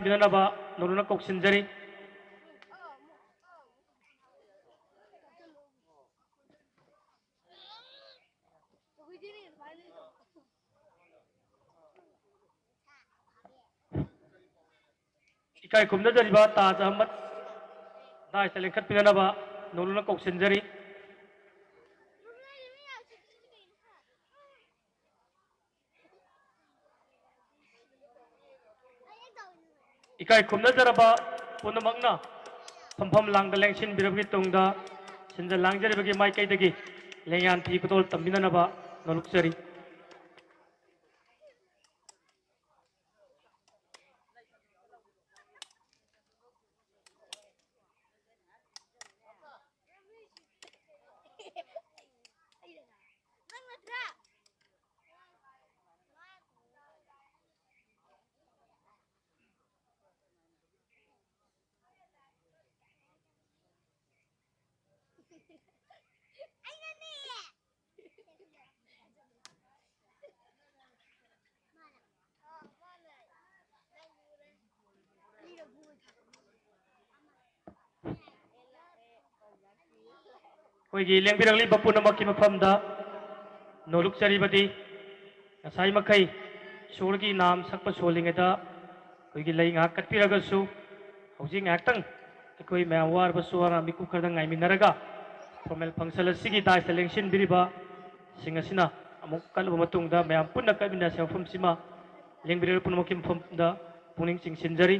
ꯈꯠꯃꯤꯟꯅꯅꯕ ꯅꯧꯅ ꯀꯧꯁꯤꯟꯖꯔꯤ इकाई खुमनजरिबा ताज अहमद दाइस लेंखत्मिननबा नौलुना कौसिनजरी इकाई खुमनजरबा पुनमकना फमफम लांग लेंसिन बिरबगी तुंगदा सिंजा लांगजरिबगी माइकैदगी लेंयान थी कुतोल तंबिननबा नौलुकजरी कोई लेंबिरगली बपुनमकी मफमदा नौलुकजरीबदी ngasai makai surgi nam sakpa solingeda koigi lei ngak katpiragasu hauji ngaktang koi mawar basuara miku khardang ngai minaraga formal function asigi dai selection biriba singasina amuk kalba matungda mayam punna kabina sefum sima lengbirel punmokim phomda puning sing sinjari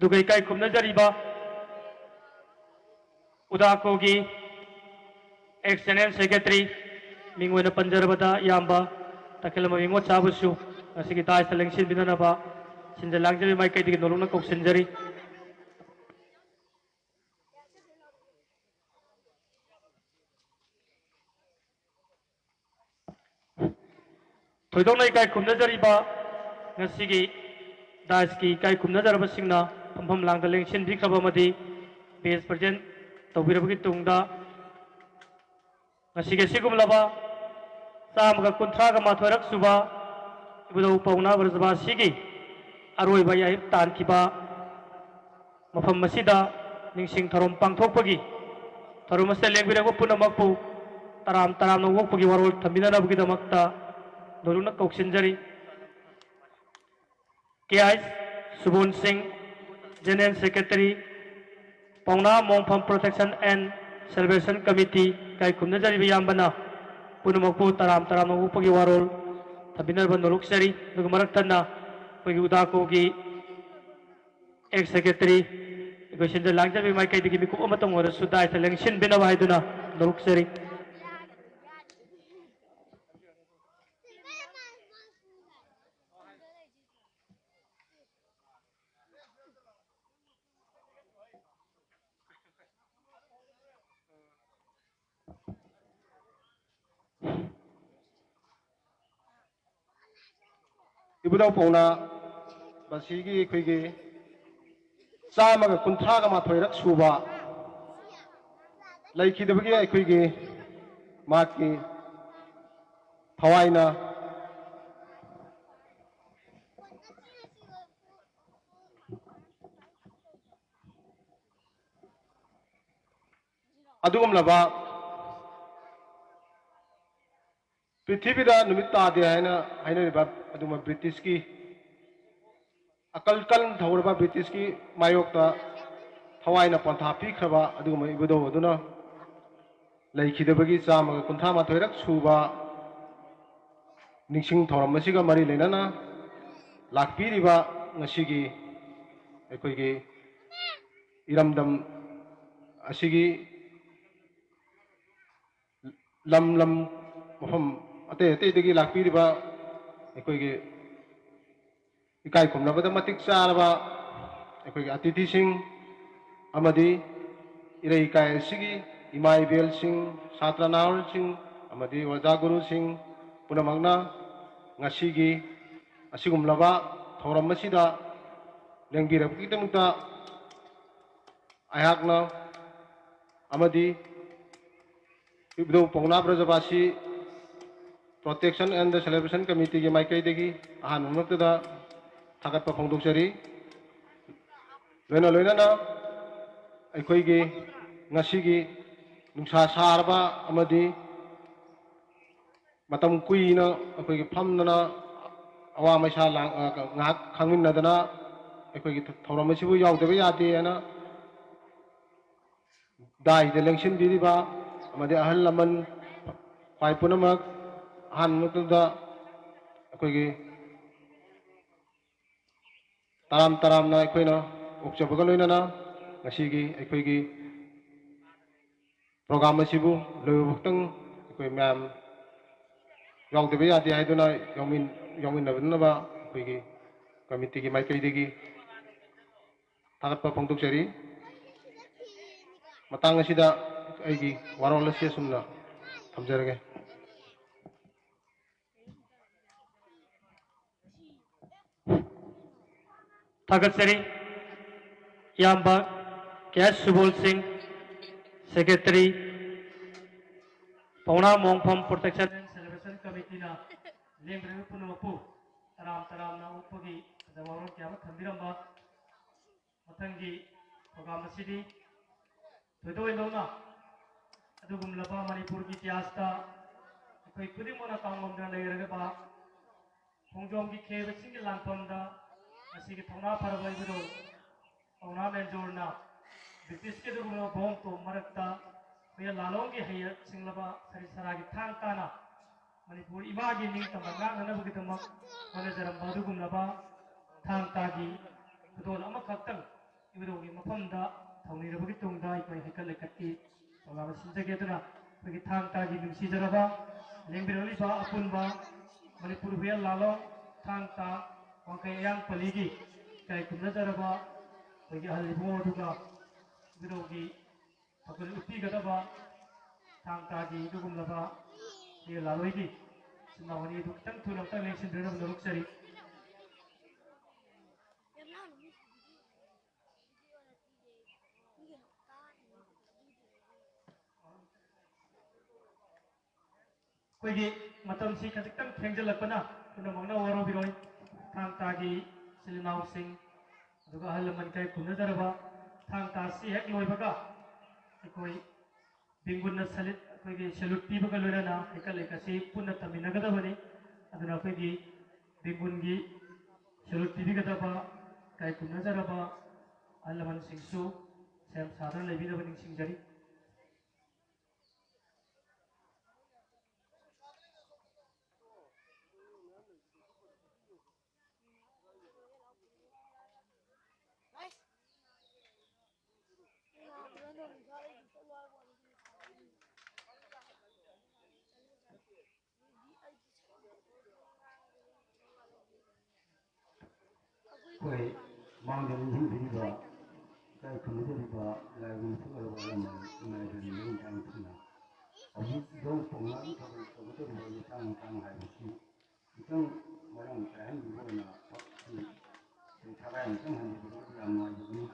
दुगई kai खुमनजरीबा उदाकोगी external secretary मिंगोना पंजरबदा याम्बा तकलम मिंगो चाबसु असिगी ताइ सलेंसिन बिननबा सिंजा लांगजरी माइ कैदिगी नोलुना कौसिनजरी थोइदोंना इकाई खुमनजरीबा ngasiगी दासकी इकाई खुमनजरबसिंगना फमफम लांगदा लेंसिन बिख्रबमदी पेज प्रेजेंट तौबिरबगी तुंगदा ngasiगी sigumlaba चामगा कुंथ्रागा माथोरक सुबा इबुधौ पौना ब्रजबासी अरोइबा याहिब तानखिबा मफम मसिदा निंगसिंग थरोम पांगथोकपगी थरोम मसे लेंबिरगो पुनमकपु तराम तराम नवोकपगी वरोल थमिननबगीदमक्ता नोलुना कौसिनजरी KI Subun Singh, General Secretary, Pauna Mongpham Protection and Salvation Committee, Kai Kumnajari Yambana, Punamoku Taram Taram Upagi Warol, Tabinarban Luxury, Nugamaratana, Pagudako, ex secretary, Goshin the Langjabi Mike Miku Omatom or Sudai, Selection Benavaduna, Luxury. Ebudhou Paona Brajabashi koigi chamaga kunthraga mathoirak suba laikhidabagi aikoigi maki thawaina adugumlaba Prithivida Numit Tade Haina Aduma British ki Akal Kalan Tauraba British ki Mayokta Hawaii Pangthokkhiba Aduma Ebudhou Aduna Leikidabagi Sama Kunthama Thoirak Suba Ningsing Thoramasiga Mari Lenana Lakpiriba Nasigi Ekoigi Iramdam Asigi Lam Mongpham ate degi lakpiriba ꯑꯩꯈꯣꯏꯒꯤ ꯏꯀꯥꯏ ꯈꯨꯝꯅꯕꯗ ꯃꯇꯤꯛ ꯆꯥꯔꯕ ꯑꯩꯈꯣꯏꯒꯤ ꯑꯇꯤꯊꯤꯁꯤꯡ ꯑꯃꯗꯤ ꯏꯔꯩꯀꯥꯏ ꯑꯁꯤꯒꯤ ꯏꯃꯥ ꯏꯕꯦꯜꯁꯤꯡ ꯁꯥꯇ꯭ꯔ ꯅꯍꯥꯔꯣꯜꯁꯤꯡ ꯑꯃꯗꯤ ꯑꯣꯖꯥ ꯒꯨꯔꯨꯁꯤꯡ ꯄꯨꯝꯅꯃꯛꯅ ꯉꯁꯤꯒꯤ ꯑꯁꯤꯒꯨꯝꯂꯕ ꯊꯧꯔꯝ ꯑꯁꯤꯗ ꯂꯦꯡꯕꯤꯔꯛꯄꯒꯤꯗꯃꯛꯇ ꯑꯩꯍꯥꯛꯅ amadi Ebudhou Paona Brajabashi Protection and the Celebration Committee ki maikaidagi ahan umaktada thagatpa phongdoksari loina aikoigi ngasigi nungsa sarba amadi matam kuina aikoigi phamdana awa maisa ngak khangminnadana aikoigi thauramasibu yaudaba yade ana dai de lengsin biriba amadi ahal laman pai punamak ahan mukda aikoigi taram na aikoina ukchabaga loinana ngasigi aikoigi program asibu loibuktang aikoi ma'am yaudaba yade haiduna yawmin nabnaba aikoigi committee ki maikaidagi thagatpa phongdoksari matang asida aigi warol asi sumna thamjarage Thagatsari Yamba Cash Subol Singh Secretary Paona Mongpham Protection and Celebration Committee na Lembre Punumapu Taram na Upagi Zawaro Kyawa Thambiramba Mathangi Program City Tudo Indona Adugumlaba Manipur ki Tiasta Koi Kudimona Kangomda Layeragaba Hongjom ki Kheba Singi Langpamda Asigi Paona Parabha Ebudhou Paona Menjorna British ke dugumlo bong to marakta Kuya lalongi haya singlaba sari saragi thang kana Manipur ibagi ning tamanga nana bugitamak manajaram badugumlaba thang tagi kudol ama kaktang Ebudhou gi mafamda thauni rabagi tungda ikoi hekal lekati Pagama sinjage duna kugi thang tagi nungsi jaraba lengbiroli ba apunba Manipur huya lalong thang ta wangkai yang paligi kai kumna jaraba kugi halibo duga Ebudhou gi Pakul uti gadaba thang tagi dugumlaba ye laloigi sinawani du kitang thunam tang lengsin drenam noruk sari Kuigi matam si katikang thengjalakpana punamangna waro biroi thang tagi silinau sing aduga halaman kai kumna jaraba thang ta si hek loibaga ikoi bingunna salit kuigi salute pibaga loirana hekal lekasi punna taminagadabani aduna kuigi bingungi salute pibigadaba kai kumna jaraba halaman singsu sem sadhan lebidaba ningsing jari Koi Mangam Hindiba, Kai Kumadiba, Lagun Sugarama, United Young Tangtina. A week don't for one of the Tang Tang Habishi. You don't Maran Tan, you want to Taran, and you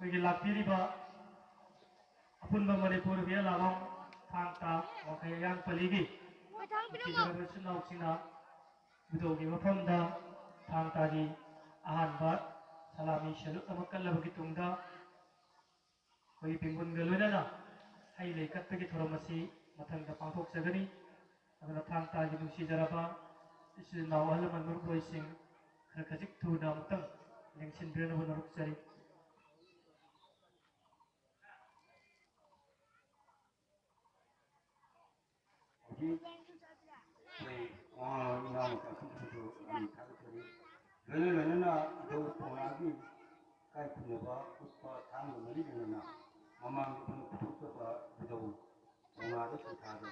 Bagi laki riba, apun Manipur dia lalong thangta, oke yang peligi. Kita bersin lauk sina, betul kita Mongpham thangta di ahanbat, salami syalut amakal bagi tungda. Koi pimpun galuna na, hai lekat bagi thora masih matang da pangthok sagani, agana thangta di nusi jaraba, isi nawal manur boising, kerkajik tu na matang, Ningsing birana manuruk cari. Jadi, orang yang kita itu kami tahu jadi, lalu na jauh pengaji, kai punya upa tamu mari dengan mamang pun kita jauh pengaji kita ada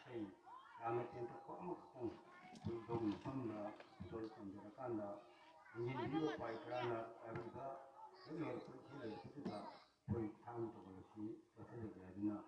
saya, kami tentu kau makan, jauh Mongpham jauh penjarakan ini dia pai kerana Aroiba, jadi kita pun tamu tu bersi, betul jadi na.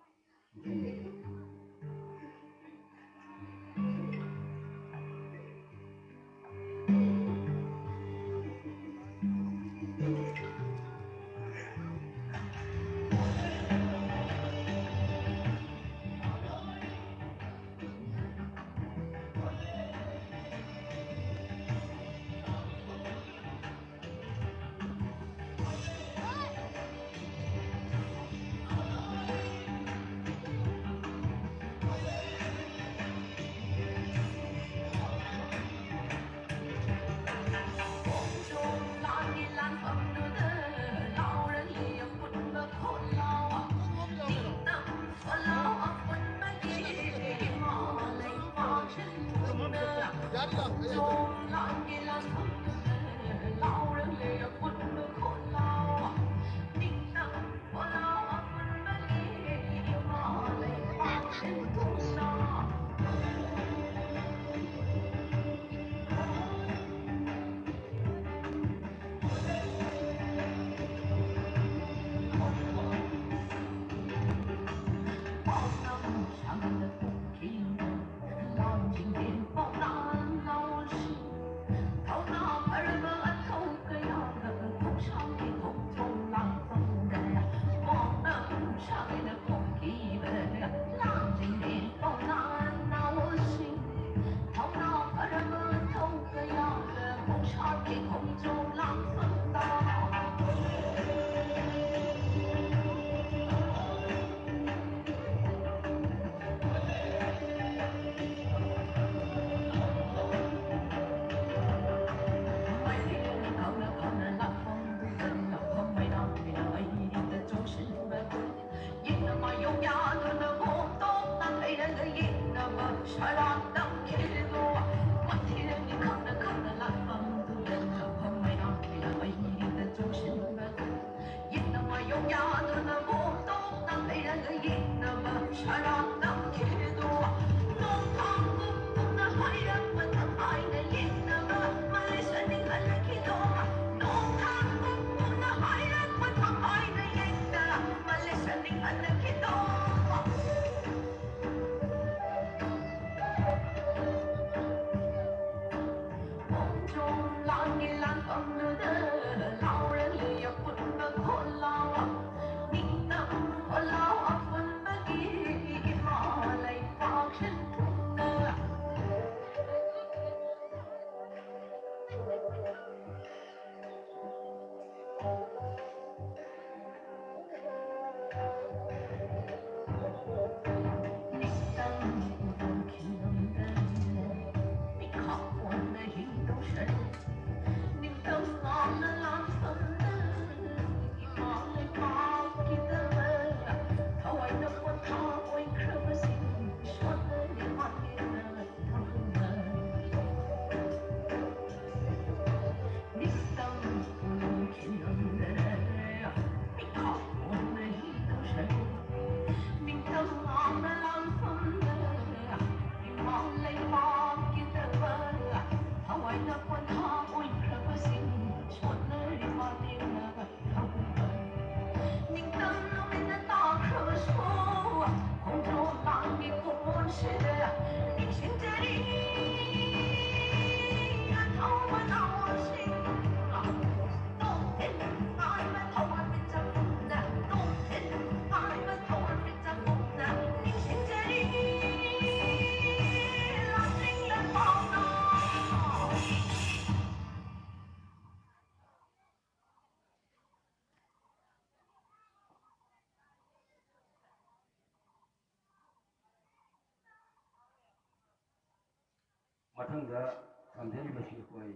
Mathangda samjaribashi koi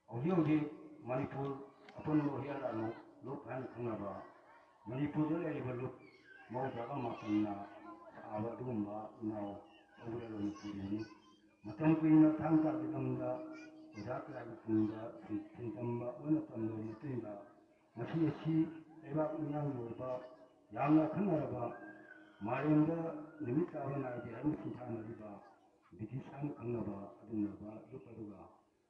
audio Manipur upon Lohiano look and Kanaba Manipur look Maudaga Matana Abadumba now over Matamquina Tanka Vidanga Udaka Kunda Tintamba Unapando Matinda Mashi Eva Yang Yoba Yanga Kanaraba Marinda Nimitavana and Sintana Riba Bitishan Kanaba Adunaba Luparuga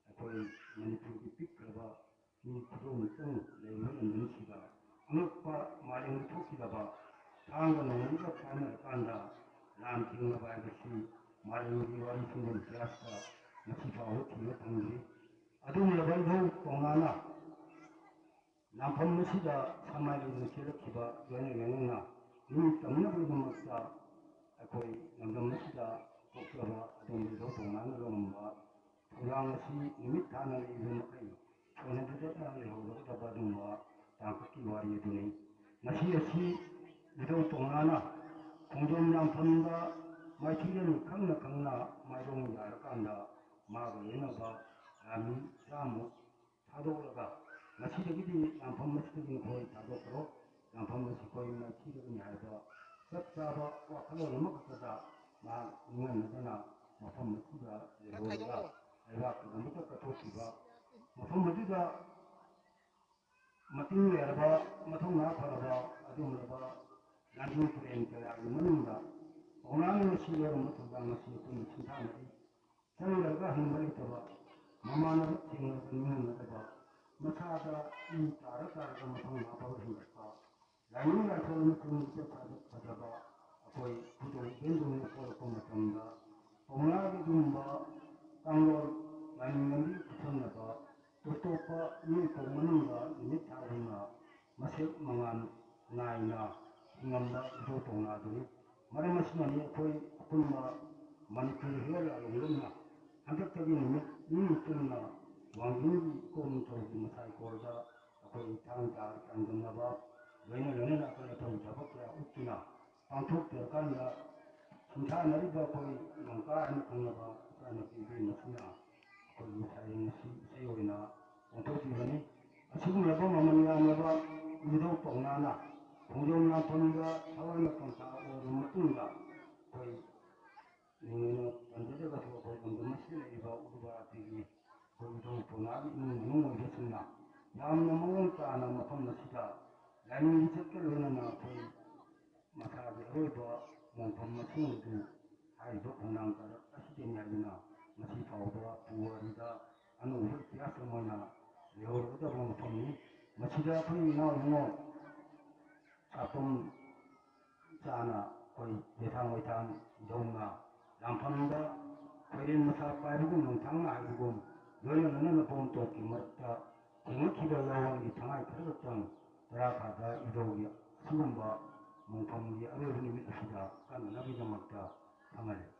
Akoi Manipur Pikraba Ni Kudum Levan and Nishiba Anukpa Marin Tokidaba Tanga Nanga Kana Kanda Lam King of Ibashi Marin Diwali Single Jasta Nasifa Hoti Hungry Adum Labanho Pongana Lampam Nishida Samali Nishida Yana Ni Tamnabu Masta Akoi Nangam Nishida Kokaba Adum Pongana Lomba Purangasi Nimitana Ilumakai Sonabudata Lehoda Badumba Tankaki Wari Nasi Vidau Pongana Kondom Lampanda Maitian Kana Maidong Yarakanda Maga Yenaba Ami Samu Tadoraga Nasidagidi Lampam Maskin Hoi Tadokro Lampam Masikoi Maitian Yaba Sapsaba Wakalo Makata Ma Nana Mafam Masida Lehoda Iraq Pangthokkhiba Mafam Madida Matin Yaraba Mathou Faraba Adumaba Landing Train Manunda Onani Silo Matubang Sikun Sintani Sangaga Himbaritaba Mamana Tinga Masada Taraka Mathou Himba Lanina Solomon Padaba Akoi Pudo Bendu Komatanda Onari Dumba Tangor Lanimandi Kusanaba Tutopa Niko Manunga Nitarina Masik Mangan Naina Ngamba Jotonadu Maramasmani Koi Kulma Manipur Hela Luna Hantakabin Nituna Wangin Komto Masai Korda Akoi Tanga Tanganaba When Lena Kalato Tabaka Ukina Pangthokkhiba Sintana Riba Koi Manka and Kanaba Kana Pibi Masina Koi Sayona Pangthokkhiba Asumaba Mamma Ebudhou Paona Brajabashi Hawana Kanta or Matunga Koi Nino and the Jagat of the Machine about Arapti Ebudhou Paona Nunga Yasuna Yamna Mongpham Mongpham Sita Lanin Chekaluna Koi Mathou Aroiba Mongpham Mathou Haiba Konanga Asiten Yadina Masifa Puarida and over Yasamana Leoda Mongpham Machida Koi now Sapum Sana Koi Yetang Waitan Donga Lampanda Korean Masa Paibukum Tanga Ibum Doyan Pangthokkhiba Pangthokkhiba Yawan Tangai Karatam Rakada Idoya Suba Mongpham Aroiba Sida Kan Nabija Makta Amale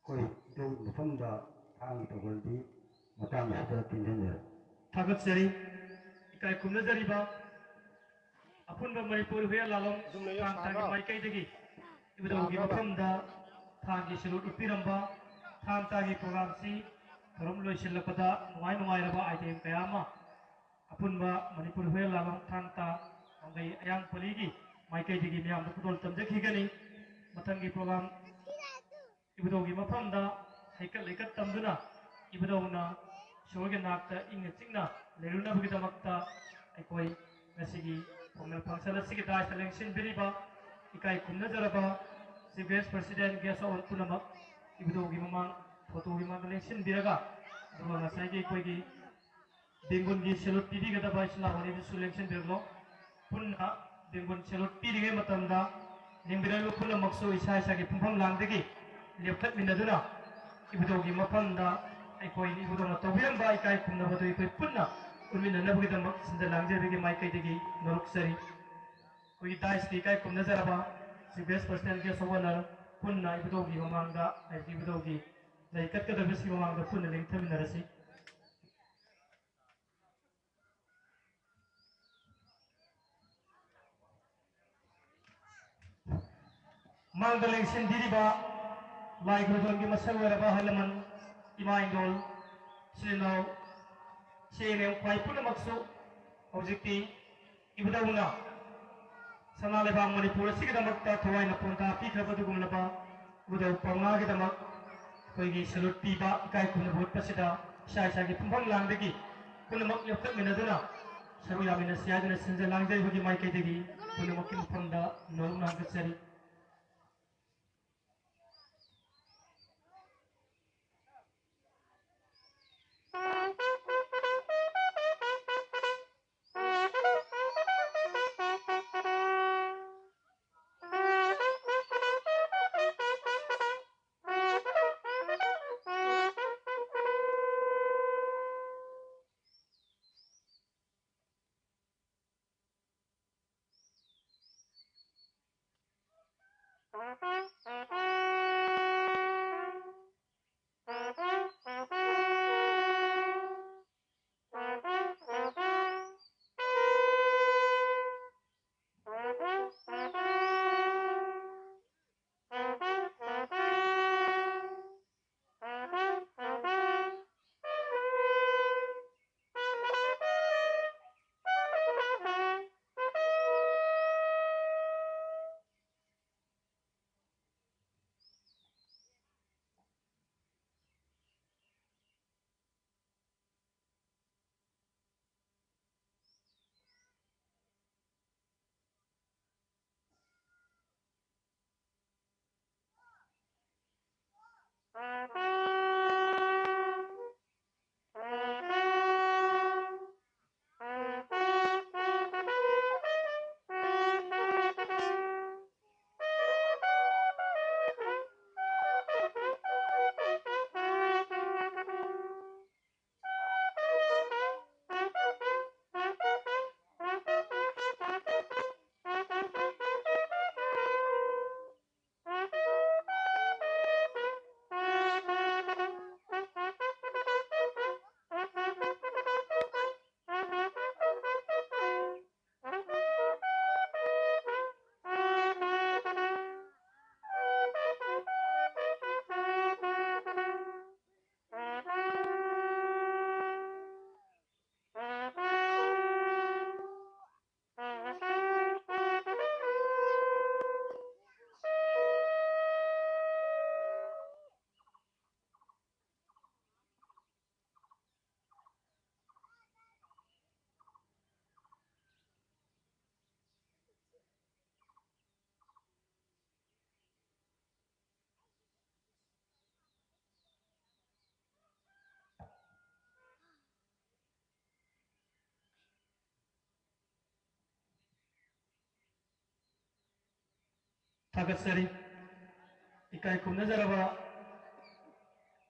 Koi do Mongpham thang tawaldi matang sada tinjanya. Thagatsari ikai kumnazariba apunba Manipur huya lalong thang maikai dagi ibudau gi mafamda thang gi salut upiramba thang tagi program si thorom loisilakpada nungai raba item kayama apunba Manipur huya lalong thang ta angai ayang paligi maikai dagi miyam pudol tamjakhigani mathangi program Ebudhou Mongpham haikat leikat tamduna Ebudhou Shorge nakta inga chingna leruna bugidamata aikoi ngasigi formal function asigi dai selection biriba ikai kumnajaraba si vice president guest on punamak Ebudhou mamang photo gi mang election biraga duwa ngasai gi koi gi bengun gi salute pidi gada ba isla honi bi selection birlo punna bengun salute pidi ge matamda nimbiralu punamak so isa gi pumpham langdegi lepthat minaduna Ebudhou Mongpham aikoi Ebudhou tawiramba ikai kumnabadu ikoi punna urmina nabugidam sindalangjebigi maikaidegi noruksari koi dais ikai kumnajaraba si best person ge sowanar punna Ebudhou mamangda Ebudhou laikat kadabisi mamangda punna lengthaminarasi mangdaleng sindiriba lai gudon gi masawara ba halaman imaindol sino sene kwai puna makso objekti Ebudhou sanale bang Manipur sigida makta thawai na ponta pikha badu gumlaba Ebudhou Paona gi damak koi gi salute piba kai kuna bot pasida sai gi pumpham langdegi punamak leptak minaduna saru yamina siadina sinja langjai hogi maikai degi punamak ki Mongphamda noruna gatsari Tagasari ikai kumna jaraba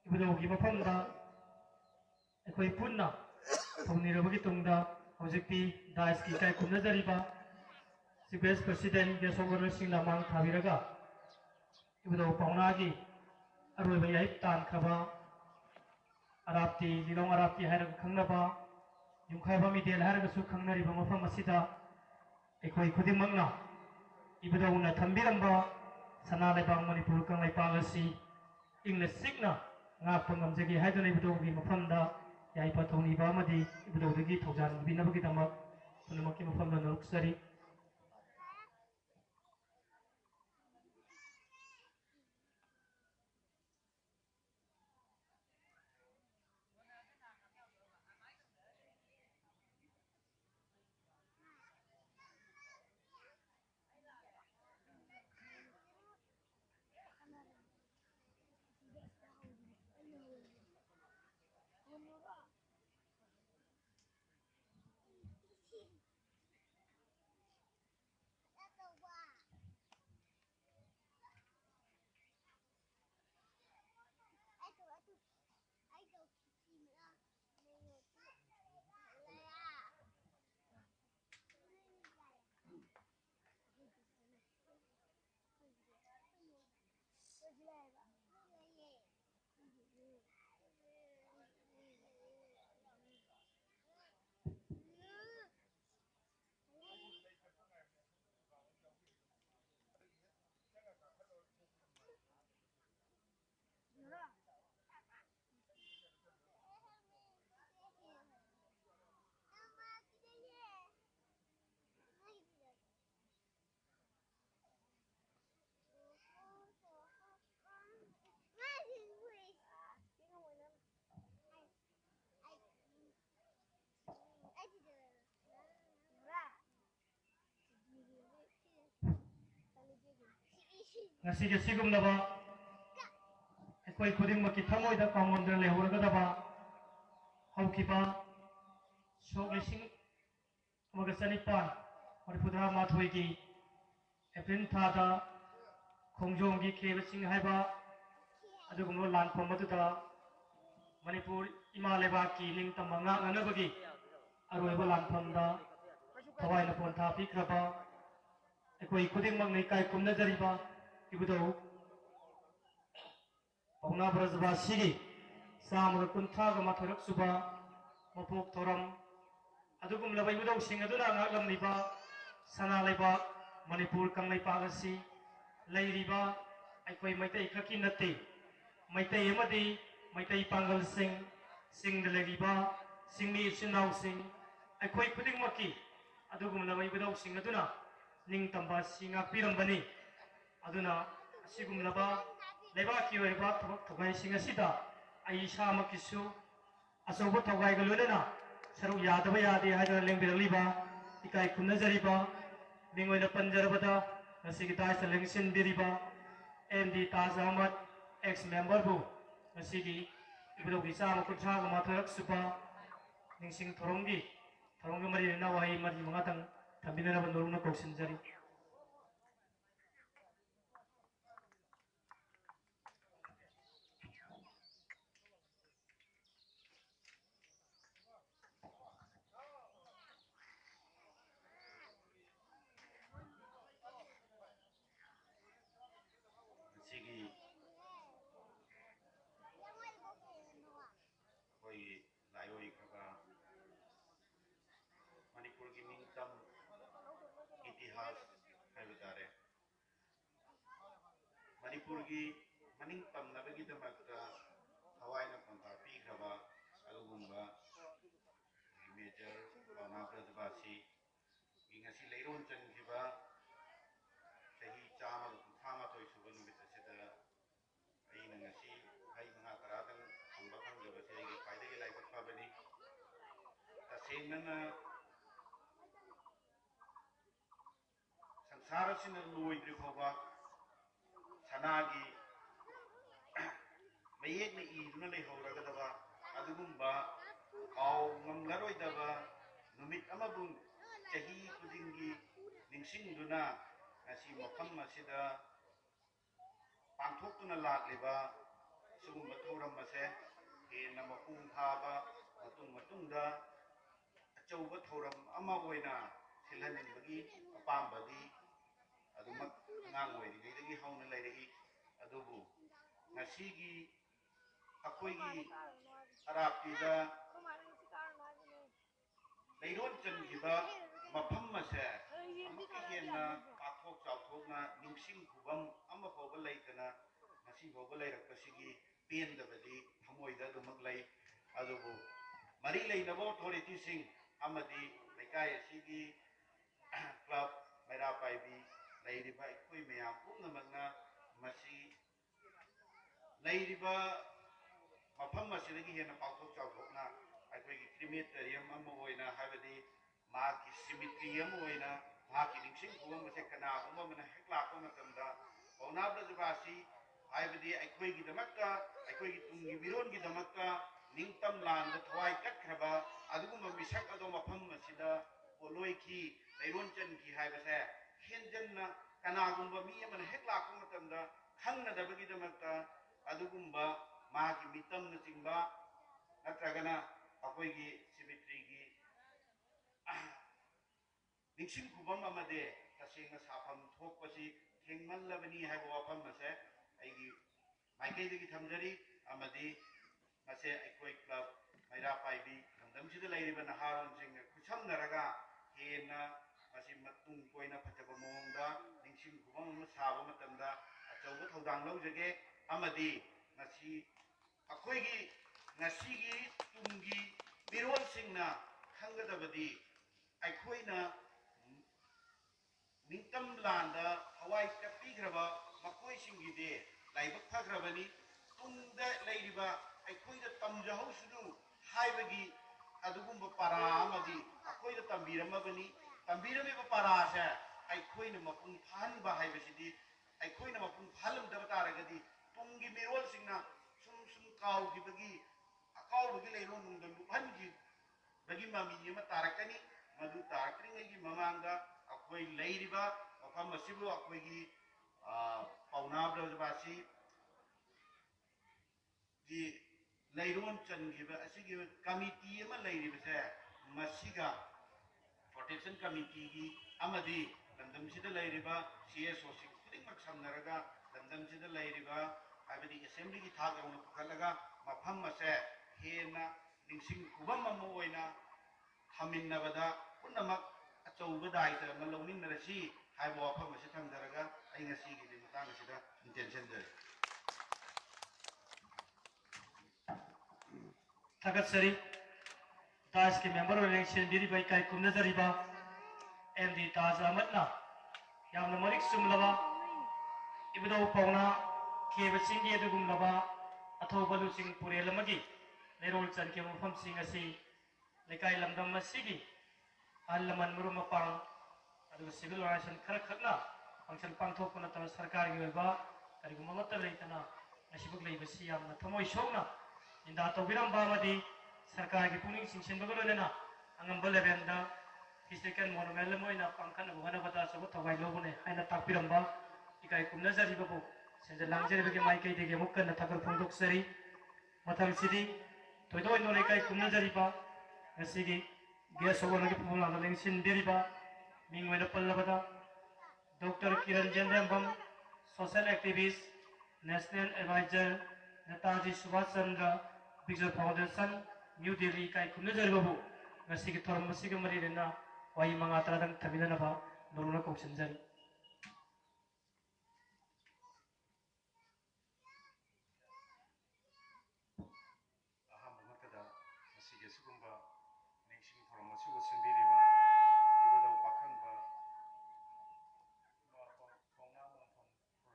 ibudau gi mafamda ekoi punna thongnirabagi tungda hojikti dais ki ikai kumna jariba Vice President Gesogor Singna Mang Thabiraga Ebudhou Paona gi Aroiba yai tan khaba Arapti Lilong Arapti hairaga khangnaba Yungkhaiba Midel hairaga su khangnariba mafam asida ekoi khudimangna Ebudhou na thambiramba sana laibang Manipur kang laipang asi ingna sikna ngakpa ngamjagi haiduna Ebudhou gi mafamda yai pathongniba amadi Ebudhou dagi thogjan binabagi damak punamaki mafamda naruksari ngasi ge sigumnaba ekoi khudingmaki thamoida kamondra lehorgadaba haukiba sok lising amaga chanipan marifudra mathoigi April thada khongjonggi khebasing haiba adugumlo lanpham aduda Manipur ima lebaki ningtam nga nganabagi aroiba lanphamda thawai pon tha pikraba ekoi khudingmak Leikai kumna jariba Ebudhou Paona Brajabashi gi Samaga kunthaga mathorak suba mapok thoram adugumlaba Ebudhou sing aduna ngaklamliba sana laiba Manipur kang laipag asi lairiba aikoi maitai khaki nate maitai amadi maitai pangal sing deleriba singni sinau sing aikoi khudingmaki adugumlaba Ebudhou sing aduna ningtamba singa pirambani aduna asigumlaba leibaki oiba thogai sing asida ai samakisu asobo thogai galunana saru yadaba yade haidana lengbiraliba ikai kunajariba mingoina panjarabada nasigi taisa lengsin biriba MD Taj Ahmad ex member bu ꯉꯁꯤꯒꯤ ꯏꯕꯨꯙꯧꯒꯤ ꯆꯥꯝꯃ ꯀꯨꯟꯊ꯭ꯔꯥꯒ ꯃꯥꯊꯣꯏꯔꯛ ꯁꯨꯕ ꯅꯤꯡꯁꯤꯡ ꯊꯧꯔꯝꯒ ꯃꯔꯤ ꯂꯩꯅꯕ ꯋꯥꯍꯩ ꯃꯔꯤ ꯃꯉꯥꯇꯪ ꯊꯝꯕꯤꯅꯅꯕ ꯅꯣꯔꯨꯝꯅ ꯀꯧꯁꯤꯟꯖꯔꯤ. ꯉꯁꯤꯒꯤ ꯑꯩꯈꯣꯏꯒꯤ ꯂꯥꯏꯑꯣꯏꯈ꯭ꯔꯕ ꯃꯅꯤꯄꯨꯔꯒꯤ ꯅꯤꯡꯇꯝ ꯏꯇꯤꯍꯥꯁ ꯍꯥꯏꯕ ꯇꯥꯔꯦ. ꯃꯅꯤꯄꯨꯔꯒꯤ ꯃꯅꯤꯡ ꯇꯝꯅꯕꯒꯤꯗꯃꯛꯇ ꯊꯋꯥꯏꯅ ꯈꯣꯟꯊꯥ ꯄꯤꯈ꯭ꯔꯕ ꯑꯗꯨꯒꯨꯝꯕ ꯃꯦꯖꯔ ꯄꯥꯎꯅꯥ ꯕ꯭ꯔꯖꯕꯥꯁꯤ ꯉꯁꯤ ꯂꯩꯔꯣꯟ ꯆꯟꯈꯤꯕ ꯆꯍꯤ 138 ꯁꯨꯕ ꯅꯨꯃꯤꯠ ꯑꯁꯤꯗ ꯑꯩꯅ ꯉꯁꯤ ꯍꯩ ꯃꯉꯥ ꯇꯔꯥꯗꯪ ꯐꯪꯕ ꯐꯪꯗꯕꯁꯦ ꯑꯩꯒꯤ ꯈ꯭ꯋꯥꯏꯗꯒꯤ ꯂꯥꯏꯕꯛ ꯐꯕꯅꯤ. ꯇꯁꯦꯡꯅ ꯁꯪꯁꯥꯔ ꯑꯁꯤꯅ ꯂꯣꯏꯗ꯭ꯔꯤ ꯐꯥꯎꯕ ꯁꯅꯥꯒꯤ ꯃꯌꯦꯛꯅ ꯏꯗꯨꯅ ꯂꯩꯍꯧꯔꯒꯗꯕ ꯑꯗꯨꯒꯨꯝꯕ ꯀꯥꯎ ꯉꯝꯂꯔꯣꯏꯗꯕ ꯅꯨꯃꯤꯠ ꯑꯃꯕꯨ ꯆꯍꯤ ꯈꯨꯗꯤꯡꯒꯤ ꯅꯤꯡꯁꯤꯡꯗꯨꯅ ꯉꯁꯤ ꯃꯐꯝ ꯑꯁꯤꯗ ꯄꯥꯡꯊꯣꯛꯇꯨꯅ ꯂꯥꯛꯂꯤꯕ ꯁꯤꯒꯨꯝꯕ ꯊꯧꯔꯝ ꯑꯁꯦ ꯍꯦꯟꯅ ꯃꯄꯨꯡ ꯐꯥꯕ ꯃꯇꯨꯡꯗ ꯑꯆꯧꯕ ꯊꯧꯔꯝ ꯑꯃ ꯑꯣꯏꯅ ꯁꯤꯜꯍꯟꯅꯤꯡꯕꯒꯤ ꯑꯄꯥꯝꯕꯗꯤ ꯑꯗꯨꯃꯛ ꯑꯉꯥꯡ ꯑꯣꯏꯔꯤꯉꯩꯗꯒꯤ ꯍꯧꯅ ꯂꯩꯔꯛꯏ. ꯑꯗꯨꯕꯨ ꯉꯁꯤꯒꯤ ꯑꯩꯈꯣꯏꯒꯤ ꯑꯔꯥꯞꯇꯤꯗ ꯂꯩꯔꯣꯟ ꯆꯟꯈꯤꯕ ꯃꯐꯝ ꯑꯁꯦ ꯑꯃꯨꯛꯀ ꯍꯦꯟꯅ ꯄꯥꯛꯊꯣꯛ ꯆꯥꯎꯊꯣꯛꯅ ꯅꯤꯡꯁꯤꯡ ꯈꯨꯕꯝ ꯑꯃ ꯐꯥꯎꯕ ꯂꯩꯇꯅ ꯉꯁꯤ ꯐꯥꯎꯕ ꯂꯩꯔꯛꯄꯁꯤꯒꯤ ꯄꯦꯟꯗꯕꯗꯤ ꯊꯃꯣꯏꯗ ꯑꯗꯨꯃꯛ ꯂꯩ. ꯑꯗꯨꯕꯨ ꯃꯔꯤ ꯂꯩꯅꯕ ꯑꯣꯊꯣꯔꯤꯇꯤꯁꯤꯡ ꯑꯃꯗꯤ ꯂꯩꯀꯥꯏ ꯑꯁꯤꯒꯤ ꯀ꯭ꯂꯕ ꯃꯩꯔꯥ ꯄꯥꯏꯕꯤ ꯂꯩꯔꯤꯕ ꯑꯩꯈꯣꯏ ꯃꯌꯥꯝ ꯄꯨꯝꯅꯃꯛꯅ ꯃꯁꯤ ꯂꯩꯔꯤꯕ ꯃꯐꯝ ꯑꯁꯤꯗꯒꯤ ꯍꯦꯟꯅ ꯄꯥꯛꯊꯣꯛ ꯆꯥꯎꯊꯣꯛꯅ ꯑꯩꯈꯣꯏꯒꯤ ꯀ꯭ꯔꯤꯃꯦꯇꯔꯤꯌꯝ ꯑꯃ ꯑꯣꯏꯅ ꯍꯥꯏꯕꯗꯤ ꯃꯍꯥꯛꯀꯤ ꯁꯤꯃꯤꯇ꯭ꯔꯤ ꯑꯃ ꯑꯣꯏꯅ ꯃꯍꯥꯛꯀꯤ ꯅꯤꯡꯁꯤꯡ ꯈꯨꯕꯝ ꯑꯁꯦ ꯀꯅꯥꯒꯨꯝꯕ ꯑꯃꯅ ꯍꯦꯛ ꯂꯥꯛꯄ ꯃꯇꯝꯗ ꯄꯥꯎꯅꯥ ꯕ꯭ꯔꯖꯕꯥꯁꯤ ꯍꯥꯏꯕꯗꯤ ꯑꯩꯈꯣꯏꯒꯤꯗꯃꯛꯇ ꯑꯩꯈꯣꯏꯒꯤ ꯇꯨꯡꯒꯤ ꯃꯤꯔꯣꯟꯒꯤꯗꯃꯛꯇ ꯅꯤꯡꯇꯝ ꯂꯥꯟꯗ ꯊꯋꯥꯏ ꯀꯠꯈ꯭ꯔꯕ ꯑꯗꯨꯒꯨꯝꯕ ꯃꯤꯁꯛ ꯑꯗꯣ ꯃꯐꯝ ꯑꯁꯤꯗ ꯄꯣꯠꯂꯣꯏꯈꯤ ꯂꯩꯔꯣꯟ ꯆꯟꯈꯤ ꯍꯥꯏꯕꯁꯦ ꯍꯦꯟꯖꯟꯅ ꯀꯅꯥꯒꯨꯝꯕ ꯃꯤ ꯑꯃꯅ ꯍꯦꯛ ꯂꯥꯛꯄ ꯃꯇꯝꯗ ꯈꯪꯅꯗꯕꯒꯤꯗꯃꯛꯇ ꯑꯗꯨꯒꯨꯝꯕ ꯃꯥꯒꯤ ꯃꯤꯇꯝꯅꯆꯤꯡꯕ ꯅꯠꯇ꯭ꯔꯒꯅ ꯑꯩꯈꯣꯏꯒꯤ ꯁꯤꯃꯤꯇ꯭ꯔꯤꯒꯤ ꯅꯤꯡꯁꯤꯡ ꯈꯨꯕꯝ ꯑꯃꯗꯤ ꯇꯁꯦꯡꯅ ꯁꯥꯐꯝ ꯊꯣꯛꯄꯁꯤ ꯊꯦꯡꯃꯜꯂꯕꯅꯤ ꯍꯥꯏꯕ ꯋꯥꯐꯝ ꯑꯁꯦ ꯑꯩꯒꯤ ꯃꯥꯏꯀꯩꯗꯒꯤ ꯊꯝꯖꯔꯤ. ꯑꯃꯗꯤ ꯃꯁꯦ ꯑꯩꯈꯣꯏ ꯀ꯭ꯂꯕ ꯃꯩꯔꯥ ꯄꯥꯏꯕꯤ ꯂꯝꯗꯝꯁꯤꯗ ꯂꯩꯔꯤꯕ ꯅꯍꯥꯔꯣꯟꯁꯤꯡꯒ ꯈꯨꯠꯁꯝꯅꯔꯒ ꯍꯦꯟꯅ ꯃꯁꯤ ꯃꯇꯨꯡ ꯀꯣꯏꯅ ꯐꯖꯕ ꯃꯑꯣꯡꯗ ꯅꯤꯡꯁꯤꯡ ꯈꯨꯕꯝ ꯑꯃ ꯁꯥꯕ ꯃꯇꯝꯗ ꯑꯆꯧꯕ ꯊꯧꯗꯥꯡ ꯂꯧꯖꯒꯦ. ꯑꯃꯗꯤ ꯉꯁꯤ ꯑꯩꯈꯣꯏꯒꯤ ꯉꯁꯤꯒꯤ ꯇꯨꯡꯒꯤ ꯃꯤꯔꯣꯜꯁꯤꯡꯅ ꯈꯪꯒꯗꯕꯗꯤ ꯑꯩꯈꯣꯏꯅ ꯅꯤꯡꯇꯝ ꯂꯥꯟꯗ ꯊꯋꯥꯏ ꯀꯠꯄꯤꯈ꯭ꯔꯕ ꯃꯈꯣꯏꯁꯤꯡꯒꯤꯗꯤ ꯂꯥꯏꯕꯛ ꯐꯈ꯭ꯔꯕꯅꯤ. ꯇꯨꯡꯗ ꯂꯩꯔꯤꯕ ꯑꯩꯈꯣꯏꯗ ꯇꯝꯖꯍꯧꯁꯅꯨ ꯍꯥꯏꯕꯒꯤ ꯑꯗꯨꯒꯨꯝꯕ ꯄꯔꯥ ꯑꯃꯗꯤ ꯑꯩꯈꯣꯏꯗ ꯇꯝꯕꯤꯔꯝꯃꯕꯅꯤ. ꯇꯝꯕꯤꯔꯝꯃꯤꯕ ꯄꯔꯥꯁꯦ ꯑꯩꯈꯣꯏꯅ ꯃꯄꯨꯡ ꯐꯥꯍꯟꯕ ꯍꯥꯏꯕꯁꯤꯗꯤ ꯑꯩꯈꯣꯏꯅ ꯃꯄꯨꯡ ꯐꯥꯍꯜꯂꯝꯗꯕ ꯇꯥꯔꯒꯗꯤ ꯇꯨꯡꯒꯤ ꯃꯤꯔꯣꯜꯁꯤꯡꯅ ꯁꯨꯝ ꯀꯥꯎꯈꯤꯕꯒꯤ ꯑꯀꯥꯎꯕꯒꯤ ꯂꯩꯔꯣꯟꯅꯨꯡꯗ ꯂꯨꯞꯍꯟꯈꯤꯕꯒꯤ ꯃꯃꯤ ꯑꯃ ꯇꯥꯔꯛꯀꯅꯤ. ꯃꯗꯨ ꯇꯥꯔꯛꯇ꯭ꯔꯤꯉꯩꯒꯤ ꯃꯃꯥꯡꯗ ꯑꯩꯈꯣꯏ ꯂꯩꯔꯤꯕ ꯃꯐꯝ ꯑꯁꯤꯕꯨ ꯑꯩꯈꯣꯏꯒꯤ ꯄꯥꯎꯅꯥ ꯕ꯭ꯔꯖꯕꯥꯁꯤ ꯒꯤ ꯂꯩꯔꯣꯟ ꯆꯟꯈꯤꯕ ꯑꯁꯤꯒꯤ ꯀꯃꯤꯇꯤ ꯑꯃ ꯂꯩꯔꯤꯕꯁꯦ ꯃꯁꯤꯒ ꯄ꯭ꯔꯣꯇꯦꯛꯁꯟ ꯀꯃꯤꯇꯤꯒꯤ ꯑꯃꯗꯤ ꯂꯝꯗꯝꯁꯤꯗ ꯂꯩꯔꯤꯕ CSOꯁꯤ ꯈꯨꯗꯤꯡꯃꯛ ꯁꯝꯅꯔꯒ ꯂꯝꯗꯝꯁꯤꯗ ꯂꯩꯔꯤꯕ ꯍꯥꯏꯕꯗꯤ ꯑꯦꯁꯦꯝꯕ꯭ꯂꯤꯒꯤ ꯊꯥꯛ ꯌꯧꯅ ꯄꯨꯈꯠꯂꯒ ꯃꯐꯝ ꯑꯁꯦ ꯍꯦꯟꯅ ꯅꯤꯡꯁꯤꯡ ꯈꯨꯕꯝ ꯑꯃ ꯑꯣꯏꯅ ꯊꯝꯃꯤꯟꯅꯕꯗ ꯄꯨꯝꯅꯃꯛ ꯑꯆꯧꯕ ꯗꯥꯏꯇ ꯑꯃ ꯂꯧꯃꯤꯟꯅꯔꯁꯤ ꯍꯥꯏꯕ ꯋꯥꯐꯝ ꯑꯁꯤ ꯊꯝꯖꯔꯒ ꯑꯩ ꯉꯁꯤꯒꯤꯗꯤ ꯃꯇꯥꯡ ꯑꯁꯤꯗ ꯇꯦꯟꯁꯤꯟꯖꯔꯤ. ꯊꯥꯒꯠꯆꯔꯤ. ꯇꯥꯖꯀꯤ ꯃꯦꯝꯕꯔ ꯑꯣꯏꯅ ꯁꯦꯟꯕꯤꯔꯤꯕ ꯏꯀꯥꯏ ꯈꯨꯝꯅꯖꯔꯤꯕ MD ꯇꯥꯖ ꯑꯍꯃꯗꯅ ꯌꯥꯝꯅ ꯃꯔꯤꯛ ꯆꯨꯝꯂꯕ ꯏꯕꯨꯙꯧ ꯄꯥꯎꯅꯥ ꯈꯦꯕ ꯆꯤꯡꯒꯤ ꯑꯗꯨꯒꯨꯝꯂꯕ ꯑꯊꯧꯕ ꯂꯨꯆꯤꯡ ꯄꯨꯔꯦꯜ ꯑꯃꯒꯤ ꯂꯩꯔꯣꯜ ꯆꯟꯈꯤꯕ ꯃꯐꯝꯁꯤꯡ ꯑꯁꯤ ꯂꯩꯀꯥꯏ ꯂꯝꯗꯝ ꯑꯁꯤꯒꯤ ꯑꯍꯜ ꯂꯃꯟ ꯃꯔꯨꯞ ꯃꯄꯥꯡ ꯑꯗꯨꯒ ꯁꯤꯚꯤꯜ ꯑꯣꯔꯒꯅꯥꯏꯖꯦꯁꯟ ꯈꯔ ꯈꯛꯅ ꯐꯪꯁꯟ ꯄꯥꯡꯊꯣꯛꯄ ꯅꯠꯇꯅ ꯁꯔꯀꯥꯔꯒꯤ ꯑꯣꯏꯕ ꯀꯔꯤꯒꯨꯝꯕ ꯑꯃꯠꯇ ꯂꯩꯇꯅ ꯑꯁꯤꯕꯨ ꯂꯩꯕꯁꯤ ꯌꯥꯝꯅ ꯊꯃꯣꯏ ꯁꯣꯛꯅ ꯅꯤꯟꯗꯥ ꯇꯧꯕꯤꯔꯝꯕ ꯑꯃꯗꯤ ꯁꯔꯀꯥꯔꯒꯤ ꯄꯨꯛꯅꯤꯡ ꯆꯤꯡꯁꯤꯟꯕꯒ ꯂꯣꯏꯅꯅ ꯑꯉꯝꯕ ꯂꯦꯚꯦꯜꯗ ꯍꯤꯁꯇꯣꯔꯤꯀꯦꯜ ꯃꯣꯅꯨꯃꯦꯟ ꯑꯃ ꯑꯣꯏꯅ ꯄꯥꯡꯈꯠꯅꯕ ꯍꯣꯠꯅꯕꯗ ꯑꯆꯧꯕ ꯊꯧꯗꯥꯡ ꯂꯧꯒꯅꯤ ꯍꯥꯏꯅ ꯇꯥꯛꯄꯤꯔꯝꯕ इकाई कुमनजरीबबु सेंजल लांगजरीबगे माइकैदगे मुक्कन थागल फोंदोकसरी मथंगसिदी थोइदोइनो लेकाई कुमनजरीबा ngasiगी गेस ओगनगी फुलाना लेंसिन देरिबा मिंगवेना पल्लबदा doctor Kiran Jendrabam social activist national advisor Netaji Subhash Chandra Bijay foundation New Delhi इकाई कुमनजरीबबु ngasiगी थोरमसिगी मरिरेना वाई मंगा तरादंग थमिननबा नोरुना कोक्सनजरी Ningsing from Mathou Sindiriba, Ebudhou Paona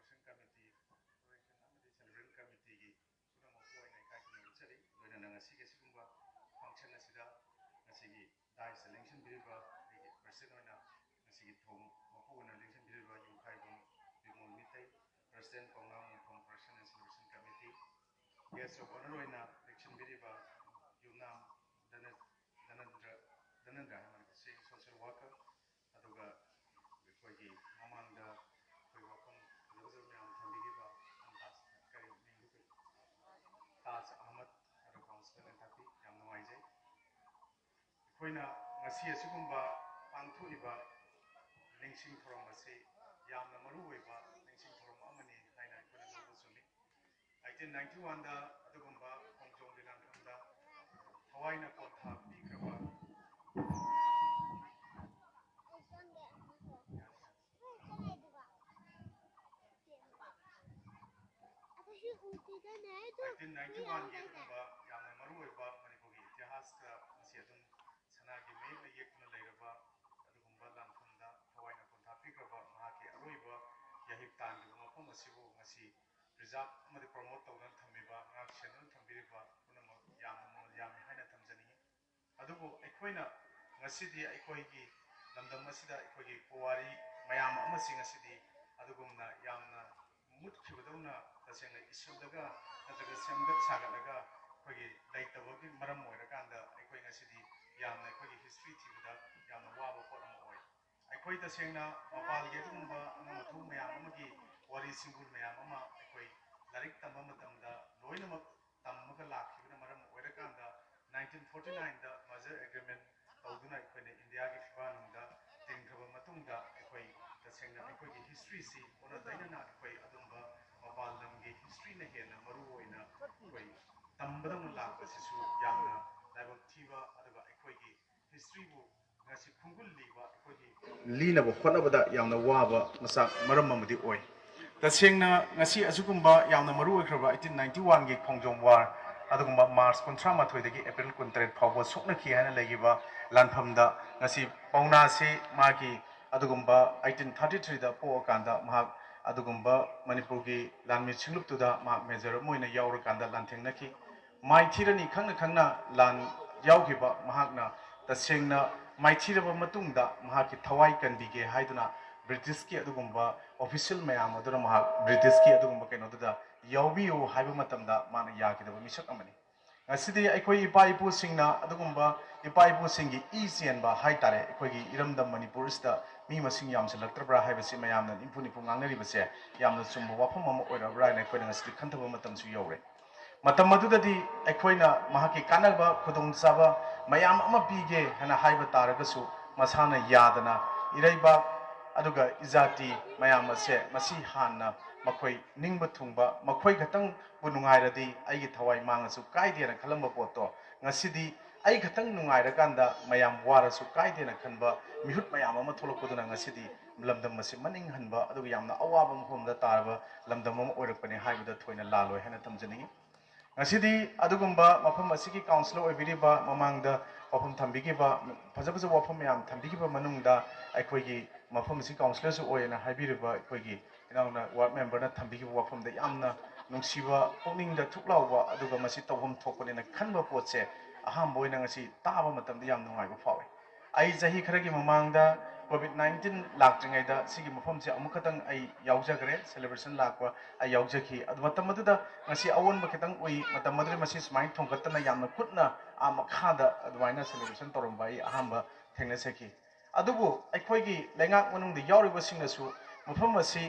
Brajabashi Committee, Central Committee, Mathou Leikai Nursery, Luna Nangasi Sumba, Function Asida, Nasigi, Dice Election Biriba, President Nasigi Tom, Mathou and Election Biriba, Yukai, Mite, President Mongpham President and Solution Committee, Yes, of Honorina, Election Biriba, Yunam, Danandra, social worker, Aduga, Kogi, Mamanda, Koyakon, Lozamian, Tambigiba, and Tas Ahmad, Ado Council and Tapi, Yamnoise. Koina, Masia Sugumba, Pangthokkhiba, Ningsing from Masi, Yamna Maruiba, Ningsing from Amani, Haina, Kunasumi. 1891, the Adugumba, Pangthokkhiba, Dinamanda, Hawaii Pangthokkhiba, Aroiba, Yahip Tan, Mongpham asibu ngasi preserve amadi promote tawna thamiba ngak channel thambiriba punama yam haina thamjani adubu aikoina ngasidi aikoigi lamdam asida aikoigi powari mayam amasing asidi adugumna yamna mutkibadawna tasengna isulaga nataga semgat sagalaga aikoigi laitawagi maram oirakanda aikoi ngasidi yamna aikoigi history thibada yamna waba pot ama oi aikoi tasengna mapalge adugumba Mathou mayam amagi wari single mayam ama aikoi larik tamba matamda loinamak tammaga lakhibna maram oirakanda 1949 da major agreement tawduna aikoine India gi khiba nungda tingkhaba matungda aikoi tasengna aikoigi history si ona dainana aikoi adumba mapal lamgi history na hena maru oina aikoi tambadam lakba sisu yamna laibak thiba aduga aikoigi history bu ngasi khungul liba aikoigi linaba hotnabada yamna waba masak maram amadi oi tasengna ngasi asugumba yamna maru oikraba 1891 gi khongjom war adugumba March 13 dagi April 13 fawba soknaki hana lagiba lanphamda ngasi pauna se magi adugumba 1833 da poakanda mahak adugumba Manipurgi lanmi singluptuda ma major moina yaurakanda lanthengnaki maithirani khangna lan yaugiba mahakna tasengna maithiraba matungda mahaki thawai kanbige haiduna British ki adugumba official mayam aduna mahak British ki adugumba kenoda yaubiu haiba matamda mana yakidaba misak amani ngasidi aikoi ipa ipu singna adugumba ipa ipu singi isienba haitare aikoigi iramdam Manipur sida mi masing yamsalaktrabra haibasi mayamna impunipu ngangnaribase yamna chumba wafam ama oirabra na aikoina ngasidi khantaba matamsu yaure matam madudadi aikoina mahaki kanaba khudong saba mayam ama pige hana haiba taragasu masana yadana iraiba aduga izati mayam ase masi hanna makhoi ningba thungba makhoi khatang bunungairadi aigi thawai mangasu kaidena khalamba poto ngasidi ai khatang nungairakanda mayam warasu kaidena khanba mihut mayam ama tholokuduna ngasidi lamdam masi maning hanba aduga yamna awaba mhomda taraba lamdam ama oirakpani haibada thoina laloi hana thamjani ngasidi adugumba mafam asigi councilor oibiriba mamangda wafam thambigiba fajabaja wafam yam thambigiba manungda aikoigi mafam asigi councilor su oina haibiriba aikoigi inauna ward member na thambigiba wafamda yamna nungsiba pokningda thuklauba aduga masi tawham thokpanina khanba potse ahamba oina ngasi taba matamda yam nungaiba fawe ai jahi kharagi mamangda COVID-19 ꯂꯥꯛꯇ꯭ꯔꯤꯉꯩꯗ ꯁꯤꯒꯤ ꯃꯐꯝꯁꯦ ꯑꯃꯨꯛꯈꯛꯇꯪ ꯑꯩ ꯌꯥꯎꯖꯈ꯭ꯔꯦ celebration ꯂꯥꯛꯄ ꯑꯩ ꯌꯥꯎꯖꯈꯤ ꯑꯗꯨ ꯃꯇꯝ ꯑꯗꯨꯗ ꯉꯁꯤ ꯑꯑꯣꯟꯕ ꯈꯤꯇꯪ ꯎꯏ ꯃꯇꯝ ꯑꯗꯨꯗ ꯃꯁꯤ ꯁꯨꯃꯥꯏꯅ ꯊꯣꯡꯒꯠꯇꯅ ꯌꯥꯝꯅ ꯀꯨꯠꯅ ꯃꯈꯥꯗ ꯑꯗꯨꯃꯥꯏꯅ ꯁꯦꯂꯦꯕ꯭ꯔꯦꯁꯟ ꯇꯧꯔꯝꯕ ꯑꯩ ꯑꯍꯥꯟꯕ ꯊꯦꯡꯅꯖꯈꯤ ꯑꯗꯨꯕꯨ ꯑꯩꯈꯣꯏꯒꯤ ꯂꯩꯉꯥꯛ ꯃꯅꯨꯡꯗ ꯌꯥꯎꯔꯤꯕꯁꯤꯡꯅꯁꯨ ꯃꯐꯝ ꯑꯁꯤ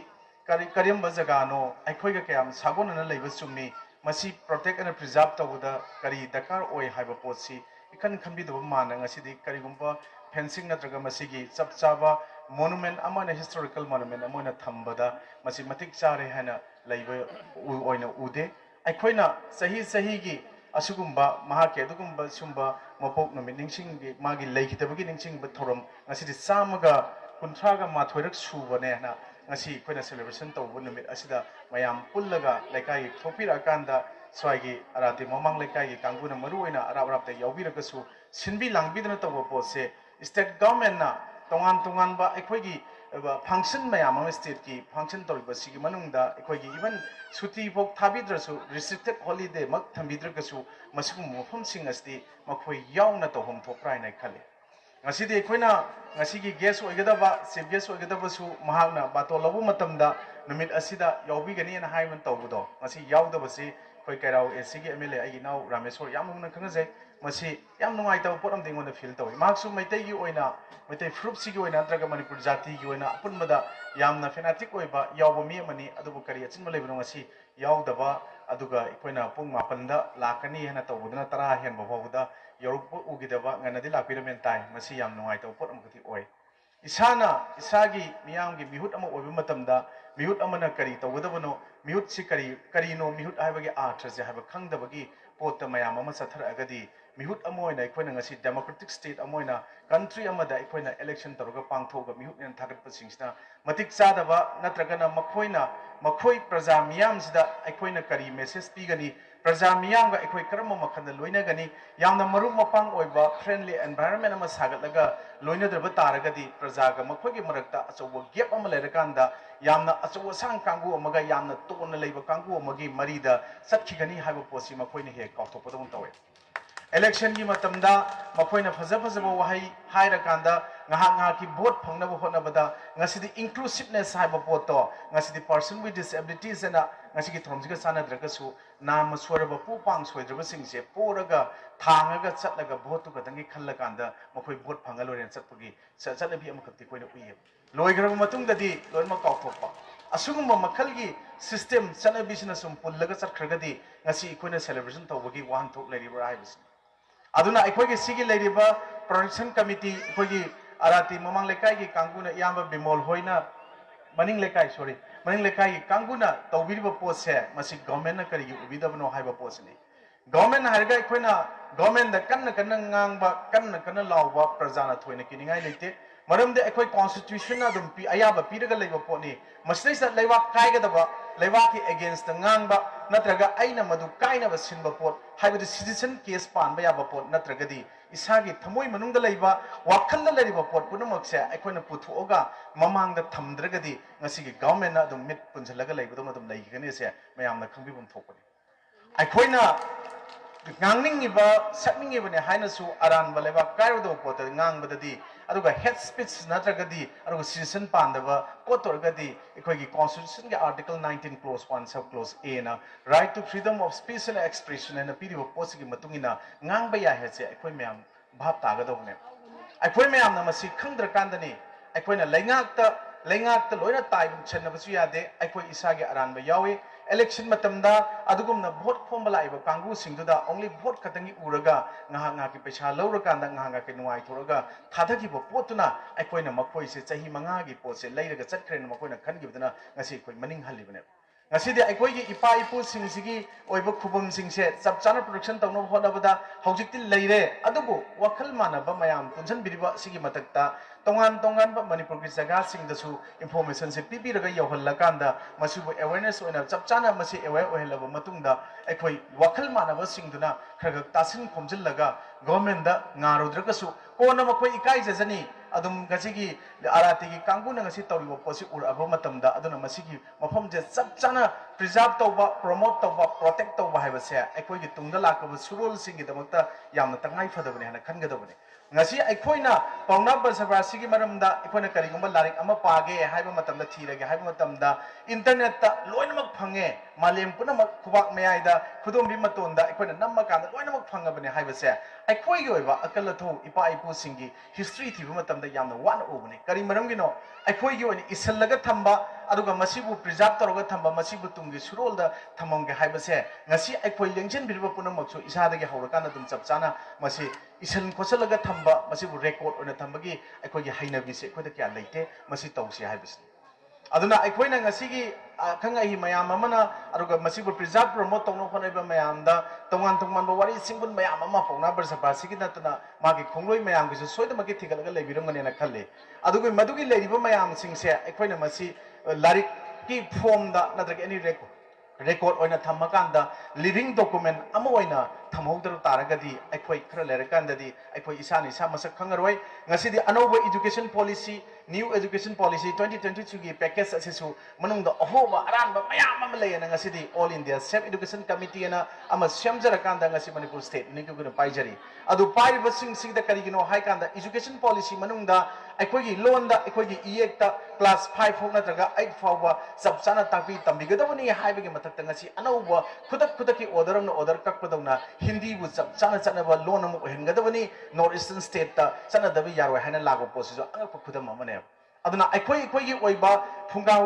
ꯀꯔꯝꯕ ꯖꯒꯥꯅꯣ ꯑꯩꯈꯣꯏꯒ ꯀꯌꯥꯝ ꯁꯥꯒꯣꯟꯅꯅ ꯂꯩꯕ ꯆꯨꯝꯃꯤ ꯃꯁꯤ ꯄ꯭ꯔꯣꯇꯦꯛ ꯑꯦꯟ ꯄ꯭ꯔꯤꯖꯥꯔꯕ ꯇꯧꯕꯗ ꯀꯔꯤ ꯗꯔꯀꯥꯔ ꯑꯣꯏ ꯍꯥꯏꯕ ꯄꯣꯠꯁꯤ इखन खनबीदब माना ngasidi karigumba fencing natraga masigi chap chaba monument amana historical monument amoina thambada masi matik chare hana leiba oina ude aikhoina sahi gi asugumba mahake adugumba sumba mapok numit ningsing gi magi leikitabagi ningsing ba thoram ngasidi samaga kunthraga mathoirak subane na ngasi khoina celebration tawbu numit asida mayam pullaga leikai thopira kanda swagi arati momang leikai gi kanguna maruina arap te yaubiragasu sinbi langbidna tawba pose state government na tongan ba aikhoigi function mayam am state ki function tawba sigi manungda aikhoigi even suti bok thabidrasu restricted holiday mak thambidragasu masugum mofam sing asti makhoi yauna tohom thoprai nai khale ngasi de khoina ngasi gi guest oigadaba chief guest oigadaba su mahakna bato labu matamda numit asida yaubi gani na haiman tawbudo ngasi yaudaba si khoi kairau SC gi MLA agi nau rameswar yamuna khangajai masi yam nungai taw potam dingon feel taw maksu maitai gi oina maitai fruit si gi oina traga manipur jati gi oina apunbada yamna fanatic oiba yawba mi amani adubu kari achinba leibno ngasi yaudaba aduga ikoina pung mapanda lakani hena tawbuduna tara hen bawda yorukpu ugidaba nganadi lakpiramen tai masi yam nungai taw potam guti oi isana isagi miyam gi mihut ama oiba matamda mihut amana kari tawgadabano mihut si kari no mihut haibagi arthase haiba khangdabagi पोत मयाम अमा चथरगदी मिहुत अमोइना अखोइना ngasi democratic state अमोइना country amada अखोइना election तरुगा पांगथोगा मिहुत नेन थागतप सिंगसना मतिक चादबा नत्रगना मखोइ प्रजा मियाम सिदा अखोइना करी message पीगनी प्रजा मियाम गा अखोइ करम मखन लोइनगनी यामना मरु मपांग ओइबा friendly environment अमा सागतलगा लोइनदरबा तारगदी प्रजा गा मखोइगे मरकता अचौबो gap अमा लेरकांदा यामना अचौबो सांग कांगु अमगा यामना तोन लेबा कांगु अमगी मरीदा सटखिगनी हाइबो पोसी मखोइने हे काउथोपदम तवे election gi matamda makoina fajaba wahai haira kanda ngaha ki vote phangnaba hotnabada ngasidi inclusiveness haiba poto ngasidi person with disabilities and ngasigi thomjiga sanadragasu nam swaraba pu pang soidraba singse poraga thangaga chatlaga vote ka dangi khalla kanda makoi vote phangaloren chatpagi chatlabi amakati koina uye loigraba matungdadi loima kauthopa asugumba makhalgi system chanabisina sum pullaga chatkragadi ngasi ikoina celebration tawbagi wan thok leribra haibis aduna akhoi sigi leiriba production committee akhoi arati mamang lekai gi kanguna yamba bimol hoina maning lekai gi kanguna tawbiriba pose masi government na kari gi ubidabno haiba pose ni government harga akhoi na government da kanna ngangba kanna lawba prajana thoina kiningai leite maramde akhoi constitution na dum pi ayaba piraga leiba poni masai sa leiwa kaiga daba leiwa ki against ngangba natraga aina madu kaina ba sinba pot haibadi citizen case pan ba yaba pot natraga di isagi thamoi manungda leiba wakhalla leiba pot punamakse aikoina puthoga mamangda thamdraga di ngasigi government na dum mit punjalaga leiba dum dum leigani se mayamna khangbibum thokpani aikoina ngangningba sakningiba ne haina su aran ba leiba kairodo pot ngangbadadi aduga head speech natragadi aduga citizen pandaba kotorgadi ekhoi constitution ge article 19 clause 1 sub clause a na right to freedom of speech and expression and piribo post gi matungina ngangba ya hese ekhoi myam bhap tagadobne ekhoi myam na masi khangdra kandani ekhoi na leingakta loina taibum chennabasu yade ekhoi isage aranba yawi election matamda adugumna vote khomba laiba kangu singduda only vote katangi uraga ngaha ki paisa laurakanda ngaha ki nuai thoraga thadagi bo potuna aikoina makoi se chahi manga gi pose leiraga chatkhrena makoina khangibdana ngasi koi maning halibane ngasi de aikoi gi ipa ipu singsigi oiba khubum singse chapchana production tawno hodabada hojikti leire adubu wakhal manaba mayam punjan biriba sigi matakta tongan ba manipur gi jaga singdasu information se pipiraga yohallakanda masibu awareness oina chapchana masi aware ohelaba matungda aikoi wakhal manaba singduna khraga tasin khomjillaga government da ngarodragasu kona makoi ikai jajani adum gasigi arati gi kanguna ngasi tawribo posi uraba matamda aduna masigi mafam je chapchana preserve tawba promote tawba protect tawba haibase aikoi gi tungda lakaba surul singi damakta yamna tangai fadabane hana khangadabane ngasi aikoina pauna Brajabashi gi maramda aikoina karigumba larik ama page haiba matamda thirage haiba matamda internet ta loinamak phange malem punamak khubak meyaida khudumbi matonda aikoina namma kanda loinamak phangabane haibase aikoi gi oiba akal tho ipa ipu singi history thibu matamda yamna wan obane kari maramgi no aikoi gi oni isallaga thamba aduga masibu preserve toroga thamba masibu tungi surolda thamamge haibase ngasi aikoi lengchen birba punamaksu isadagi haurakana dum chapchana masi isan khosalaga thamba masibu record ona thambagi aikoi hainabise khoida kya leite masi tawsi haibase aduna aikoina ngasigi khangai mayam amana aruga masibu preserve promote tawno khonaiba mayamda tongan tongman wari singun mayam ama Paona Brajabashi gi natuna magi khongloi mayam gi soida magi thigalaga leibirongane na khalle adugo madugi leiriba mayam singse aikoina masi larik ki form da nadrag any record oina thamakanda living document ama oina thamhogdar taragadi aikoi khara lerakandadi aikoi isani sa masak khangaroi ngasidi anoba education policy new education policy 2022 gi package asisu manungda ahoba aranba mayam ama leyana ngasidi all india safe education committee na ama semjara kanda ngasi manipur state ni guna paijari adu paiba sing sigda karigino haikanda education policy manungda aikoi gi londa aikoi gi iekta class 5 fok natraga 8 fawba sabchana takpi tambigadawani haibagi matakta ngasi anoba khudak ki order na order kakpadawna hindi bu sabchana chanaba lon amu hengadawani north eastern state ta chanadabi yaroi haina lago posiso angakpa khudam amane aduna aikoi gi oiba phunga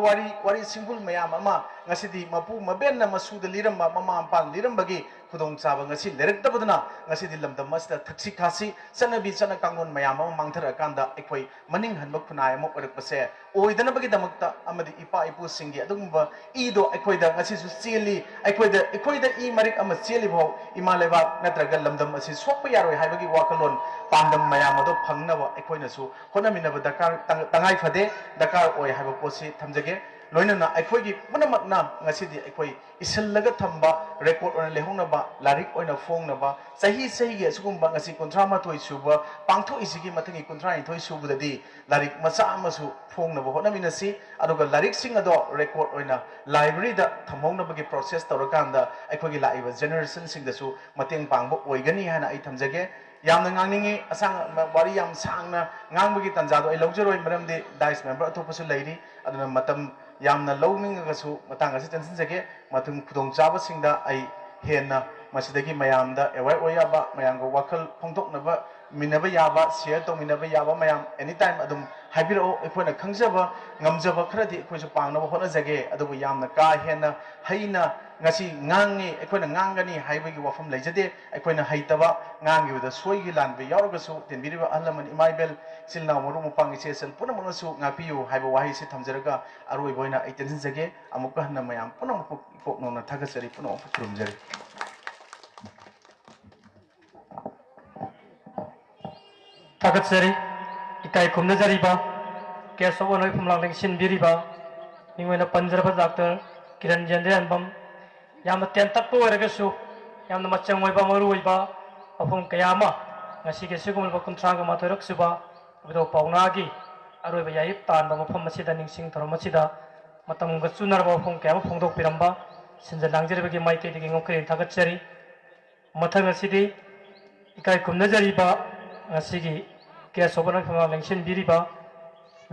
wari single mayam ama ngasidi mapu mabenna masuda liramba mama ampan lirambagi khudong chaba ngasi leraktabaduna ngasidi lamdam masda thaksi khasi chanabi chana kangon mayam ama mangthara kanda aikoi maning hanba khunai ama orakpase oidana bagi damakta amadi ipa ipu singi adungba ido aikoida ngasi su cheli aikoida I marik ama cheli bho imaleba natraga lamdam asi sokpa yaroi haibagi wakalon pandam mayam ado phangnaba aikoina su honaminaba dakar tangai phade dakar oi haiba posi thamjage loinana aikoigi punamakna ngasidi aikoi isallaga thamba record ona lehongnaba larik oina fongnaba sahi gi asugumba ngasi kontra ma thoi suba pangtho isigi mathangi kontra in thoi subudadi larik macha amasu fongnaba honaminasi aduga larik sing ado record oina library da thamhongnabagi process tawrakanda aikoigi laiba generation sing dasu mateng pangbo oigani hana ai thamjage yamna ngangningi asang wari yam sangna ngangbagi tanjado ai lawjeroi maramde dice member atopasu lairi aduna matam yamna lawningasu matang asi tension jage matung khudong chaba singda ai henna masidagi mayamda aware oyaba mayamga wakal phongthoknaba minaba yaba share tongminaba yaba mayam anytime adum haibiro ekhona khangjaba ngamjaba kharadi ekhoisu pangnaba hona jage adubu yamna ka henna haina ngasi ngangi ekhona ngangani haibagi wafam leijade ekhona haitaba ngangi wada soigi lanbe yauragasu tenbiriba ahlaman imaibel silna moru mupang ise sel punamunasu ngapiyu haiba wahi se thamjaraga aroi boina ai tension jage amuka hanna mayam punam poknona thagasari puno purumjari Tagatsari, ikai kumna jariba, keso onoi pumlang lengshin biriba, mingwena panjaraba doctor, kiran jende anbam, yam tentak po eragasu, yam namachang oiba maru oiba, apung kayama, ngasi kesigumul bakum tranga matorok suba, Ebudhou Paona gi, Aroiba yayip tan ba mafam masida Ningsing toro masida, matam gatsunar ba apung kayama Pangthok piramba, sinjalang jaribagi maike digi ngokrin tagatsari, mathang asidi, ikai kumna jariba, ngasigi kaya sobanang pumlang lengshin biriba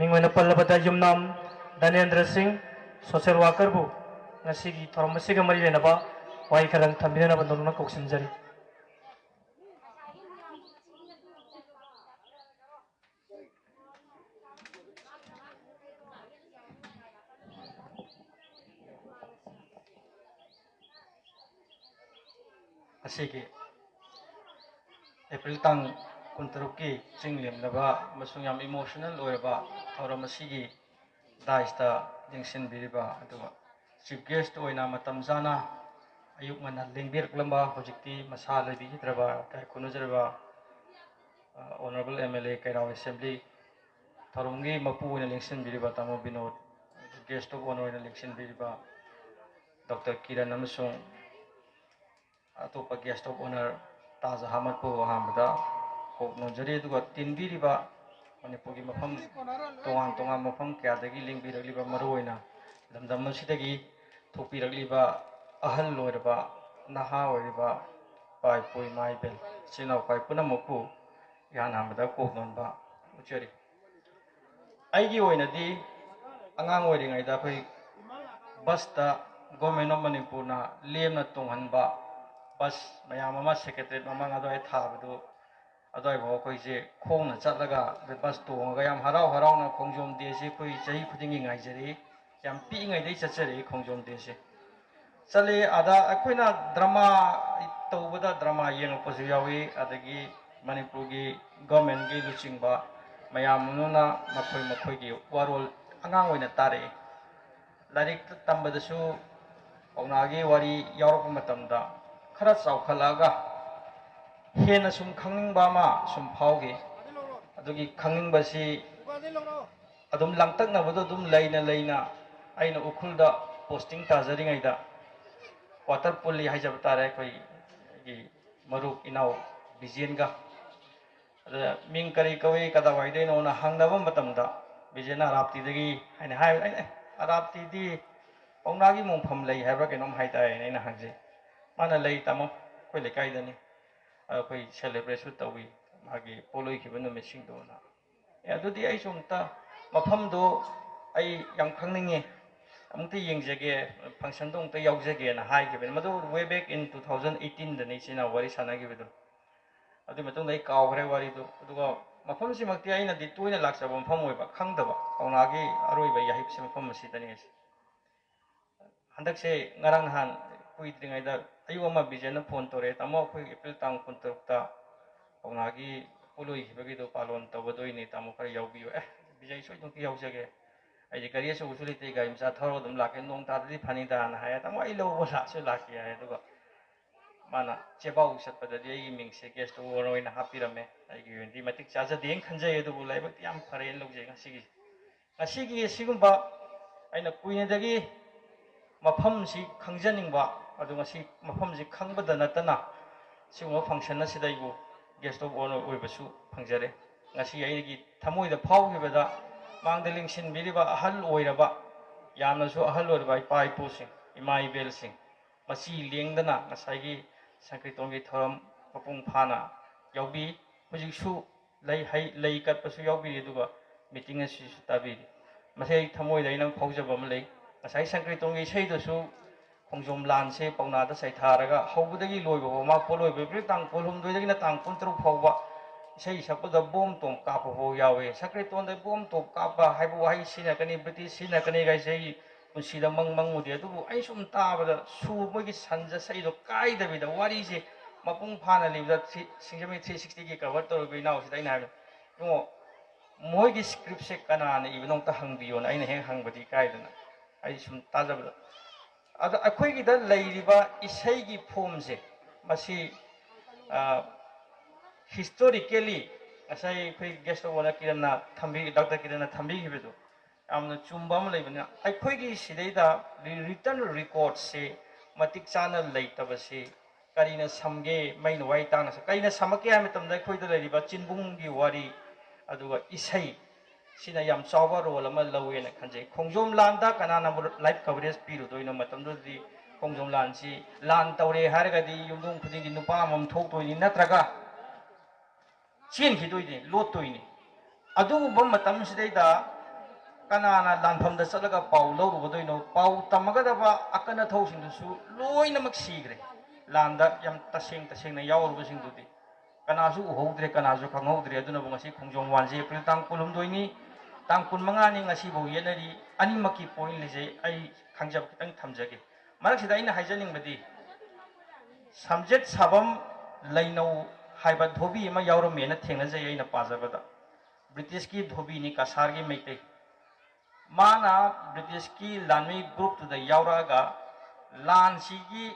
mingwena pallabada yumnam Danendra Singh social worker bu ngasigi toromasiga mari lenaba wai karang thambina ba nonuna koksimjari asigi April tang kuntaruki chinglim naba masung yam emotional oiraba thoromasigi daista dingsin biriba aduga chief guest oina matam jana ayuk mana lengbir klamba hojikti masa lebi hidraba kai kunujraba honorable MLA Kairao assembly thorungi mapu oina lengsin biriba tamo binod guest of honor oina lengsin biriba Dr. Kiran amasung atopa guest of honor Taza Hamad po hamada kokno jari duga tinbiriba Manipurgi mafam tongan mafam kayadagi lingbiraliba maruoina damdam masidagi thopiraliba ahal loiraba naha oiriba pai poi maibel sinau pai punamoku ꯌꯥꯅꯥꯝꯕꯗ ꯀꯣꯛꯅꯣꯟꯕ ꯎꯠꯆꯔꯤ ꯑꯩꯒꯤ ꯑꯣꯏꯅꯗꯤ ꯑꯉꯥꯡ ꯑꯣꯏꯔꯤꯉꯩꯗ ꯑꯩꯈꯣꯏ ꯕꯁꯇ government of ꯃꯅꯤꯄꯨꯔꯅ ꯂꯦꯝꯅ ꯇꯣꯡꯍꯟꯕ bus ꯃꯌꯥꯝ ꯑꯃ ꯁꯦꯀ꯭ꯔꯦꯇꯔꯤꯌꯦꯠ ꯃꯃꯥꯡ ꯑꯗꯨꯋꯥꯏ ꯊꯥꯕꯗꯨ ꯑꯗꯨꯋꯥꯏꯐꯥꯎ ꯑꯩꯈꯣꯏꯁꯦ ꯈꯣꯡꯅ ꯆꯠꯂꯒ ꯕꯁ ꯇꯣꯡꯉꯒ ꯌꯥꯝ ꯍꯔꯥꯎ ꯍꯔꯥꯎꯅ ꯈꯣꯡꯖꯣꯝ ꯗꯦꯁꯦ ꯑꯩꯈꯣই ꯆꯍꯤ ꯈꯨꯗꯤꯡꯒꯤ ꯉꯥꯏꯖꯔꯤ ꯌꯥꯝ ꯄꯤꯛꯏꯉꯩꯗꯒꯤ ꯆꯠꯆꯔꯛꯏ ꯈꯣꯡꯖꯣꯝ ꯗꯦꯁꯦ ꯆꯠꯂꯤ ꯑꯗ ꯑꯩꯈꯣꯏꯅ ꯗ꯭ꯔꯃꯥ ꯇꯧꯕꯗ ꯗ꯭ꯔꯃꯥ ꯌꯦꯡꯉꯛꯄꯁꯨ ꯌꯥꯎꯏ ꯑꯗꯒꯤ ꯃꯅꯤꯄꯨꯔꯒꯤ ꯒꯣꯔꯃꯦꯟꯒꯤ ꯂꯨꯆꯤꯡꯕ ꯃꯌꯥꯝ ꯑꯃꯅ ꯃꯈꯣꯏꯒꯤ ꯋꯥꯔꯣꯜ ꯑꯉꯥꯡ ꯑꯣꯏꯅ ꯇꯥꯔꯛꯏ ꯂꯥꯏꯔꯤꯛ ꯇꯝꯕꯗꯁꯨ ꯄꯥꯎꯅꯥꯒꯤ ꯋꯥꯔꯤ ꯌꯥꯎꯔꯛꯄ ꯃꯇꯝꯗ ꯈꯔ ꯆꯥꯎꯈꯠꯂꯛꯑꯒ ꯍꯦꯟꯅ ꯁꯨꯝ ꯈꯪꯅꯤꯡꯕ ꯑꯃ ꯁꯨꯝ ꯐꯥꯎꯈꯤ ꯑꯗꯨꯒꯤ ꯈꯪꯅꯤꯡꯕꯁꯤ ꯑꯗꯨꯝ ꯂꯥꯡꯇꯛꯅꯕꯗꯣ ꯑꯗꯨꯝ ꯂꯩꯅ ꯂꯩꯅ ꯑꯩꯅ ꯎꯈ꯭ꯔꯨꯜꯗ ꯄꯣꯁꯇꯤꯡ ꯇꯥꯖꯔꯤꯉꯩꯗ ꯀ꯭ꯋꯥꯇꯔ ꯄꯨꯜꯂꯤ ꯍꯥꯏꯖꯕ ꯇꯥꯔꯦ ꯑꯩꯈꯣꯏꯒꯤ ꯃꯔꯨꯞ ꯏꯅꯥꯎ ꯕꯤꯖꯦꯟꯒ ꯑꯗꯨꯗ ꯃꯤꯡ ꯀꯔꯤ ꯀꯧꯏ ꯀꯗꯥꯏꯋꯥꯏꯗꯩꯅꯣꯅ ꯍꯪꯅꯕ ꯃꯇꯝꯗ ꯕꯤꯖꯦꯟꯅ ꯑꯔꯥꯞꯇꯤꯗꯒꯤ ꯍꯥꯏꯅ ꯍꯥꯏꯕ ꯑꯩꯅ ꯑꯔꯥꯞꯇꯤꯗꯤ ꯄꯥꯎꯅꯥꯒꯤ ꯃꯣꯡꯐꯝ ꯂꯩ ꯍꯥꯏꯕ꯭ꯔꯥ ꯀꯩꯅꯣꯝ ꯍꯥꯏꯇꯥꯔꯦꯅ ꯑꯩꯅ ꯍꯪꯖꯩ ꯃꯥꯅ ꯂꯩ ꯇꯥꯃꯣ ꯑꯩꯈꯣꯏ ꯂꯩꯀꯥꯏꯗꯅꯤ ꯑꯩꯈꯣꯏ ꯁꯦꯂꯦꯕ꯭ꯔꯦꯠꯁꯨ ꯇꯧꯏ ꯃꯥꯒꯤ ꯄꯣꯂꯣꯏꯈꯤꯕ ꯅꯨꯃꯤꯠꯁꯤꯡꯗꯣꯅ ꯑꯗꯨꯗꯤ ꯑꯩꯁꯨ ꯑꯃꯨꯛꯇ ꯃꯐꯝꯗꯣ ꯑꯩ ꯌꯥꯝ ꯈꯪꯅꯤꯡꯉꯤ ꯑꯃꯨꯛꯇ ꯌꯦꯡꯖꯒꯦ ꯐꯪꯁꯟꯗꯣ ꯑꯃꯨꯛꯇ ꯌꯥꯎꯖꯒꯦꯅ ꯍꯥꯏꯈꯤꯕꯅꯤ ꯃꯗꯨ ꯋꯦ ꯕꯦꯛ ꯏꯟ 2018ꯗꯅꯤ ꯏꯆꯤꯟ ꯏꯅꯥꯎ ꯋꯥꯔꯤ ꯁꯥꯟꯅꯈꯤꯕꯗꯣ ꯑꯗꯨꯒꯤ ꯃꯇꯨꯡꯗ ꯑꯩ ꯀꯥꯎꯈ꯭ꯔꯦ ꯋꯥꯔꯤꯗꯣ ꯑꯗꯨꯒ ꯃꯐꯝꯁꯤꯃꯛꯇꯤ ꯑꯩꯅꯗꯤ ꯇꯣꯏꯅ ꯂꯥꯛꯆꯕ ꯃꯐꯝ ꯑꯣꯏꯕ ꯈꯪꯗꯕ ꯄꯥꯎꯅꯥꯒꯤ ꯑꯔꯣꯏꯕ ꯌꯥꯍꯤꯞꯁꯦ ꯃꯐꯝ ꯑꯁꯤꯗꯅꯤ ꯍꯟꯗꯛꯁꯦ ꯉꯔꯥꯡ ꯅꯍꯥꯟ ꯀꯨꯏꯗ꯭ꯔꯤꯉꯩꯗ ꯑꯌꯨꯛ ꯑꯃ ꯕꯤꯖꯦꯟꯅ ꯐꯣꯟ ꯇꯧꯔꯛꯑꯦ ꯇꯥꯃꯣ ꯑꯩꯈꯣꯏ ꯑꯦꯄ꯭ꯔꯤꯜ ꯇꯥꯡ 16ꯇ ꯄꯥꯎꯅꯥꯒꯤ ꯄꯣꯂꯣꯏꯈꯤꯕꯒꯤꯗꯣ ꯄꯥꯂꯣꯟ ꯇꯧꯒꯗꯣꯏꯅꯤ ꯇꯥꯃꯣ ꯈꯔ ꯌꯥꯎꯕꯤꯌꯨ ꯕꯤꯖꯦ ꯁꯣꯏꯗꯅ ꯌꯥꯎꯖꯒꯦ ꯑꯩꯗꯤ ꯒꯥꯔꯤ ꯑꯆꯧꯕꯁꯨ ꯂꯩꯇꯦ ꯒꯥꯔꯤ ꯃꯆꯥ ꯊꯧꯔꯒ ꯑꯗꯨꯝ ꯂꯥꯛꯀꯦ ꯅꯣꯡ ꯇꯥꯗꯗꯤ ꯐꯅꯤꯗꯥꯅ ꯍꯥꯏꯌꯦ ꯇꯥꯃꯣ ꯑꯩ ꯂꯧꯕ ꯂꯥꯛꯁꯨ ꯂꯥꯛꯀꯦ ꯍꯥꯏ ꯑꯗꯨꯒ ꯃꯥꯅ ꯆꯦꯕꯥꯎ ꯆꯠꯄꯗꯗꯤ ꯑꯩꯒꯤ ꯃꯤꯡꯁꯦ ꯒꯦꯁꯇ ꯑꯣꯏꯅ ꯍꯥꯞꯄꯤꯔꯝꯃꯦ ꯑꯩꯒꯤ ꯑꯣꯏꯅꯗꯤ ꯃꯇꯤꯛ ꯆꯥꯖꯗꯦꯅ ꯈꯟꯖꯩ ꯑꯗꯨꯕꯨ ꯂꯥꯏꯕꯛꯇꯤ ꯌꯥꯝ ꯐꯔꯦꯅ ꯂꯧꯖꯩ ꯉꯁꯤꯒꯤ ꯑꯁꯤꯒꯨꯝꯕ ꯑꯩꯅ ꯀꯨꯏꯅꯗꯒꯤ ꯃꯐꯝꯁꯤ ꯈꯪꯖꯅꯤꯡꯕ ꯑꯗꯨ ꯉꯁꯤ ꯃꯐꯝꯁꯤ ꯈꯪꯕꯗ ꯅꯠꯇꯅ ꯁꯤꯒꯨꯝꯕ ꯐꯪꯁꯟ ꯑꯁꯤꯗ ꯑꯩꯕꯨ ꯒꯦꯁ ꯑꯣꯐ ꯑꯣꯅꯔ ꯑꯣꯏꯕꯁꯨ ꯐꯪꯖꯔꯦ ꯉꯁꯤ ꯑꯩꯒꯤ ꯊꯃꯣꯏꯗ ꯐꯥꯎꯈꯤꯕꯗ ꯃꯥꯡꯗ ꯂꯤꯡꯁꯤꯟꯕꯤꯔꯤꯕ ꯑꯍꯜ ꯑꯣꯏꯔꯕ ꯌꯥꯝꯅꯁꯨ ꯑꯍꯜ ꯑꯣꯏꯔꯕ ꯏꯄꯥ ꯏꯄꯨꯁꯤꯡ ꯏꯃꯥ ꯏꯕꯦꯜꯁꯤꯡ ꯃꯆꯤ ꯂꯦꯡꯗꯅ ꯉꯁꯥꯏꯒꯤ ꯁꯪꯀ꯭ꯔꯤꯇꯣꯟꯒꯤ ꯊꯧꯔꯝ ꯃꯄꯨꯡ ꯐꯥꯅ ꯌꯥꯎꯕꯤ ꯍꯧꯖꯤꯛꯁꯨ ꯂꯩ ꯀꯠꯄꯁꯨ ꯌꯥꯎꯕꯤꯔꯤ ꯑꯗꯨꯒ ꯃꯤꯇꯤꯡ ꯑꯁꯤꯁꯨ ꯇꯥꯕꯤꯔꯤ ꯃꯁꯤ ꯑꯩ ꯊꯃꯣꯏꯗ ꯑꯩꯅ ꯐꯥꯎꯖꯕ ꯑꯃ ꯂꯩ ꯉꯁꯥꯏ ꯁꯪꯀ꯭ꯔꯤꯇꯣꯟꯒꯤ ꯏꯁꯩꯗꯨꯁꯨ ꯈꯣꯡꯖꯣꯝ ꯂꯥꯟꯁꯦ ꯄꯥꯎꯅꯥꯗ ꯁꯩꯊꯥꯔꯒ ꯍꯧꯕꯗꯒꯤ ꯂꯣꯏꯕ ꯐꯥꯎ ꯃꯥ ꯄꯣꯂꯣꯏꯕ ꯑꯦꯄ꯭ꯔꯤꯜ ꯇꯥꯡ 18ꯗꯒꯤꯅ ꯇꯥꯡ 13 ꯐꯥꯎꯕ ꯏꯁꯩ ꯁꯛꯄꯗ ꯕꯣꯝ ꯇꯣꯝ ꯀꯥꯞꯄ ꯐꯥꯎ ꯌꯥꯎꯋꯦ ꯁꯪꯀ꯭ꯔꯤꯇꯣꯟꯗ ꯕꯣꯝ ꯇꯣꯝ ꯀꯥꯞꯄ ꯍꯥꯏꯕ ꯋꯥꯍꯩ ꯁꯤꯖꯤꯟꯅꯒꯅꯤ ꯕ꯭ꯔꯤꯇꯤꯁ ꯁꯤꯖꯤꯟꯅꯒꯅꯤ ꯒꯥꯏꯁꯦ ꯑꯩ ꯄꯨꯟꯁꯤꯗ ꯃꯪꯉꯨꯗꯦ ꯑꯗꯨꯕꯨ ꯑꯩ ꯁꯨꯝ ꯇꯥꯕꯗ ꯃꯣꯏꯒꯤ ꯁꯟꯖ ꯁꯩꯗꯣ ꯀꯥꯏꯗꯕꯤꯗ ꯋꯥꯔꯤꯁꯦ ꯃꯄꯨꯡ ꯐꯥꯅ ꯂꯤꯕꯗ ꯁꯤꯡꯖꯃꯩ 360ꯒꯤ ꯀꯚꯔ ꯇꯧꯔꯤꯕ ꯏꯅꯥꯎꯁꯤꯗ ꯑꯩꯅ ꯍꯥꯏꯕ ꯏꯉꯣ ꯃꯣꯏꯒꯤ ꯁ꯭ꯀ꯭ꯔꯤꯞꯁꯦ ꯀꯅꯥꯅ ꯏꯕꯅꯣ ꯑꯝꯇ ꯍꯪꯕꯤꯌꯣꯅ ꯑꯩꯅ ꯍꯦꯛ ꯍꯪꯕꯗꯤ ꯏꯀꯥꯏꯗꯅ ꯑꯩ ꯁꯨꯝ ꯇꯥꯖꯕꯗ ꯑꯗꯣ ꯑꯩꯈꯣꯏꯒꯤꯗ ꯂꯩꯔꯤꯕ ꯏꯁꯩꯒꯤ ꯐꯣꯝꯁꯦ ꯃꯁꯤ ꯍꯤꯁꯇꯣꯔꯤꯀꯦꯂꯤ ꯉꯁꯥꯏ ꯑꯩꯈꯣꯏ ꯒꯦꯁ ꯑꯣꯐ ꯑꯣꯅꯔ ꯀꯤꯔꯟꯅ ꯗꯣꯛꯇꯔ ꯀꯤꯔꯟꯅ ꯊꯝꯕꯤꯈꯤꯕꯗꯣ ꯌꯥꯝꯅ ꯆꯨꯝꯕ ꯑꯃ ꯂꯩꯕꯅ ꯑꯩꯈꯣꯏꯒꯤ ꯁꯤꯗꯩꯗ ꯔꯤꯇꯟ ꯔꯦꯀꯣꯔꯠꯁꯦ ꯃꯇꯤꯛ ꯆꯥꯅ ꯂꯩꯇꯕꯁꯤ ꯀꯔꯤꯅ ꯁꯝꯒꯦ ꯃꯩꯅ ꯋꯥꯔꯤ ꯇꯥꯡꯅ ꯀꯔꯤꯅ ꯁꯝꯃꯛꯀꯦ ꯍꯥꯏꯕ ꯃꯇꯝꯗ ꯑꯩꯈꯣꯏꯗ ꯂꯩꯔꯤꯕ ꯆꯤꯟꯕꯨꯡꯒꯤ ꯋꯥꯔꯤ ꯑꯗꯨꯒ ꯏꯁꯩ ꯁꯤꯅ ꯌꯥꯝ ꯆꯥꯎꯕ ꯔꯣꯜ ꯑꯃ ꯂꯧꯋꯦꯅ ꯈꯟꯖꯩ ꯈꯣꯡꯖꯣꯝ ꯂꯥꯟꯗ ꯀꯅꯥꯅꯕꯨ ꯂꯥꯏꯚ ꯀꯚꯔꯦꯖ ꯄꯤꯔꯨꯗꯣꯏꯅꯣ ꯃꯇꯝꯗꯨꯗꯗꯤ ꯈꯣꯡꯖꯣꯝ ꯂꯥꯟꯁꯤ ꯂꯥꯟ ꯇꯧꯔꯦ ꯍꯥꯏꯔꯒꯗꯤ ꯌꯨꯝꯊꯣꯡ ꯈꯨꯗꯤꯡꯒꯤ ꯅꯨꯄꯥ ꯑꯃꯃꯝ ꯊꯣꯛꯇꯣꯏꯅꯤ ꯅꯠꯇ꯭ꯔꯒ ꯆꯦꯟꯈꯤꯗꯣꯏꯅꯤ ꯂꯣꯠꯇꯣꯏꯅꯤ ꯑꯗꯨꯒꯨꯝꯕ ꯃꯇꯝꯁꯤꯗꯩꯗ ꯀꯅꯥꯅ ꯂꯥꯟꯐꯝꯗ ꯆꯠꯂꯒ ꯄꯥꯎ ꯂꯧꯔꯨꯒꯗꯣꯏꯅꯣ ꯄꯥꯎ ꯇꯝꯃꯒꯗꯕ ꯑꯀꯟ ꯑꯊꯧꯁꯤꯡꯗꯨꯁꯨ ꯂꯣꯏꯅꯃꯛ ꯁꯤꯈ꯭ꯔꯦ ꯂꯥꯟꯗ ꯌꯥꯝ ꯇꯁꯦꯡꯅ ꯌꯥꯎꯔꯨꯕꯁꯤꯡꯗꯨꯗꯤ ꯀꯅꯥꯁꯨ ꯎꯍꯧꯗ꯭ꯔꯦ ꯀꯅꯥꯁꯨ ꯈꯪꯍꯧꯗ꯭ꯔꯦ ꯑꯗꯨꯅꯕꯨ ꯉꯁꯤ ꯈꯣꯡꯖꯣꯝ ꯋꯥꯟꯁꯦ ꯑꯦꯄ꯭ꯔꯤꯜ ꯇꯥꯡ 12ꯅꯤ ꯇꯥꯡ 15ꯅꯤ ꯉꯁꯤꯐꯥꯎ ꯌꯦꯠꯅꯔꯤ ꯑꯅꯤꯃꯛꯀꯤ ꯄꯣꯏꯟ ꯂꯤꯖꯩ ꯑꯩ ꯈꯪꯖꯕ ꯈꯤꯇꯪ ꯊꯝꯖꯒꯦ ꯃꯔꯛꯁꯤꯗ ꯑꯩꯅ ꯍꯥꯏꯖꯅꯤꯡꯕꯗꯤ ꯁꯝꯖꯦꯠ ꯁꯥꯕꯝ ꯂꯩꯅꯧ ꯍꯥꯏꯕ ꯙꯣꯕꯤ ꯑꯃ ꯌꯥꯎꯔꯝꯃꯦꯅ ꯊꯦꯡꯅꯖꯩ ꯑꯩꯅ ꯄꯥꯖꯕꯗ ꯕ꯭ꯔꯤꯇꯤꯁꯀꯤ ꯙꯣꯕꯤꯅꯤ ꯀꯁꯥꯔꯒꯤ ꯃꯩꯇꯩ ꯃꯥꯅ ꯕ꯭ꯔꯤꯇꯤꯁꯀꯤ ꯂꯥꯟꯃꯤ ꯒ꯭ꯔꯨꯞꯇꯨꯗ ꯌꯥꯎꯔꯛꯑꯒ ꯂꯥꯟꯁꯤꯒꯤ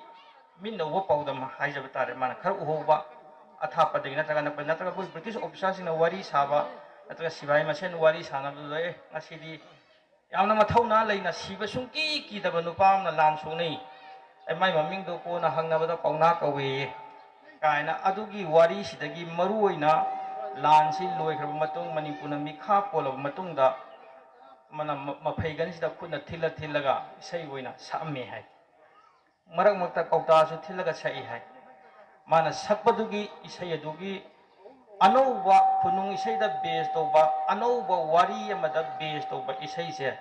ꯃꯤꯠꯅ ꯎꯕ ꯄꯥꯎꯗꯝ ꯍꯥꯏꯖꯕ ꯇꯥꯔꯦ ꯃꯥꯅ ꯈꯔ ꯎꯍꯧꯕ ꯑꯊꯥꯞꯄꯗꯒꯤ ꯅꯠꯇ꯭ꯔꯒ ꯑꯩꯈꯣꯏ ꯕ꯭ꯔꯤꯇꯤꯁ ꯑꯣꯐꯤꯁꯥꯔꯁꯤꯡꯅ ꯋꯥꯔꯤ ꯁꯥꯕ ꯅꯠꯇ꯭ꯔꯒ ꯁꯤꯕꯥꯏ ꯃꯁꯦꯟ ꯋꯥꯔꯤ ꯁꯥꯟꯅꯕꯗꯨꯗ ꯉꯁꯤꯗꯤ ꯌꯥꯝꯅ ꯃꯊꯧꯅꯥ ꯂꯩꯅ ꯁꯤꯕ ꯁꯨꯡꯀꯤ ꯀꯤꯗꯕ ꯅꯨꯄꯥ ꯑꯃꯅ ꯂꯥꯟ ꯁꯣꯛꯅꯩ ꯃꯥꯏ ꯃꯃꯤꯡꯗꯣ ꯀꯣꯟꯅ ꯍꯪꯅꯕꯗ ꯄꯥꯎꯅꯥ ꯀꯧꯋꯦꯌꯦ ꯀꯥꯏꯅ ꯑꯗꯨꯒꯤ ꯋꯥꯔꯤꯁꯤꯗꯒꯤ ꯃꯔꯨꯑꯣꯏꯅ ꯂꯥꯟꯁꯤ ꯂꯣꯏꯈ꯭ꯔꯕ ꯃꯇꯨꯡ ꯃꯅꯤꯄꯨꯔꯅ ꯃꯤꯈꯥ ꯄꯣꯜꯂꯕ ꯃꯇꯨꯡꯗ ꯃꯐꯩꯒꯟꯁꯤꯗ ꯈꯨꯠꯅ ꯊꯤꯜꯂꯒ ꯏꯁꯩ ꯑꯣꯏꯅ ꯁꯛꯑꯝꯃꯦ ꯍꯥꯏ ꯃꯔꯛ ꯃꯔꯛꯇ ꯀꯧꯇꯥꯁꯨ ꯊꯤꯜꯂꯒ ꯁꯛꯏ ꯍꯥꯏ ꯃꯥꯅ ꯁꯛꯄꯗꯨꯒꯤ ꯏꯁꯩ ꯑꯗꯨꯒꯤ anouba khunung isai da base toba anouba wari amada base toba isai se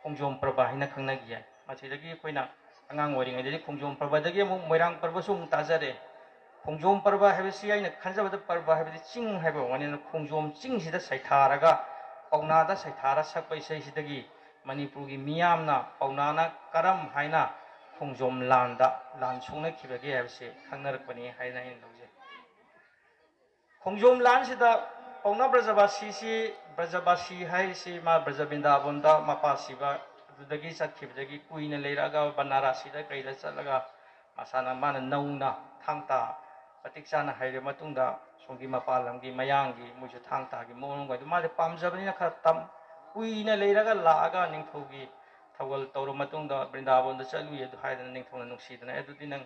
khongjom prabha hina khangna gi masidagi koina angang wari ngai de khongjom prabha dagi mu moirang prabha sum tajare khongjom prabha habisi aina khanjabada prabha habisi ching haiba wani khongjom ching sida saitharaga pauna da saithara sakpa isai sidagi manipur gi miyamna pauna na karam haina khongjom landa lan sungna khibagi habisi khangnarakpani haina in lawje khongjom lan sida pauna brajabashi si brajabashi hai si ma brajabinda bonda mapa siba dagi sakhibdagi kuina leiraga banarasi da kaida chalaga masana mana nauna thangta patikchana haire matungda songi mapalamgi mayangi muju thangta gi monongwa du made pamjabani na khatam kuina leiraga laaga ningthogi thawal tawro matungda brindaban da chalu ye du haidana ningthona nungsidana edudi nang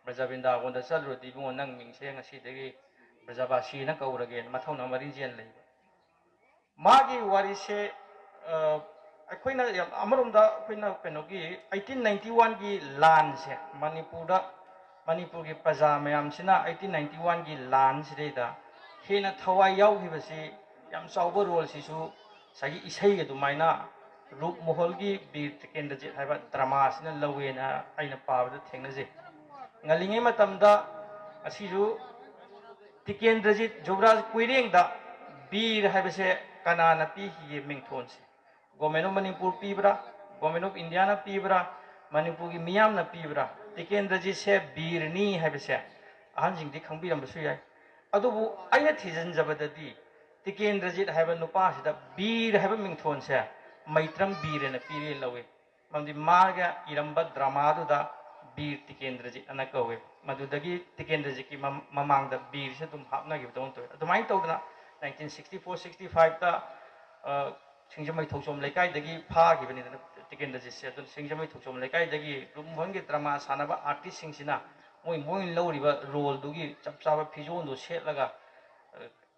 brajabinda bonda chalu di bungo nang mingse ngasi dagi brajabashi na kaurage mathona marinjen lei magi warise akoina amaromda akoina kenogi 1891 gi lan se manipur gi praja mayam sina 1891 gi lan sida hena thawai yau hibasi yam chawba role sisu sagi isai ge dumaina rup mohol gi bir tekendje haiba drama sina lawena aina pawda thengnaje ngalinge matamda asiru tikendrejit jobraj kuirengda bir haibase kanana pi hi mingthonse government of manipur pibra government of india na pibra manipur gi miyam na pibra tikendrajit se birni haibase ahanjing di khangbiram basu yai adubu aina thijan jabadadi tikendrajit haiba nupa sida bir haiba mingthonse maitram birena pire lawe mamdi marga iramba drama du da bir tikendrajit ana kawe madudagi tikendrajit ki mamangda bir se dum hapna gi don to adumain tawdana 1964-65 ta Singjamai Thokchom Leikai dagi pha gi bani tikendrajit se adun Singjamai Thokchom Leikai dagi rumhon gi drama sanaba artist singsina moi lawriba role dugi chapchaba phizon do setlaga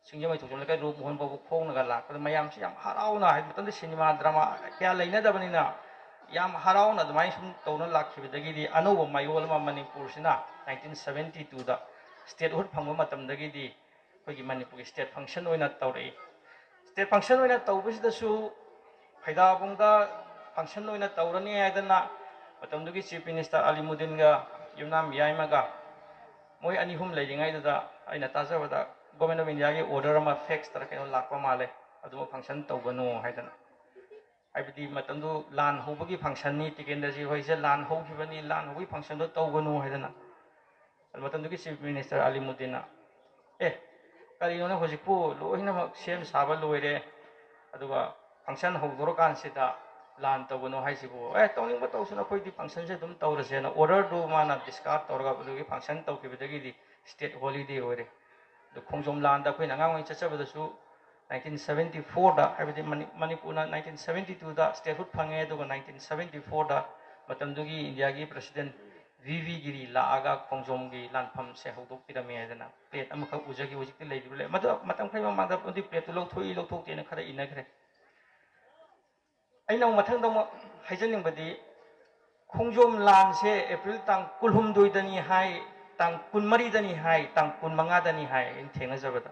Singjamai Thokchom Leikai rumhon babu khongnaga lakpada mayam si yam harauna hai matanda cinema drama kya leina dabanina yam harauna admai sum tawna lakhibadagi di anoba mayol ma manipur sina 1972 da statehood phangba matamdagi di kogi manipur state function oina tawrei state function oina tawbisidasu phaidabungda function oina tawrani haidana matamdugi chief minister alimuddin ga yumnam yaimaga moi anihum leiringai da aina tajabada government of india gi order ma fax tar keno lakpa male adu function tawganu haidana aibdi matamdu lan hobagi function ni tikendaji hoise lan hobani lan hobi function do tawganu haidana matamdugi chief minister alimuddin karino hojikpu loina sem saba loire aduga function hogdoro kansida lan tawganu haisibu tawning ba tawsuna khoidi function se dum tawrasena order do mana discard tawraga bugi function tawkibidagi di state holiday oire the khongjom lan da khoina ngang chachabadasu 1974 da habidi manipur na 1972 da statehood phange aduga 1974 da matamdugi india gi president VV giri laaga khongjom gi lanpham se hodok pirame adana plate amaka ujagi ujikti leibule matam khai mangda undi plate lothok tena khara inagre aina mathang dong haijaning badi khongjom lan se april tang kulhum doidani hai tang kunmari dani hai tang kunmanga dani hai in thengna jabada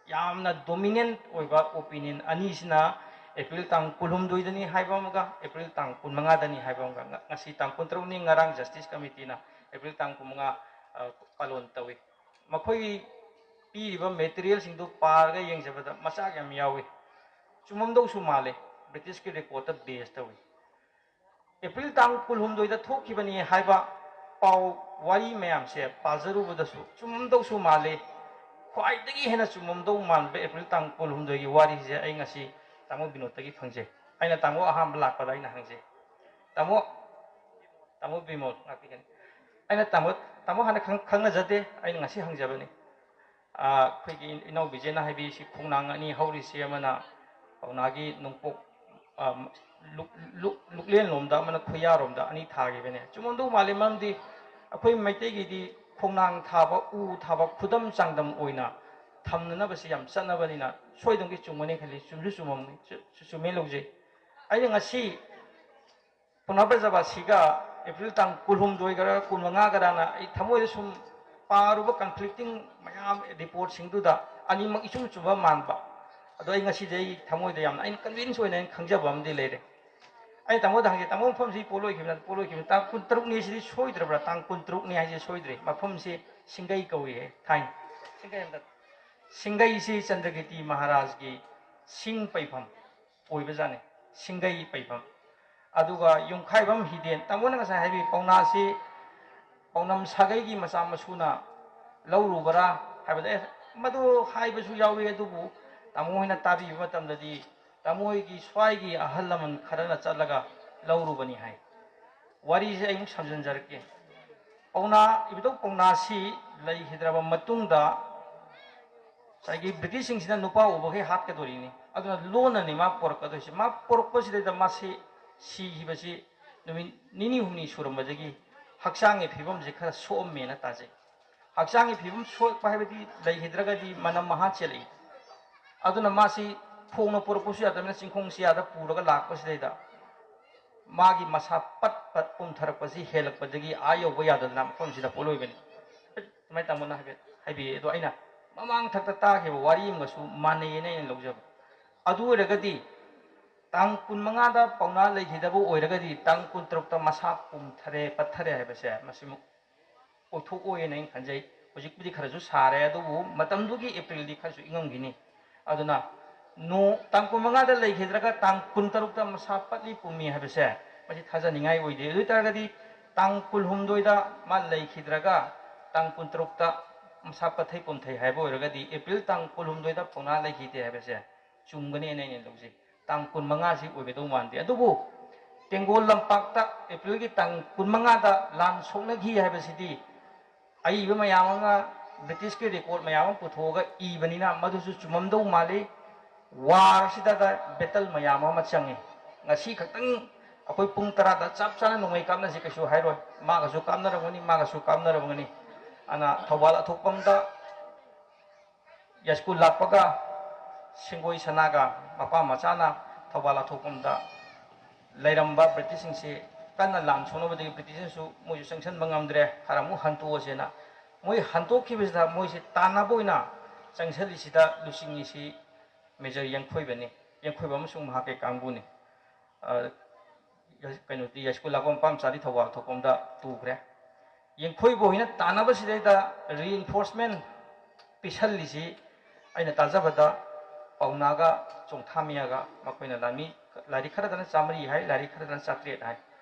yamna dominant oiba opinion ani sina april tang kulhum doidani haiba maga april tang kunmanga dani haiba maga ngasi tang kuntroni ngarang justice committee na april tang kumanga palon tawi makhoi piriba material sing do parga yengjabada macha yam yawi chumamdo su male british ki report ta base tawi april tang kulhum doida thokibani haiba pau wari mayam se pazaru budasu chumamdo su male khwaidagi hena chumamdo manbe april tang kulhum doigi wari je ai ngasi tamo binotagi phangje aina tamo aham lakpada aina hangje tamo bimol ngapikan aina tamo hana khangna jate aina ngasi hangjabani khoi inau bijena haibi si khongnang ani hauri se amana paunagi nungpok luklen lomda mana khoya romda ani thagi bene chumamdo male mamdi akhoi maitegi di khongnang thaba u thaba khudam changdam oina thamna basi yam chanabani na soidong ki chumani khali chumju chumam chume logje ai ngasi Paona Brajabashi ga april tang kulhum doi gara kunmanga gara na ai thamoi sum paruba conflicting mayam report sing du da ꯑꯅꯤꯃꯛ ꯏꯆꯨꯝ ꯆꯨꯝꯕ ꯃꯥꯟꯕ ꯑꯗꯣ ꯑꯩ ꯉꯁꯤꯗꯤ ꯑꯩ ꯊꯃꯣꯏꯗ ꯌꯥꯝꯅ ꯑꯩꯅ ꯀꯟꯚꯤꯟꯁ ꯑꯣꯏꯅ ꯑꯩꯅ ꯈꯪꯖꯕ ꯑꯃꯗꯤ ꯂꯩꯔꯦ ꯑꯩ ꯇꯥꯃꯣꯗ ꯍꯪꯒꯦ ꯇꯥꯃꯣ ꯃꯐꯝꯁꯤ ꯄꯣꯠꯂꯣꯏꯈꯤꯕꯅ ꯇꯥꯡ 23ꯅꯤ ꯁꯤꯗꯤ ꯁꯣꯏꯗ꯭ꯔꯕ꯭ꯔꯥ ꯇꯥꯡ 23ꯅꯤ ꯍꯥꯏꯁꯦ ꯁꯣꯏꯗ꯭ꯔꯦ ꯃꯐꯝꯁꯤ ꯁꯤꯡꯒꯩ ꯀꯧꯏ ꯊꯥꯏꯅ ꯁꯤꯡꯒꯩ ꯑꯃꯗ ꯁꯤꯡꯒꯩꯁꯤ ꯆꯟꯗ꯭ꯔꯀꯤꯇꯤ ꯃꯍꯥꯔꯥꯖꯒꯤ ꯁꯤꯡ ꯄꯩꯐꯝ ꯑꯣꯏꯕꯖꯥꯠꯅꯤ ꯁꯤꯡꯒꯩ ꯄꯩꯐꯝ ꯑꯗꯨꯒ ꯌꯨꯝꯈꯥꯏꯕꯝ ꯍꯤꯗꯦꯟ ꯇꯥꯃꯣꯅ ꯉꯁꯥꯏ ꯍꯥꯏꯕꯤ ꯄꯥꯎꯅꯥꯁꯤ ꯄꯥꯎꯅꯝ ꯁꯥꯒꯩꯒꯤ ꯃꯆꯥ ꯃꯁꯨꯅ ꯂꯧꯔꯨꯕꯔꯥ ꯍꯥꯏꯕꯗ ꯃꯗꯨ ꯍꯥꯏꯕꯁꯨ ꯌꯥꯎꯏ ꯑꯗꯨꯕꯨ ꯇꯥꯃꯣ ꯍꯣꯏꯅ ꯇꯥꯕꯤꯕ ꯃꯇꯝꯗꯗꯤ ꯇꯥꯃꯣ ꯍꯣꯏꯒꯤ ꯁ꯭ꯋꯥꯏꯒꯤ ꯑꯍꯜ ꯂꯃꯟ ꯈꯔꯅ ꯆꯠꯂꯒ ꯂꯧꯔꯨꯕꯅꯤ ꯍꯥꯏ ꯋꯥꯔꯤꯁꯦ ꯑꯩ ꯑꯃꯨꯛ ꯁꯝꯖꯤꯟꯖꯔꯛꯀꯦ ꯄꯥꯎꯅꯥ ꯏꯕꯨꯙꯧ ꯄꯥꯎꯅꯥꯁꯤ ꯂꯩꯈꯤꯗ꯭ꯔꯕ ꯃꯇꯨꯡꯗ ꯉꯁꯥꯏꯒꯤ ꯕ꯭ꯔꯤꯇꯤꯁꯁꯤꯡꯁꯤꯅ ꯅꯨꯄꯥ ꯎꯕꯈꯩ ꯍꯥꯠꯀꯗꯣꯔꯤꯅꯤ ꯑꯗꯨꯅ ꯂꯣꯟꯅꯅꯤ ꯃꯥ ꯄꯣꯔꯛꯀꯗꯣꯏꯁꯤ ꯃꯥ ꯄꯣꯔꯛꯄꯁꯤꯗꯩꯗ ꯃꯥꯁꯤ ꯁꯤꯈꯤꯕꯁꯤ ꯅꯨꯃꯤꯠ ꯅꯤꯅꯤ ꯍꯨꯝꯅꯤ ꯁꯨꯔꯝꯕꯗꯒꯤ ꯍꯛꯆꯥꯡꯒꯤ ꯐꯤꯕꯝꯁꯤ ꯈꯔ ꯁꯣꯛꯑꯝꯃꯦꯅ ꯇꯥꯖꯩ ꯍꯛꯆꯥꯡꯒꯤ ꯐꯤꯕꯝ ꯁꯣꯛꯄ ꯍꯥꯏꯕꯗꯤ ꯂꯩꯈꯤꯗ꯭ꯔꯒꯗꯤ ꯃꯅꯝ ꯃꯍꯥ ꯆꯦꯜꯂꯛꯏ ꯑꯗꯨꯅ ꯃꯥꯁꯤ ꯐꯣꯡꯅ ꯄꯣꯔꯛꯄꯁꯨ ꯌꯥꯗꯕꯅꯤꯅ ꯆꯤꯡꯈꯣꯡꯁꯤꯌꯥꯗ ꯄꯨꯔꯒ ꯂꯥꯛꯄꯁꯤꯗꯩꯗ ꯃꯥꯒꯤ ꯃꯁꯥ ꯄꯠ ꯄꯠ ꯄꯨꯝꯊꯔꯛꯄꯁꯤ ꯍꯦꯜꯂꯛꯄꯗꯒꯤ ꯑꯥ ꯌꯧꯕ ꯌꯥꯗꯗꯅ ꯃꯐꯝꯁꯤꯗ ꯄꯣꯠꯂꯣꯏꯕꯅꯤ ꯁꯨꯃꯥꯏꯅ ꯇꯥꯃꯣꯅ ꯍꯥꯏꯕꯤꯌꯦ ꯑꯗꯣ ꯑꯩꯅ ꯃꯃꯥꯡ ꯊꯛꯇ ꯇꯥꯈꯤꯕ ꯋꯥꯔꯤ ꯑꯃꯒꯁꯨ ꯃꯥꯟꯅꯩꯌꯦꯅ ꯑꯩꯅ ꯂꯧꯖꯕ ꯑꯗꯨ ꯑꯣꯏꯔꯒꯗꯤ ꯇꯥꯡ 15ꯗ ꯄꯥꯎꯅꯥ ꯂꯩꯈꯤꯗꯕ ꯑꯣꯏꯔꯒꯗꯤ ꯇꯥꯡ 16ꯇ ꯃꯁꯥ ꯄꯨꯝꯊꯔꯦ ꯄꯠꯊꯔꯦ ꯍꯥꯏꯕꯁꯦ ꯃꯁꯤꯃꯨꯛ ꯑꯣꯏꯊꯣꯛꯑꯣꯏꯅ ꯑꯩꯅ ꯈꯟꯖꯩ ꯍꯧꯖꯤꯛꯄꯨꯗꯤ ꯈꯔꯁꯨ ꯁꯥꯔꯦ ꯑꯗꯨꯕꯨ ꯃꯇꯝꯗꯨꯒꯤ ꯑꯦꯄ꯭ꯔꯤꯜꯗꯤ ꯈꯔꯁꯨ ꯏꯪꯉꯝꯈꯤꯅꯤ ꯑꯗꯨꯅ ꯇꯥꯡ 15ꯗ ꯂꯩꯈꯤꯗ꯭ꯔꯒ ꯇꯥꯡ 16ꯇ ꯃꯁꯥ ꯄꯠꯂꯤ ꯄꯨꯝꯃꯤ ꯍꯥꯏꯕꯁꯦ ꯃꯁꯤ ꯊꯥꯖꯅꯤꯡꯉꯥꯏ ꯑꯣꯏꯗꯦ ꯑꯗꯨ ꯑꯣꯏꯇꯥꯔꯒꯗꯤ ꯇꯥꯡ 18ꯗ ꯃꯥ ꯂꯩꯈꯤꯗ꯭ꯔꯒ ꯇꯥꯡ 16ꯇ ꯃꯁꯥ ꯄꯠꯊꯩ ꯄꯨꯝꯊꯩ ꯍꯥꯏꯕ ꯑꯣꯏꯔꯒꯗꯤ ꯑꯦꯄ꯭ꯔꯤꯜ ꯇꯥꯡ 18ꯗ ꯄꯥꯎꯅꯥ ꯂꯩꯈꯤꯗꯦ ꯍꯥꯏꯕꯁꯦ ꯆꯨꯝꯒꯅꯤꯅ ꯑꯩꯅ ꯂꯧꯖꯩ ꯇꯥꯡ 15ꯁꯤ ꯑꯣꯏꯒꯗꯧ ꯃꯥꯟꯗꯦ ꯑꯗꯨꯕꯨ ꯇꯦꯡꯒꯣꯜ ꯂꯝꯄꯥꯛꯇ ꯑꯦꯄ꯭ꯔꯤꯜꯒꯤ ꯇꯥꯡ 15ꯗ ꯂꯥꯟ ꯁꯣꯛꯅꯈꯤ ꯍꯥꯏꯕꯁꯤꯗꯤ ꯑꯏꯕ ꯃꯌꯥꯝ ꯑꯃ ꯕ꯭ꯔꯤꯇꯤꯁꯀꯤ ꯔꯦꯀꯣꯔꯠ ꯃꯌꯥꯝ ꯑꯃ ꯄꯨꯊꯣꯛꯑꯒ ꯏꯕꯅꯤꯅ ꯃꯗꯨꯁꯨ ꯆꯨꯝꯃꯝꯗꯧ ꯃꯥꯜꯂꯤ ꯋꯥꯔꯁꯤꯗ ꯕꯦꯇꯜ ꯃꯌꯥꯝ ꯑꯃ ꯆꯪꯉꯤ ꯉꯁꯤ ꯈꯛꯇꯪ ꯑꯩꯈꯣꯏ ꯄꯨꯡ 10ꯗ ꯆꯞ ꯆꯥꯅ ꯅꯣꯡꯃꯩ ꯀꯥꯞꯅꯁꯤ ꯀꯩꯁꯨ ꯍꯥꯏꯔꯣꯏ ꯃꯥꯒꯁꯨ ꯀꯥꯞꯅꯔꯝꯒꯅꯤ ꯃꯥꯒꯁꯨ ꯀꯥꯞꯅꯔꯝꯒꯅꯤ ꯑꯅ ꯊꯧꯕꯥꯜ ꯑꯊꯣꯛꯄꯝꯗ ꯌꯥꯁꯀꯨꯜ ꯂꯥꯛꯄꯒ ꯁꯦꯡꯒꯣꯏ ꯁꯅꯥꯒ ꯃꯄꯥ ꯃꯆꯥꯅ ꯊꯧꯕꯥꯜ ꯑꯊꯣꯛꯄꯝꯗ ꯂꯩꯔꯝꯕ ꯕ꯭ꯔꯤꯇꯤꯁꯁꯤꯡꯁꯤ ꯀꯟꯅ ꯂꯥꯟ ꯁꯣꯛꯅꯕꯗꯒꯤ ꯕ꯭ꯔꯤꯇꯤꯁꯅꯁꯨ ꯃꯣꯏꯁꯨ ꯆꯪꯁꯤꯟꯕ ꯉꯝꯗ꯭ꯔꯦ ꯈꯔ ꯑꯃꯨꯛ ꯍꯟꯇꯣꯛꯑꯁꯦꯅ ꯃꯣꯏ ꯍꯟꯇꯣꯛꯈꯤꯕꯁꯤꯗ ꯃꯣꯏꯁꯤ ꯇꯥꯟꯅꯕ ꯑꯣꯏꯅ ꯆꯪꯁꯤꯜꯂꯤꯁꯤꯗ ꯂꯨꯆꯤꯡꯉꯤꯁꯤ ꯃꯦꯖꯔ ꯌꯦꯡꯈꯣꯏꯕꯅꯤ ꯌꯦꯡꯈꯣꯏꯕ ꯑꯃꯁꯨꯡ ꯃꯍꯥꯛꯀꯤ ꯀꯥꯡꯕꯨꯅꯤ ꯀꯩꯅꯣꯗꯤ ꯌꯥꯏꯁꯀꯨꯜ ꯂꯥꯛꯄ ꯃꯄꯥ ꯃꯆꯥꯗꯤ ꯊꯧꯕꯥꯜ ꯑꯊꯣꯛꯄꯝꯗ ꯇꯨꯈ꯭ꯔꯦ ꯌꯦꯡꯈꯣꯏꯕ ꯑꯣꯏꯅ ꯇꯥꯟꯅꯕꯁꯤꯗꯩꯗ ꯔꯤꯏꯟꯐꯣꯔꯁꯃꯦꯟ ꯄꯤꯁꯜꯂꯤꯁꯤ ꯑꯩꯅ ꯇꯥꯖꯕꯗ ꯄꯥꯎꯅꯥꯒ ꯆꯣꯡꯊꯥꯃꯤꯌꯥꯒ ꯃꯈꯣꯏꯅ ꯂꯥꯟꯃꯤ ꯂꯥꯏꯔꯤꯛ ꯈꯔꯗꯅ 100 ꯍꯥꯏ ꯂꯥꯏꯔꯤꯛ ꯈꯔꯗꯅ 300 ꯍꯥꯏ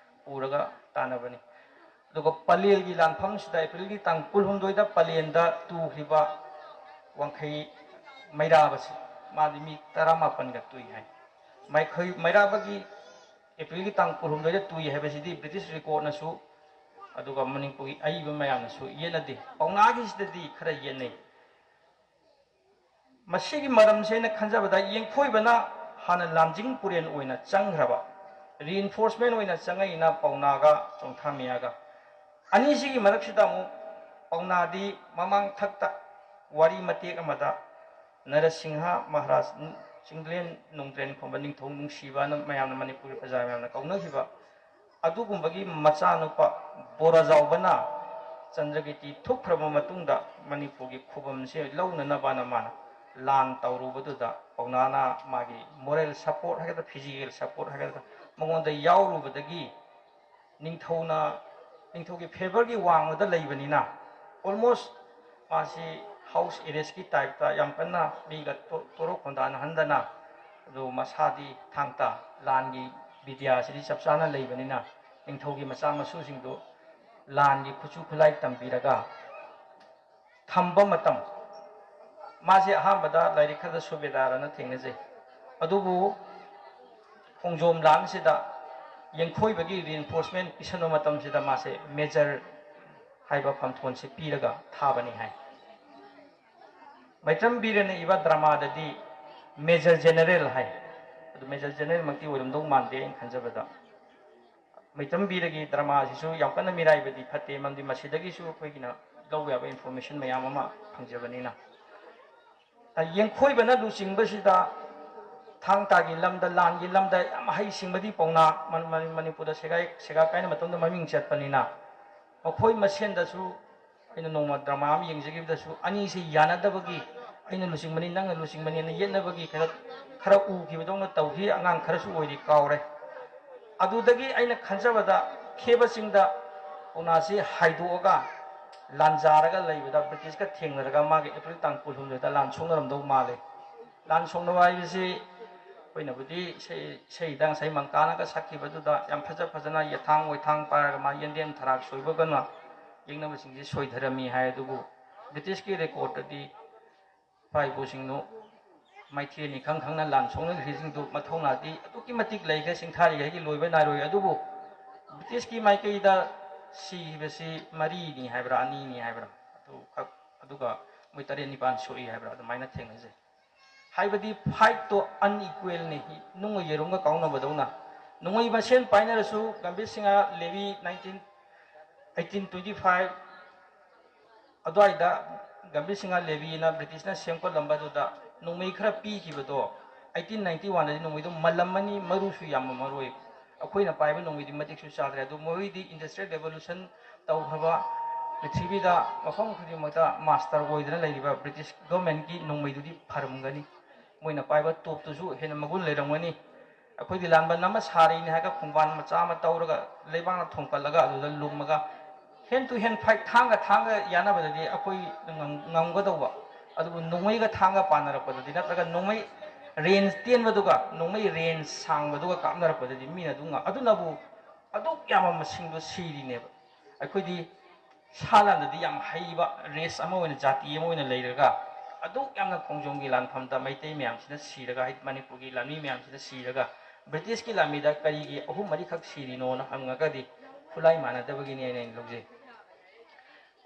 ꯄꯨꯔꯒ ꯇꯥꯟꯅꯕꯅꯤ ꯑꯗꯨꯒ ꯄꯂꯦꯜꯒꯤ ꯂꯥꯟꯐꯝꯁꯤꯗ ꯑꯦꯄ꯭ꯔꯤꯜꯒꯤ ꯇꯥꯡ 18ꯗ ꯄꯂꯦꯟꯗ ꯇꯨꯈꯤꯕ ꯋꯥꯡꯈꯩ ꯃꯩꯔꯥꯕꯁꯤ ꯃꯥꯗꯤ ꯃꯤ 17ꯒ ꯇꯨꯏ ꯍꯥꯏ ꯃꯩꯔꯥꯕꯒꯤ ꯑꯦꯄ꯭ꯔꯤꯜꯒꯤ ꯇꯥꯡ 18ꯗ ꯇꯨꯏ ꯍꯥꯏꯕꯁꯤꯗꯤ ꯕ꯭ꯔꯤꯇꯤꯁ ꯔꯦꯀꯣꯔꯠꯅꯁꯨ ꯑꯗꯨꯒ ꯃꯅꯤꯄꯨꯔꯒꯤ ꯑꯏꯕ ꯃꯌꯥꯝꯅꯁꯨ ꯌꯦꯠꯅꯗꯦ ꯄꯥꯎꯅꯥꯒꯤꯁꯤꯗꯗꯤ ꯈꯔ ꯌꯦꯠꯅꯩ ꯃꯁꯤꯒꯤ ꯃꯔꯝꯁꯦ ꯑꯩꯅ ꯈꯟꯖꯕꯗ ꯌꯦꯡꯈꯣꯏꯕꯅ ꯍꯥꯟꯅ ꯂꯥꯟꯖꯤꯡ ꯄꯨꯔꯦꯟ ꯑꯣꯏꯅ ꯆꯪꯈ꯭ꯔꯕ ꯔꯤꯏꯟꯐꯣꯔꯁꯃꯦꯟ ꯑꯣꯏꯅ ꯆꯪꯉꯛꯏꯅ ꯄꯥꯎꯅꯥꯒ ꯆꯣꯡꯊꯥꯃꯤꯌꯥꯒ ꯑꯅꯤꯁꯤꯒꯤ ꯃꯔꯛꯁꯤꯗ ꯑꯃꯨꯛ ꯄꯥꯎꯅꯥꯗꯤ ꯃꯃꯥꯡ ꯊꯛꯇ ꯋꯥꯔꯤ ꯃꯇꯦꯛ ꯑꯃꯗ ꯅꯔꯁꯤꯡꯍ ꯃꯍꯥꯔꯥꯖ ꯆꯤꯡꯂꯦꯟ ꯅꯣꯡꯗ꯭ꯔꯦꯟ ꯈꯣꯝꯕ ꯅꯤꯡꯊꯧ ꯅꯨꯡꯁꯤꯕꯅ ꯃꯌꯥꯝꯅ ꯃꯅꯤꯄꯨꯔꯤ ꯄ꯭ꯔꯖꯥ ꯃꯌꯥꯝꯅ ꯀꯧꯅꯈꯤꯕ ꯑꯗꯨꯒꯨꯝꯕꯒꯤ ꯃꯆꯥꯅꯨꯄꯥ ꯕꯣꯔꯥꯖꯥꯎꯕꯅ ꯆꯟꯗ꯭ꯔꯀꯤꯇꯤ ꯊꯣꯛꯈ꯭ꯔꯕ ꯃꯇꯨꯡꯗ ꯃꯅꯤꯄꯨꯔꯒꯤ ꯈꯨꯕꯝꯁꯦ ꯂꯧꯅꯅꯕꯅ ꯃꯥꯅ ꯂꯥꯟ ꯇꯧꯔꯨꯕꯗꯨꯗ ꯄꯥꯎꯅꯥꯅ ꯃꯥꯒꯤ ꯃꯣꯔꯦꯜ ꯁꯄꯣꯔꯠ ꯍꯥꯏꯒꯗ꯭ꯔꯥ ꯐꯤꯖꯤꯀꯦꯜ ꯁꯄꯣꯔꯠ ꯍꯥꯏꯒꯗ꯭ꯔꯥ ꯃꯉꯣꯟꯗ ꯌꯥꯎꯔꯨꯕꯗꯒꯤ ꯅꯤꯡꯊꯧꯒꯤ ꯐꯦꯚꯔꯒꯤ ꯋꯥꯡꯃꯗ ꯂꯩꯕꯅꯤꯅ ꯑꯣꯜꯃꯣꯁ ꯃꯥꯁꯤ ꯍꯥꯎꯁ ꯑꯦꯔꯦꯁꯀꯤ ꯇꯥꯏꯞꯇ ꯌꯥꯝ ꯀꯟꯅ ꯃꯤꯒ ꯇꯣꯔꯣꯛ ꯈꯣꯟꯗꯥꯅꯍꯟꯗꯅ ꯑꯗꯨ ꯃꯁꯥꯗꯤ ꯊꯥꯡꯇꯥ ꯂꯥꯟꯒꯤ ꯕꯤꯗ꯭ꯌꯥꯁꯤꯗꯤ ꯆꯞ ꯆꯥꯅ ꯂꯩꯕꯅꯤꯅ ꯅꯤꯡꯊꯧꯒꯤ ꯃꯆꯥ ꯃꯁꯨꯁꯤꯡꯗꯨ ꯂꯥꯟꯒꯤ ꯈꯨꯠꯁꯨ ꯈꯨꯠꯂꯥꯏ ꯇꯝꯕꯤꯔꯒ ꯊꯝꯕ ꯃꯇꯝ ꯃꯥꯁꯦ ꯑꯍꯥꯟꯕꯗ ꯂꯥꯏꯔꯤꯛ ꯈꯔꯗ ꯁꯨꯕꯦꯗꯥꯔꯅ ꯊꯦꯡꯅꯖꯩ ꯑꯗꯨꯕꯨ ꯈꯣꯡꯖꯣꯝ ꯂꯥꯟꯁꯤꯗ ꯌꯦꯡꯈꯣꯏꯕꯒꯤ ꯔꯤꯏꯟꯐꯣꯔꯁꯃꯦꯟ ꯄꯤꯁꯟꯕ ꯃꯇꯝꯁꯤꯗ ꯃꯥꯁꯦ ꯃꯦꯖꯔ ꯍꯥꯏꯕ ꯐꯝꯊꯣꯟꯁꯦ ꯄꯤꯔꯒ ꯊꯥꯕꯅꯤ ꯍꯥꯏ ꯃꯩꯇ꯭ꯔꯝ ꯕꯤꯔꯅ ꯏꯕ ꯗ꯭ꯔꯃꯥꯗꯗꯤ ꯃꯦꯖꯔ ꯖꯦꯅꯔꯦꯜ ꯍꯥꯏ ꯑꯗꯨ ꯃꯦꯖꯔ ꯖꯦꯅꯔꯦꯜꯃꯛꯇꯤ ꯑꯣꯏꯔꯝꯗꯧ ꯃꯥꯟꯗꯦ ꯑꯩꯅ ꯈꯟꯖꯕꯗ ꯃꯩꯇ꯭ꯔꯝ ꯕꯤꯔꯒꯤ ꯗ꯭ꯔꯃꯥꯁꯤꯁꯨ ꯌꯥꯝ ꯀꯟꯅ ꯃꯤꯔꯥꯏꯕꯗꯤ ꯐꯠꯇꯦ ꯃꯔꯝꯗꯤ ꯃꯁꯤꯗꯒꯤꯁꯨ ꯑꯩꯈꯣꯏꯒꯤꯅ ꯂꯧꯕ ꯌꯥꯕ ꯏꯟꯐꯣꯔꯃꯦꯁꯟ ꯃꯌꯥꯝ ꯑꯃ ꯐꯪꯖꯕꯅꯤꯅ ꯌꯦꯡꯈꯣꯏꯕꯅ ꯂꯨꯆꯤꯡꯕꯁꯤꯗ ꯊꯥꯡ ꯇꯥꯒꯤ ꯂꯝꯗ ꯂꯥꯟꯒꯤ ꯂꯝꯗ ꯌꯥꯝ ꯍꯩꯁꯤꯡꯕꯗꯤ ꯄꯥꯎꯅꯥ ꯃꯅꯤꯄꯨꯔꯗ ꯁꯦꯒꯥꯏ ꯀꯥꯏꯅ ꯃꯇꯝꯗ ꯃꯃꯤꯡ ꯆꯠꯄꯅꯤꯅ ꯃꯈꯣꯏ ꯃꯁꯦꯟꯗꯁꯨ ꯑꯩꯅ ꯅꯣꯡꯃ ꯗ꯭ꯔꯃꯥ ꯑꯃ ꯌꯦꯡꯖꯈꯤꯕꯗꯁꯨ ꯑꯅꯤꯁꯤ ꯌꯥꯅꯗꯕꯒꯤ ꯑꯩꯅ ꯂꯨꯆꯤꯡꯕꯅꯤ ꯅꯪꯅ ꯂꯨꯆꯤꯡꯕꯅꯤꯅ ꯌꯦꯠꯅꯕꯒꯤ ꯈꯔ ꯎꯈꯤꯕꯗꯧꯅ ꯇꯧꯈꯤ ꯑꯉꯥꯡ ꯈꯔꯁꯨ ꯑꯣꯏꯔꯤ ꯀꯥꯎꯔꯦ ꯑꯗꯨꯗꯒꯤ ꯑꯩꯅ ꯈꯟꯖꯕꯗ ꯈꯦꯕꯁꯤꯡꯗ ꯄꯥꯎꯅꯥꯁꯤ ꯍꯥꯏꯗꯣꯛꯑꯒ ꯂꯥꯟꯖꯥꯔꯒ ꯂꯩꯕꯗ ꯕ꯭ꯔꯤꯇꯤꯁꯀ ꯊꯦꯡꯅꯔꯒ ꯃꯥꯒꯤ ꯑꯦꯄ꯭ꯔꯤꯜ ꯇꯥꯡ 12ꯗ ꯂꯥꯟ ꯁꯣꯛꯅꯔꯝꯗꯧ ꯃꯥꯜꯂꯦ ꯂꯥꯟ ꯁꯣꯛꯅꯕ ꯍꯥꯏꯕꯁꯤ ꯑꯩꯈꯣꯏꯅꯕꯨꯗꯤ ꯏꯁꯩꯗ ꯉꯁꯥꯏ ꯃꯪꯀꯥꯅꯒ ꯁꯛꯈꯤꯕꯗꯨꯗ ꯌꯥꯝ ꯐꯖꯅ ꯌꯦꯊꯥꯡ ꯑꯣꯏꯊꯥꯡ ꯄꯥꯏꯔꯒ ꯃꯥ ꯌꯦꯟꯗꯦꯝ ꯊꯔꯥꯛ ꯁꯣꯏꯕꯒꯅ ꯌꯦꯛꯅꯕꯁꯤꯡꯁꯤ ꯁꯣꯏꯊꯔꯝꯃꯤ ꯍꯥꯏ ꯑꯗꯨꯕꯨ ꯕ꯭ꯔꯤꯇꯤꯁꯀꯤ ꯔꯦꯀꯣꯔꯗꯇꯗꯤ ꯏꯄꯥ ꯏꯄꯨꯁꯤꯡꯅ ꯃꯥꯏꯊꯤꯅꯤ ꯈꯪꯅ ꯂꯥꯟ ꯁꯣꯛꯅꯈ꯭ꯔꯤꯁꯤꯡꯗꯨ ꯃꯊꯧꯅꯥꯗꯤ ꯑꯗꯨꯛꯀꯤ ꯃꯇꯤꯛ ꯂꯩꯈ꯭ꯔꯦ ꯁꯤꯡꯊꯥꯔꯤꯈꯩꯒꯤ ꯂꯣꯏꯕ ꯅꯥꯏꯔꯣꯏ ꯑꯗꯨꯕꯨ ꯕ꯭ꯔꯤꯇꯤꯁꯀꯤ ꯃꯥꯏꯀꯩꯗ ꯁꯤꯈꯤꯕꯁꯤ 4ꯅꯤ ꯍꯥꯏꯕ꯭ꯔꯥ 2ꯅꯤ ꯍꯥꯏꯕ꯭ꯔꯥ ꯑꯗꯨꯒ ꯃꯣꯏ 9 ꯁꯣꯛꯏ ꯍꯥꯏꯕ꯭ꯔꯥ ꯑꯗꯨꯃꯥꯏꯅ ꯊꯦꯡꯅꯖꯩ ꯍꯥꯏꯕꯗꯤ ꯐꯥꯏꯠꯇꯣ ꯑꯟꯏꯀ꯭ꯋꯦꯜꯅꯤ ꯅꯨꯡꯒ ꯌꯦꯔꯨꯝꯒ ꯀꯥꯎꯅꯕꯗꯧꯅ ꯅꯣꯡꯃꯩ ꯃꯁꯦꯟ ꯄꯥꯏꯅꯔꯁꯨ ꯒꯝꯚꯤꯔ ꯁꯤꯡꯍ ꯂꯦꯚꯤ 1825 ꯑꯗꯨꯋꯥꯏꯗ ꯒꯝꯚꯤꯔ ꯁꯤꯡꯍ ꯂꯦꯚꯤꯅ ꯕ꯭ꯔꯤꯇꯤꯁꯅ ꯁꯦꯝꯒꯠꯂꯝꯕꯗꯨꯗ ꯅꯣꯡꯃꯩ ꯈꯔ ꯄꯤꯈꯤꯕꯗꯣ 1891ꯗꯗꯤ ꯅꯣꯡꯃꯩꯗꯣ ꯃꯜꯂꯝꯃꯅꯤ ꯃꯔꯨꯁꯨ ꯌꯥꯝꯃꯝꯃꯔꯣꯏ ꯑꯩꯈꯣꯏꯅ ꯄꯥꯏꯕ ꯅꯣꯡꯃꯩꯗꯤ ꯃꯇꯤꯛꯁꯨ ꯆꯥꯗ꯭ꯔꯦ ꯑꯗꯨ ꯃꯣꯏꯗꯤ ꯏꯟꯗꯁꯇ꯭ꯔꯤꯌꯦꯜ ꯔꯦꯚꯣꯂꯨꯁꯟ ꯇꯧꯈ꯭ꯔꯕ ꯄ꯭ꯔꯤꯊꯤꯕꯤꯗ ꯃꯐꯝ ꯈꯨꯗꯤꯡꯃꯛꯇ ꯃꯥꯁꯇꯔ ꯑꯣꯏꯗꯨꯅ ꯂꯩꯔꯤꯕ ꯕ꯭ꯔꯤꯇꯤꯁ ꯒꯚꯔꯟꯃꯦꯟꯠꯀꯤ ꯅꯣꯡꯃꯩꯗꯨꯗꯤ ꯐꯔꯝꯒꯅꯤ ꯃꯣꯏꯅ ꯄꯥꯏꯕ ꯇꯣꯞꯇꯨꯁꯨ ꯍꯦꯟꯅ ꯃꯒꯨꯟ ꯂꯩꯔꯝꯒꯅꯤ ꯑꯩꯈꯣꯏꯗꯤ ꯂꯥꯟꯕꯟ ꯑꯃ ꯁꯥꯔꯤꯅꯤ ꯍꯥꯏꯔꯒ ꯈꯣꯡꯕꯥꯟ ꯃꯆꯥ ꯑꯃ ꯇꯧꯔꯒ ꯂꯩꯕꯥꯛꯅ ꯊꯣꯝꯀꯠꯂꯒ ꯑꯗꯨꯗ ꯂꯨꯝꯃꯒ ꯍꯦꯟ ꯇꯨ ꯍꯦꯟ ꯐꯥꯏꯠ ꯊꯥꯡꯒ ꯌꯥꯅꯕꯗꯗꯤ ꯑꯩꯈꯣই ꯉꯝꯒꯗꯧꯕ ꯑꯗꯨꯕꯨ ꯅꯣꯡꯃꯩꯒ ꯊꯥꯡꯒ ꯄꯥꯟꯅꯔꯛꯄꯗꯗꯤ ꯅꯠꯇ꯭ꯔꯒ ꯅꯣꯡꯃꯩ ꯔꯦꯟꯖ ꯇꯦꯟꯕꯗꯨꯒ ꯅꯣꯡꯃꯩ ꯔꯦꯟꯖ ꯁꯥꯡꯕꯗꯨꯒ ꯀꯥꯞꯅꯔꯛꯄꯗꯗꯤ ꯃꯤꯅ ꯑꯗꯨꯅꯕꯨ ꯑꯗꯨꯛ ꯌꯥꯝꯕ ꯃꯁꯤꯡꯗꯣ ꯁꯤꯔꯤꯅꯦꯕ ꯑꯩꯈꯣꯏꯗꯤ ꯁꯥ ꯂꯥꯟꯗꯗꯤ ꯌꯥꯝ ꯍꯩꯕ ꯔꯦꯁ ꯑꯃ ꯑꯣꯏꯅ ꯖꯥꯇꯤ ꯑꯃ ꯑꯣꯏꯅ ꯂꯩꯔꯒ ꯑꯗꯨꯛ ꯌꯥꯝꯅ ꯈꯣꯡꯖꯣꯝꯒꯤ ꯂꯥꯟꯐꯝꯗ ꯃꯩꯇꯩ ꯃꯌꯥꯝꯁꯤꯅ ꯁꯤꯔꯒ ꯃꯅꯤꯄꯨꯔꯒꯤ ꯂꯥꯟꯃꯤ ꯃꯌꯥꯝꯁꯤꯅ ꯁꯤꯔꯒ ꯕ꯭ꯔꯤꯇꯤꯁꯀꯤ ꯂꯥꯟꯃꯤꯗ ꯀꯔꯤꯒꯤ 3-4 ꯁꯤꯔꯤꯅꯣꯅ ꯍꯪꯉꯒꯗꯤ ꯈꯨꯠꯂꯥꯏ ꯃꯥꯟꯅꯗꯕꯒꯤꯅꯤ ꯑꯩꯅ ꯂꯧꯖꯩ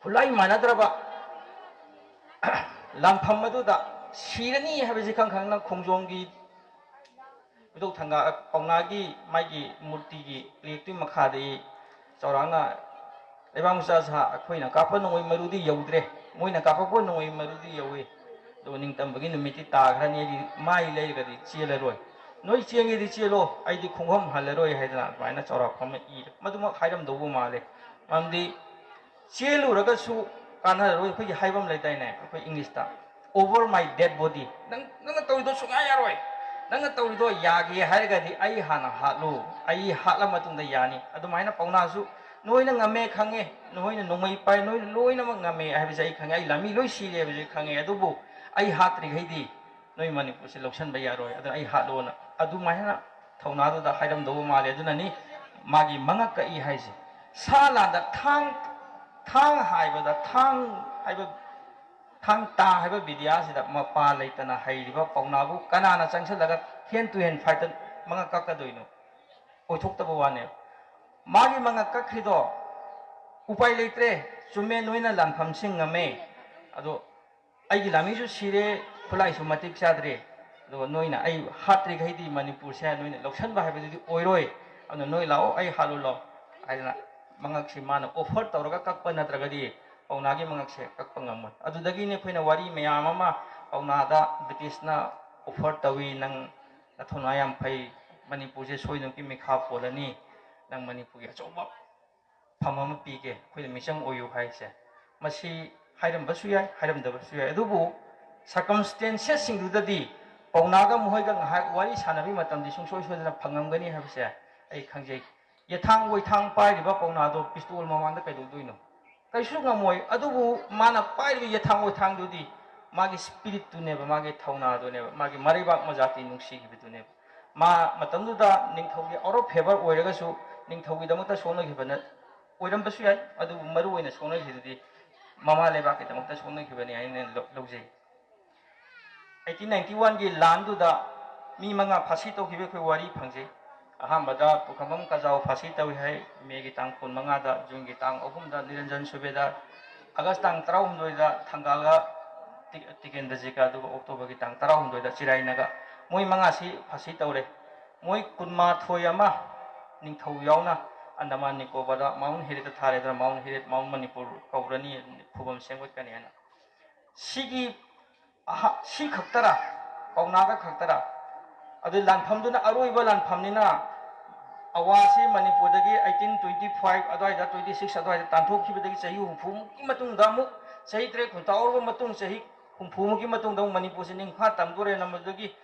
ꯈꯨꯠꯂꯥꯏ ꯃꯥꯟꯅꯗ꯭ꯔꯕ ꯂꯥꯟꯐꯝ ꯑꯗꯨꯗ ꯁꯤꯔꯅꯤ ꯍꯥꯏꯕꯁꯤ ꯈꯪꯅ ꯈꯣꯡꯖꯣꯝꯒꯤ ꯏꯕꯨꯙꯧ ꯄꯥꯎꯅꯥꯒꯤ ꯃꯥꯒꯤ ꯃꯨꯔꯇꯤꯒꯤ ꯂꯦꯛꯇꯨꯒꯤ ꯃꯈꯥꯗ ꯆꯥꯎꯔꯥꯛꯅ ꯂꯩꯕꯥꯛ ꯃꯆꯥ ꯑꯩꯈꯣꯏꯅ ꯀꯥꯞꯄ ꯅꯣꯡꯃꯩ ꯃꯔꯨꯗꯤ ꯌꯧꯗ꯭ꯔꯦ ꯃꯣꯏꯅ ꯀꯥꯞꯄꯛꯄ ꯅꯣꯡꯃꯩ ꯃꯔꯨꯗꯤ ꯌꯧꯏ ꯑꯗꯨꯒ ꯅꯤꯡꯇꯝꯕꯒꯤ ꯅꯨꯃꯤꯠꯇꯤ ꯇꯥꯈ꯭ꯔꯅꯤ ꯑꯩꯗꯤ ꯃꯥꯏ ꯂꯩꯔꯒꯗꯤ ꯆꯦꯜꯂꯔꯣꯏ ꯅꯣꯏ ꯆꯦꯟꯒꯦꯗꯤ ꯆꯦꯜꯂꯣ ꯑꯩꯗꯤ ꯈꯣꯡꯐꯝ ꯍꯜꯂꯔꯣꯏ ꯍꯥꯏꯗꯅ ꯑꯗꯨꯃꯥꯏꯅ ꯆꯥꯎꯔꯥꯛꯄ ꯑꯃ ꯏꯔꯦ ꯃꯗꯨꯃꯛ ꯍꯥꯏꯔꯝꯗꯧꯕ ꯃꯥꯜꯂꯦ ꯃꯔꯝꯗꯤ ꯆꯦꯜꯂꯨꯔꯒꯁꯨ ꯀꯥꯟꯅꯔꯔꯣꯏ ꯑꯩꯈꯣꯏꯒꯤ ꯍꯥꯏꯕ ꯑꯃ ꯂꯩꯗꯥꯏꯅꯦ ꯑꯩꯈꯣꯏ ꯏꯪꯂꯤꯁꯇ over my dead body nang tawrido sunga yaroi nang tawrido yage harigadi ai hana hatlu ai hatla matungda yani adumaina paunasu noina ngame khange noina nongmai pai noina loina mak ngame haibise ai khange ai lami loi sire haibise khange adubu ai hatri gaidi noi manipur se loksan ba yaroi adu ai hatlona adumaina thaunadu da hairam do male adunani magi mangak ka i haise sala da thang haibada thang haiba thang ta haiba bidya sida mapa leitana hairiba paunabu kanana changsallaga hen to hen fight manga kakka doino oithokta bawane magi manga kakrido upai leitre chume noina lanpham sing ngame ado aigi lami ju sire khulai su matik chadre do noina ai hatri gaidi manipur se noina loksan ba haibadi oiroi ado noi lao ai halulo aina mangak si mana offer tawraga kakpa natragadi paunagi mangak se kakpa ngamon adudagi ne khoina wari meyam ama paunada Britishna offer tawi nang nathona yam phai manipur se soinum ki mikha polani nang manipur ya choba phamama pige khoina misang oyu haise masi hairam basu yai hairam da basu yai adubu circumstances singdudadi paunaga mohoiga ngahak wari sanabi matamdi sungsoi sodana phangamgani habse ai khangjai yathang woithang pairiba paunado pistol mamanda kaidodoino kaisu ngamoi adubu mana pairiba yathang woithang dudi magi spirit tuneba magi thauna doneba magi maribak majati nungsi gibiduneba ma matamduda ningthaugi oro favor oiragasu ningthaugi damakta sona gibana oiram basu yai adubu maru oina sona gidudi mama lebak ki damakta sona gibani aine logjei 1891 gi landuda mi manga phasi tokhibe khoi wari phangjei ahambada pukamam kajau phasi tawi hai megi tang kun manga da jungi tang ohum da niranjan subeda august tang 12 da thangaga tikenda jika du october gi tang 12 da chirainaga moi manga si phasi tawre moi kunma thoyama ningthau yauna andaman nicobar da mount heret thare da mount heret mount manipur kaurani phubam sengwat kani ana sigi si khaktara paunaga khaktara adu lanphamduna aroiba lanphamnina awasi manipurdagi 1825 adwaida 26 adwaida tanthokkhibadagi chahi hufum ki matung da mu chahi tre khuntaurba matung chahi ꯍꯨꯝꯐꯨꯃꯨꯛꯀꯤ ꯃꯇꯨꯡꯗ ꯑꯃꯨꯛ ꯃꯅꯤꯄꯨꯔꯁꯤ ꯅꯤꯡꯐꯥ ꯇꯝꯗꯣꯔꯦꯅ ꯃꯗꯨꯗꯒꯤ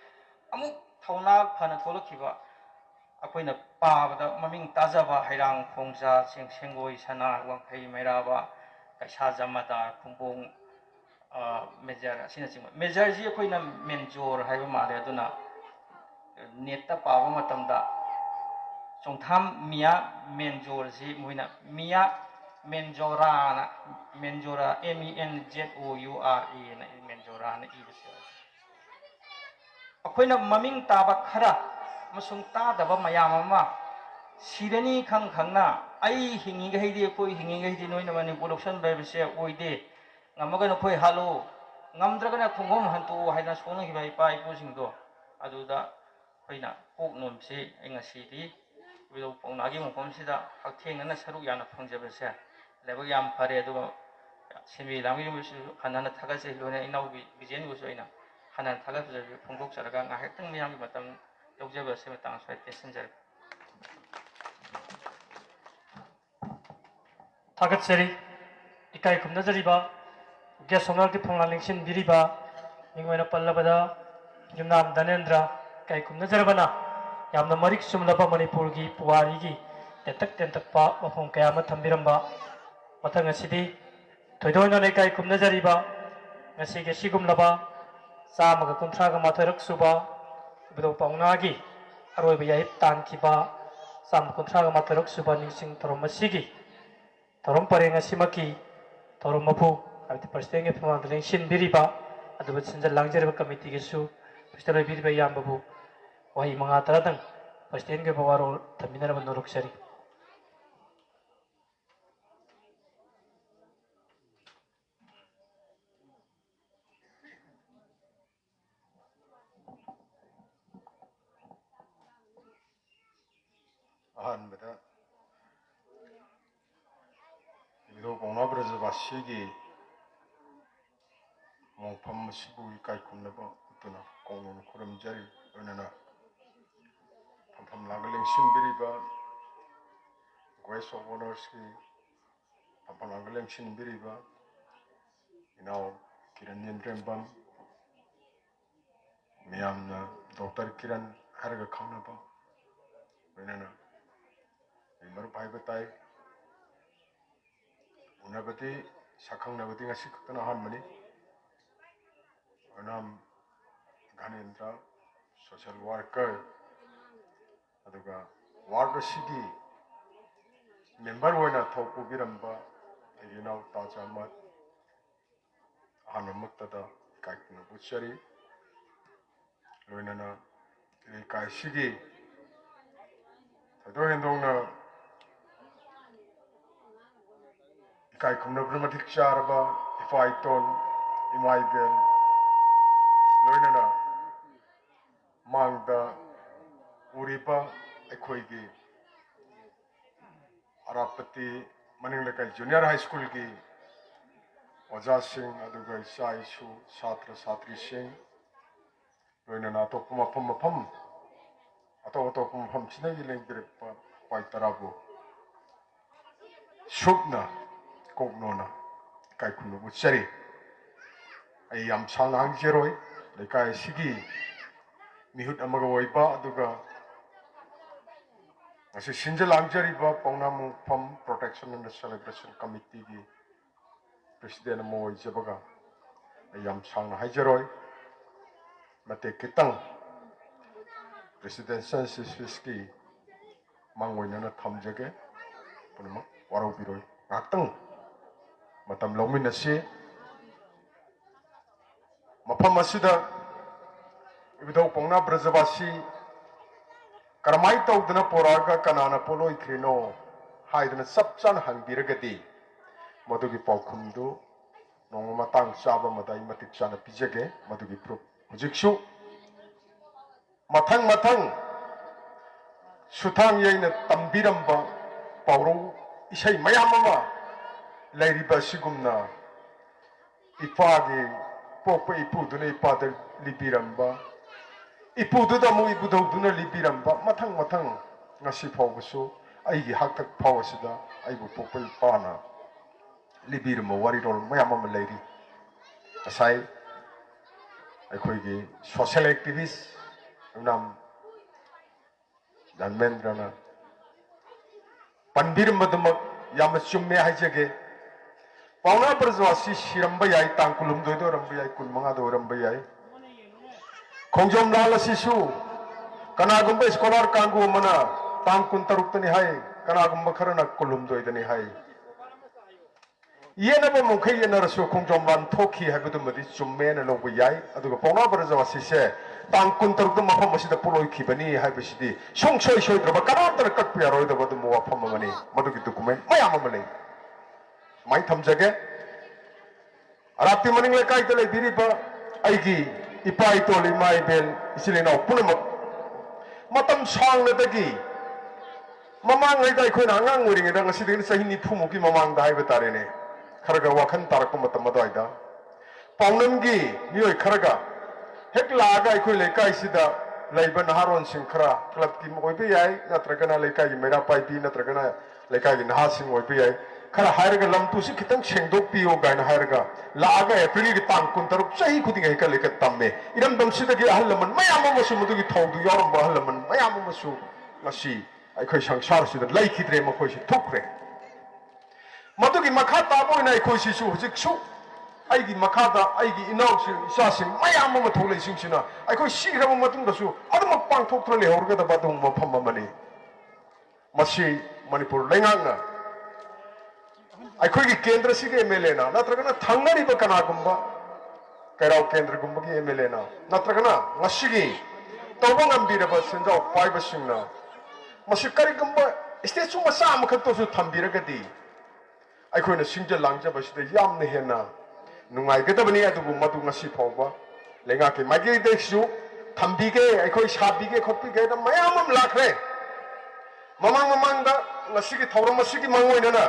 ꯑꯃꯨꯛ ꯊꯧꯅꯥ ꯐꯅ ꯊꯣꯛꯂꯛꯈꯤꯕ ꯑꯩꯈꯣꯏꯅ ꯄꯥꯕꯗ ꯃꯃꯤꯡ ꯇꯥꯖꯕ ꯍꯩꯔꯥꯡ ꯈꯣꯡꯖꯥ ꯁꯦꯡꯒꯣꯏ ꯁꯅꯥ ꯋꯥꯡꯈꯩ ꯃꯩꯔꯥꯕ ꯀꯩꯁꯥ ꯖꯃꯗꯥꯔ ꯈꯨꯝꯕꯣꯡ ꯃꯦꯖꯔ ꯑꯁꯤꯅꯆꯤꯡꯕ ꯃꯦꯖꯔꯁꯤ ꯑꯩꯈꯣꯏꯅ ꯃꯦꯟꯖꯣꯔ ꯍꯥꯏꯕ ꯃꯥꯜꯂꯦ ꯑꯗꯨꯅ ꯅꯦꯠꯇ ꯄꯥꯕ ꯃꯇꯝꯗ ꯆꯣꯡꯊꯥꯝ ꯃꯤꯌꯥ ꯃꯦꯟꯖꯣꯔꯁꯤ ꯃꯣꯏꯅ ꯃꯤꯌꯥ ꯃꯦꯟꯖꯣꯔꯥꯅ ꯃꯦꯟꯖꯣꯔꯥ MENZOURAꯅ ꯃꯦꯟꯖꯣꯔꯥꯅ ꯏꯕꯁꯦ ꯑꯩꯈꯣꯏꯅ ꯃꯃꯤꯡ ꯇꯥꯕ ꯈꯔ ꯑꯃꯁꯨꯡ ꯇꯥꯗꯕ ꯃꯌꯥꯝ ꯑꯃ ꯁꯤꯔꯅꯤ ꯈꯪꯅ ꯑꯩ ꯍꯤꯡꯉꯤꯈꯩꯗꯤ ꯑꯩꯈꯣꯏ ꯍꯤꯡꯉꯤꯈꯩꯗꯤ ꯅꯣꯏꯅ ꯃꯅꯤꯄꯨꯔ ꯂꯧꯁꯟꯕ ꯍꯥꯏꯕꯁꯦ ꯑꯣꯏꯗꯦ ꯉꯝꯃꯒꯅ ꯑꯩꯈꯣꯏ ꯍꯥꯠꯂꯨ ꯉꯝꯗ꯭ꯔꯒꯅ ꯈꯨꯡꯒꯪ ꯍꯟꯇꯣꯛꯎ ꯍꯥꯏꯗꯅ ꯁꯣꯛꯅꯈꯤꯕ ꯏꯄꯥ ꯏꯄꯨꯁꯤꯡꯗꯣ ꯑꯗꯨꯗ ꯑꯩꯈꯣꯏꯅ ꯀꯣꯛ ꯅꯣꯝꯁꯤ ꯑꯩ ꯉꯁꯤꯗꯤ ꯏꯕꯨꯙꯧ ꯄꯥꯎꯅꯥꯒꯤ ꯃꯐꯝꯁꯤꯗ ꯍꯛꯊꯦꯡꯅꯅ ꯁꯔꯨꯛ ꯌꯥꯝꯅ ꯐꯪꯖꯕꯁꯦ ꯂꯥꯏꯕꯛ ꯌꯥꯝ ꯐꯔꯦ ꯑꯗꯨꯒ ꯁꯤꯟꯕꯤ ꯂꯥꯡꯕꯤꯔꯤꯕꯁꯨ ꯍꯟꯅ ꯊꯥꯒꯠꯆꯩ ꯂꯣꯏꯅ ꯏꯅꯥꯎꯕꯤ ꯕꯤꯖꯦꯟꯕꯨꯁꯨ ꯑꯩꯅ ꯍꯟꯅ ꯊꯥꯒꯠꯆꯕꯤ ꯐꯣꯡꯗꯣꯛꯆꯔꯒ ꯉꯥꯏꯍꯥꯛꯇꯪ ꯃꯤꯌꯥꯝꯒꯤ ꯃꯇꯝ ꯂꯧꯖꯕ ꯑꯁꯤ ꯃꯇꯥꯡ ꯑꯁ꯭ꯋꯥꯏꯗ ꯇꯦꯟꯁꯤꯟꯖꯔꯦ ꯊꯥꯒꯠꯆꯔꯤ ꯏꯀꯥꯏ ꯈꯨꯝꯅꯖꯔꯤꯕ ꯒꯦꯁ ꯍꯣꯅꯔꯒꯤ ꯊꯧꯅꯥ ꯂꯦꯡꯁꯤꯟꯕꯤꯔꯤꯕ ꯃꯤꯡ ꯑꯣꯏꯅ ꯄꯜꯂꯕꯗ ꯌꯨꯝꯅꯥꯝ ꯙꯅꯦꯟꯗ꯭ꯔ ꯏꯀꯥꯏ ꯈꯨꯝꯅꯖꯔꯕꯅ ꯌꯥꯝꯅ ꯃꯔꯤꯛ ꯆꯨꯝꯂꯕ ꯃꯅꯤꯄꯨꯔꯒꯤ ꯄꯨꯋꯥꯔꯤꯒꯤ ꯇꯦꯟꯇꯛ ꯇꯦꯟꯇꯛꯄ ꯋꯥꯐꯝ ꯀꯌꯥ ꯑꯃ ꯊꯝꯕꯤꯔꯝꯕ ꯃꯊꯪ ꯑꯁꯤꯗꯤ ꯊꯣꯏꯗꯣꯛꯅ ꯏꯀꯥꯏ ꯈꯨꯝꯅꯖꯔꯤꯕ ꯉꯁꯤꯒꯤ ꯑꯁꯤꯒꯨꯝꯂꯕ 132ꯔꯛ ꯁꯨꯕ ꯏꯕꯨꯙꯧ ꯄꯥꯎꯅꯥꯒꯤ ꯑꯔꯣꯏꯕ ꯌꯥꯏꯐ ꯇꯥꯟꯈꯤꯕ 132ꯔꯛ ꯁꯨꯕ ꯅꯤꯡꯁꯤꯡ ꯊꯧꯔꯝ ꯑꯁꯤꯒꯤ ꯊꯧꯔꯝ ꯄꯔꯦꯡ ꯑꯁꯤꯃꯛꯀꯤ ꯊꯧꯔꯝ ꯃꯄꯨ ꯍꯥꯏꯕꯗꯤ ꯄ꯭ꯔꯁꯤꯗꯦꯟꯒꯤ ꯊꯧꯔꯝꯗ ꯂꯦꯡꯁꯤꯟꯕꯤꯔꯤꯕ ꯑꯗꯨꯒ ꯁꯤꯟꯖ ꯂꯥꯡꯖꯔꯤꯕ ꯀꯃꯤꯇꯤꯒꯤꯁꯨ ꯄ꯭ꯔꯁꯤꯗꯦꯟ ꯑꯣꯏꯕꯤꯔꯤꯕ ꯏꯌꯥꯝꯕꯕꯨ ꯋꯥꯍꯩ 5-10ꯗꯪ ꯄ꯭ꯔꯁꯤꯗꯦꯟꯒꯤ ꯑꯣꯏꯕ ꯋꯥꯔꯣꯜ ꯊꯝꯕꯤꯅꯅꯕ ꯅꯣꯛꯆꯔꯤ ꯑꯍꯥꯟꯕꯗ Ebudhou Paona Brajabashi Mongpham asibu ikai khumnaba utuna kongnon khuramjari loinana phampham langaling sinbiriba Voice of Honors ki phampham langaling sinbiriba inau Kiran Yendrembam miyamna Dr. Kiran harga khangnaba loinana maru bhaibatai unabati sakhangnabati ngasi kana hanmani Anam Ghanendra, social worker, aduga ward city member wena thopu biramba ayinau tajamat hanamuktada kaikna buchari loinana Leikai city thado hendongna kai kumna bramatik charba ifaiton imaibel loinana mangda uriba ekhoigi Arapti Leikai junior high school ki oja sing aduga sai su satra satri sing loinana topuma pham atopuma pham sinagi lengbirepa pai tarabu subna koknona kai khunu buchari ai yam sangang jeroi Leikai sigi mihut amaga oiba aduga asi sinja langjariba Paona Mongpham Protection and Celebration Committee gi president mo oijabaga ai yam sang haijaroi mate kitang president census ki mangoinana thamjage punama warau biroi ngakhtang matam lawminasi mafam asida Ebudhou Paona Brajabashi karamai tawdana poraga kanana poloi khrino haidana sapchan hangbiragadi madugi paukhumdu nongma matang chaba madai matik chana pijage madugi proof hujiksu mathang suthang yaina tambiramba pauro isai mayam ama lairiba sigumna ipagi pokpa ipuduna ipada libiramba ipududa mu ibudhauduna libiramba mathang ngasi phawbasu aigi haktak phawasida aibu pokpa ipana libiramba warirol mayam ama lairi asai ꯑꯩꯈꯣꯏꯒꯤ social ꯑꯦꯛꯇꯤꯚꯤꯁ ꯅꯝ ꯙꯔꯃꯦꯟꯗ꯭ꯔꯅ ꯄꯟꯕꯤꯔꯝꯕꯗꯃꯛ ꯌꯥꯝꯅ ꯆꯨꯝꯃꯦ ꯍꯥꯏꯖꯒꯦ ꯄꯥꯎꯅꯥ ꯕ꯭ꯔꯖꯕꯥꯁꯤ ꯁꯤꯔꯝꯕ ꯌꯥꯏ ꯇꯥꯡ 22ꯗ ꯑꯣꯏꯔꯝꯕ ꯌꯥꯏ 15ꯗ ꯑꯣꯏꯔꯝꯕ ꯌꯥꯏ ꯈꯣꯡꯖꯣꯝ ꯂꯥꯜ ꯑꯁꯤꯁꯨ ꯀꯅꯥꯒꯨꯝꯕ ꯁ꯭ꯀꯣꯂꯔ ꯀꯥꯡꯕꯨ ꯑꯃꯅ ꯇꯥꯡ 16ꯇꯅꯤ ꯍꯥꯏ ꯀꯅꯥꯒꯨꯝꯕ ꯈꯔꯅ 22ꯗꯅꯤ ꯍꯥꯏ ꯌꯦꯅꯕ ꯃꯈꯩ ꯌꯦꯅꯔꯁꯨ ꯈꯣꯡꯖꯣꯝ ꯂꯥꯟ ꯊꯣꯛꯈꯤ ꯍꯥꯏꯕꯗꯨꯃꯗꯤ ꯆꯨꯝꯃꯦꯅ ꯂꯧꯕ ꯌꯥꯏ ꯑꯗꯨꯒ ꯄꯥꯎꯅꯥ ꯕ꯭ꯔꯖꯕꯥꯁꯤꯁꯦ ꯇꯥꯡ 16ꯗ ꯃꯐꯝ ꯑꯁꯤꯗ ꯄꯣꯠꯂꯣꯏꯈꯤꯕꯅꯤ ꯍꯥꯏꯕꯁꯤꯗꯤ ꯁꯨꯡꯁꯣꯏ ꯁꯣꯏꯗ꯭ꯔꯕ ꯀꯅꯥꯝꯇꯅ ꯀꯛꯄ ꯌꯥꯔꯣꯏꯗꯕ ꯑꯗꯨꯝꯕ ꯋꯥꯐꯝ ꯑꯃꯅꯤ ꯃꯗꯨꯒꯤ ꯗꯣꯀꯨꯃꯦꯟ ꯃꯌꯥꯝ ꯑꯃ ꯂꯩ ꯁꯨꯃꯥꯏꯅ ꯊꯝꯖꯒꯦ ꯑꯔꯥꯞꯇꯤ ꯃꯅꯤꯡ ꯂꯩꯀꯥꯏꯗ ꯂꯩꯕꯤꯔꯤꯕ ꯑꯩꯒꯤ ꯏꯄꯥ ꯏꯇꯣꯜ ꯏꯃꯥ ꯏꯕꯦꯜ ꯏꯆꯤꯜ ꯏꯅꯥꯎ ꯄꯨꯝꯅꯃꯛ ꯃꯇꯝ ꯁꯥꯡꯅꯗꯒꯤ ꯃꯃꯥꯡꯉꯩꯗ ꯑꯩꯈꯣꯏꯅ ꯑꯉꯥꯡ ꯑꯣꯏꯔꯤꯉꯩꯗ ꯉꯁꯤꯗꯒꯤ ꯆꯍꯤ 90ꯃꯨꯛꯀꯤ ꯃꯃꯥꯡꯗ ꯍꯥꯏꯕ ꯇꯥꯔꯦꯅꯦ ꯈꯔꯒ ꯋꯥꯈꯜ ꯇꯥꯔꯛꯄ ꯃꯇꯝ ꯑꯗꯨꯋꯥꯏꯗ ꯄꯥꯎꯅꯝꯒꯤ ꯃꯤꯑꯣꯏ ꯈꯔꯒ ꯍꯦꯛ ꯂꯥꯛꯑꯒ ꯑꯩꯈꯣꯏ ꯂꯩꯀꯥꯏꯁꯤꯗ ꯂꯩꯕ ꯅꯍꯥꯔꯣꯟꯁꯤꯡ ꯈꯔ ꯀ꯭ꯂꯕꯀꯤ ꯑꯣꯏꯕ ꯌꯥꯏ ꯅꯠꯇ꯭ꯔꯒꯅ ꯂꯩꯀꯥꯏꯒꯤ ꯃꯩꯔꯥ ꯄꯥꯏꯕꯤ ꯅꯠꯇ꯭ꯔꯒꯅ ꯂꯩꯀꯥꯏꯒꯤ ꯅꯍꯥꯁꯤꯡ ꯑꯣꯏꯕ ꯌꯥꯏ ꯈꯔ ꯍꯥꯏꯔꯒ ꯂꯝꯇꯨꯁꯤ ꯈꯤꯇꯪ ꯁꯦꯡꯗꯣꯛꯄꯤꯌꯣ ꯀꯥꯏꯅ ꯍꯥꯏꯔꯒ ꯂꯥꯛꯑꯒ ꯑꯦꯄ꯭ꯔꯤꯜꯒꯤ ꯇꯥꯡ 16 ꯆꯍꯤ ꯈꯨꯗꯤꯡꯒꯤ ꯍꯩꯀꯠ ꯂꯩꯀꯠ ꯇꯝꯃꯦ ꯏꯔꯝꯗꯝꯁꯤꯗꯒꯤ ꯑꯍꯜ ꯂꯃꯟ ꯃꯌꯥꯝ ꯑꯃꯁꯨ ꯃꯗꯨꯒꯤ ꯊꯧꯗꯨ ꯌꯥꯎꯔꯝꯕ ꯑꯍꯜ ꯂꯃꯟ ꯃꯌꯥꯝ ꯑꯃꯁꯨ ꯉꯁꯤ ꯑꯩꯈꯣꯏ ꯁꯪꯁꯥꯔꯁꯤꯗ ꯂꯩꯈꯤꯗ꯭ꯔꯦ ꯃꯈꯣꯏꯁꯤ ꯊꯣꯛꯈ꯭ꯔꯦ ꯃꯗꯨꯒꯤ ꯃꯈꯥ ꯇꯥꯕ ꯑꯣꯏꯅ ꯑꯩꯈꯣꯏꯁꯤꯁꯨ ꯍꯧꯖꯤꯛꯁꯨ ꯑꯩꯒꯤ ꯃꯈꯥꯗ ꯑꯩꯒꯤ ꯏꯅꯥꯎꯁꯤꯡ ꯏꯆꯥꯁꯤꯡ ꯃꯌꯥꯝ ꯑꯃ ꯊꯣꯛꯂꯛꯏꯁꯤꯡꯁꯤꯅ ꯑꯩꯈꯣꯏ ꯁꯤꯈ꯭ꯔꯕ ꯃꯇꯨꯡꯗꯁꯨ ꯑꯗꯨꯃꯛ ꯄꯥꯡꯊꯣꯛꯇꯨꯅ ꯂꯩꯍꯧꯔꯒꯗꯕ ꯑꯗꯨꯒꯨꯝꯕ ꯃꯐꯝ ꯑꯃꯅꯤ ꯃꯁꯤ ꯃꯅꯤꯄꯨꯔ ꯂꯩꯉꯥꯛꯅ ꯑꯩꯈꯣꯏꯒꯤ ꯀꯦꯟꯗ꯭ꯔꯁꯤꯒꯤ MLAꯅ ꯅꯠꯇ꯭ꯔꯒꯅ ꯊꯪꯅꯔꯤꯕ ꯀꯅꯥꯒꯨꯝꯕ ꯀꯩꯔꯥꯎ ꯀꯦꯟꯗ꯭ꯔꯒꯨꯝꯕꯒꯤ MLAꯅ ꯅꯠꯇ꯭ꯔꯒꯅ ꯉꯁꯤꯒꯤ ꯇꯧꯕ ꯉꯝꯕꯤꯔꯕ ꯁꯦꯟꯖꯥꯎ ꯄꯥꯏꯕꯁꯤꯡꯅ ꯃꯁꯤ ꯀꯔꯤꯒꯨꯝꯕ ꯏꯁꯇꯦꯆꯨ ꯃꯆꯥ ꯑꯃꯈꯛꯇꯁꯨ ꯊꯝꯕꯤꯔꯒꯗꯤ ꯑꯩꯈꯣꯏꯅ ꯁꯤꯡꯖ ꯂꯥꯡꯖꯕꯁꯤꯗ ꯌꯥꯝꯅ ꯍꯦꯟꯅ ꯅꯨꯡꯉꯥꯏꯒꯗꯕꯅꯤ ꯑꯗꯨꯕꯨ ꯃꯗꯨ ꯉꯁꯤ ꯐꯥꯎꯕ ꯂꯩꯉꯥꯛꯀꯤ ꯃꯥꯏꯀꯩꯗꯒꯤꯁꯨ ꯊꯝꯕꯤꯒꯦ ꯑꯩꯈꯣꯏ ꯁꯥꯕꯤꯒꯦ ꯈꯣꯠꯄꯤꯒꯦꯅ ꯃꯌꯥꯝ ꯑꯃ ꯂꯥꯛꯈ꯭ꯔꯦ ꯃꯃꯥꯡꯗ ꯉꯁꯤꯒꯤ ꯊꯧꯔꯝ ꯑꯁꯤꯒꯤ ꯃꯥꯡꯑꯣꯏꯅꯅ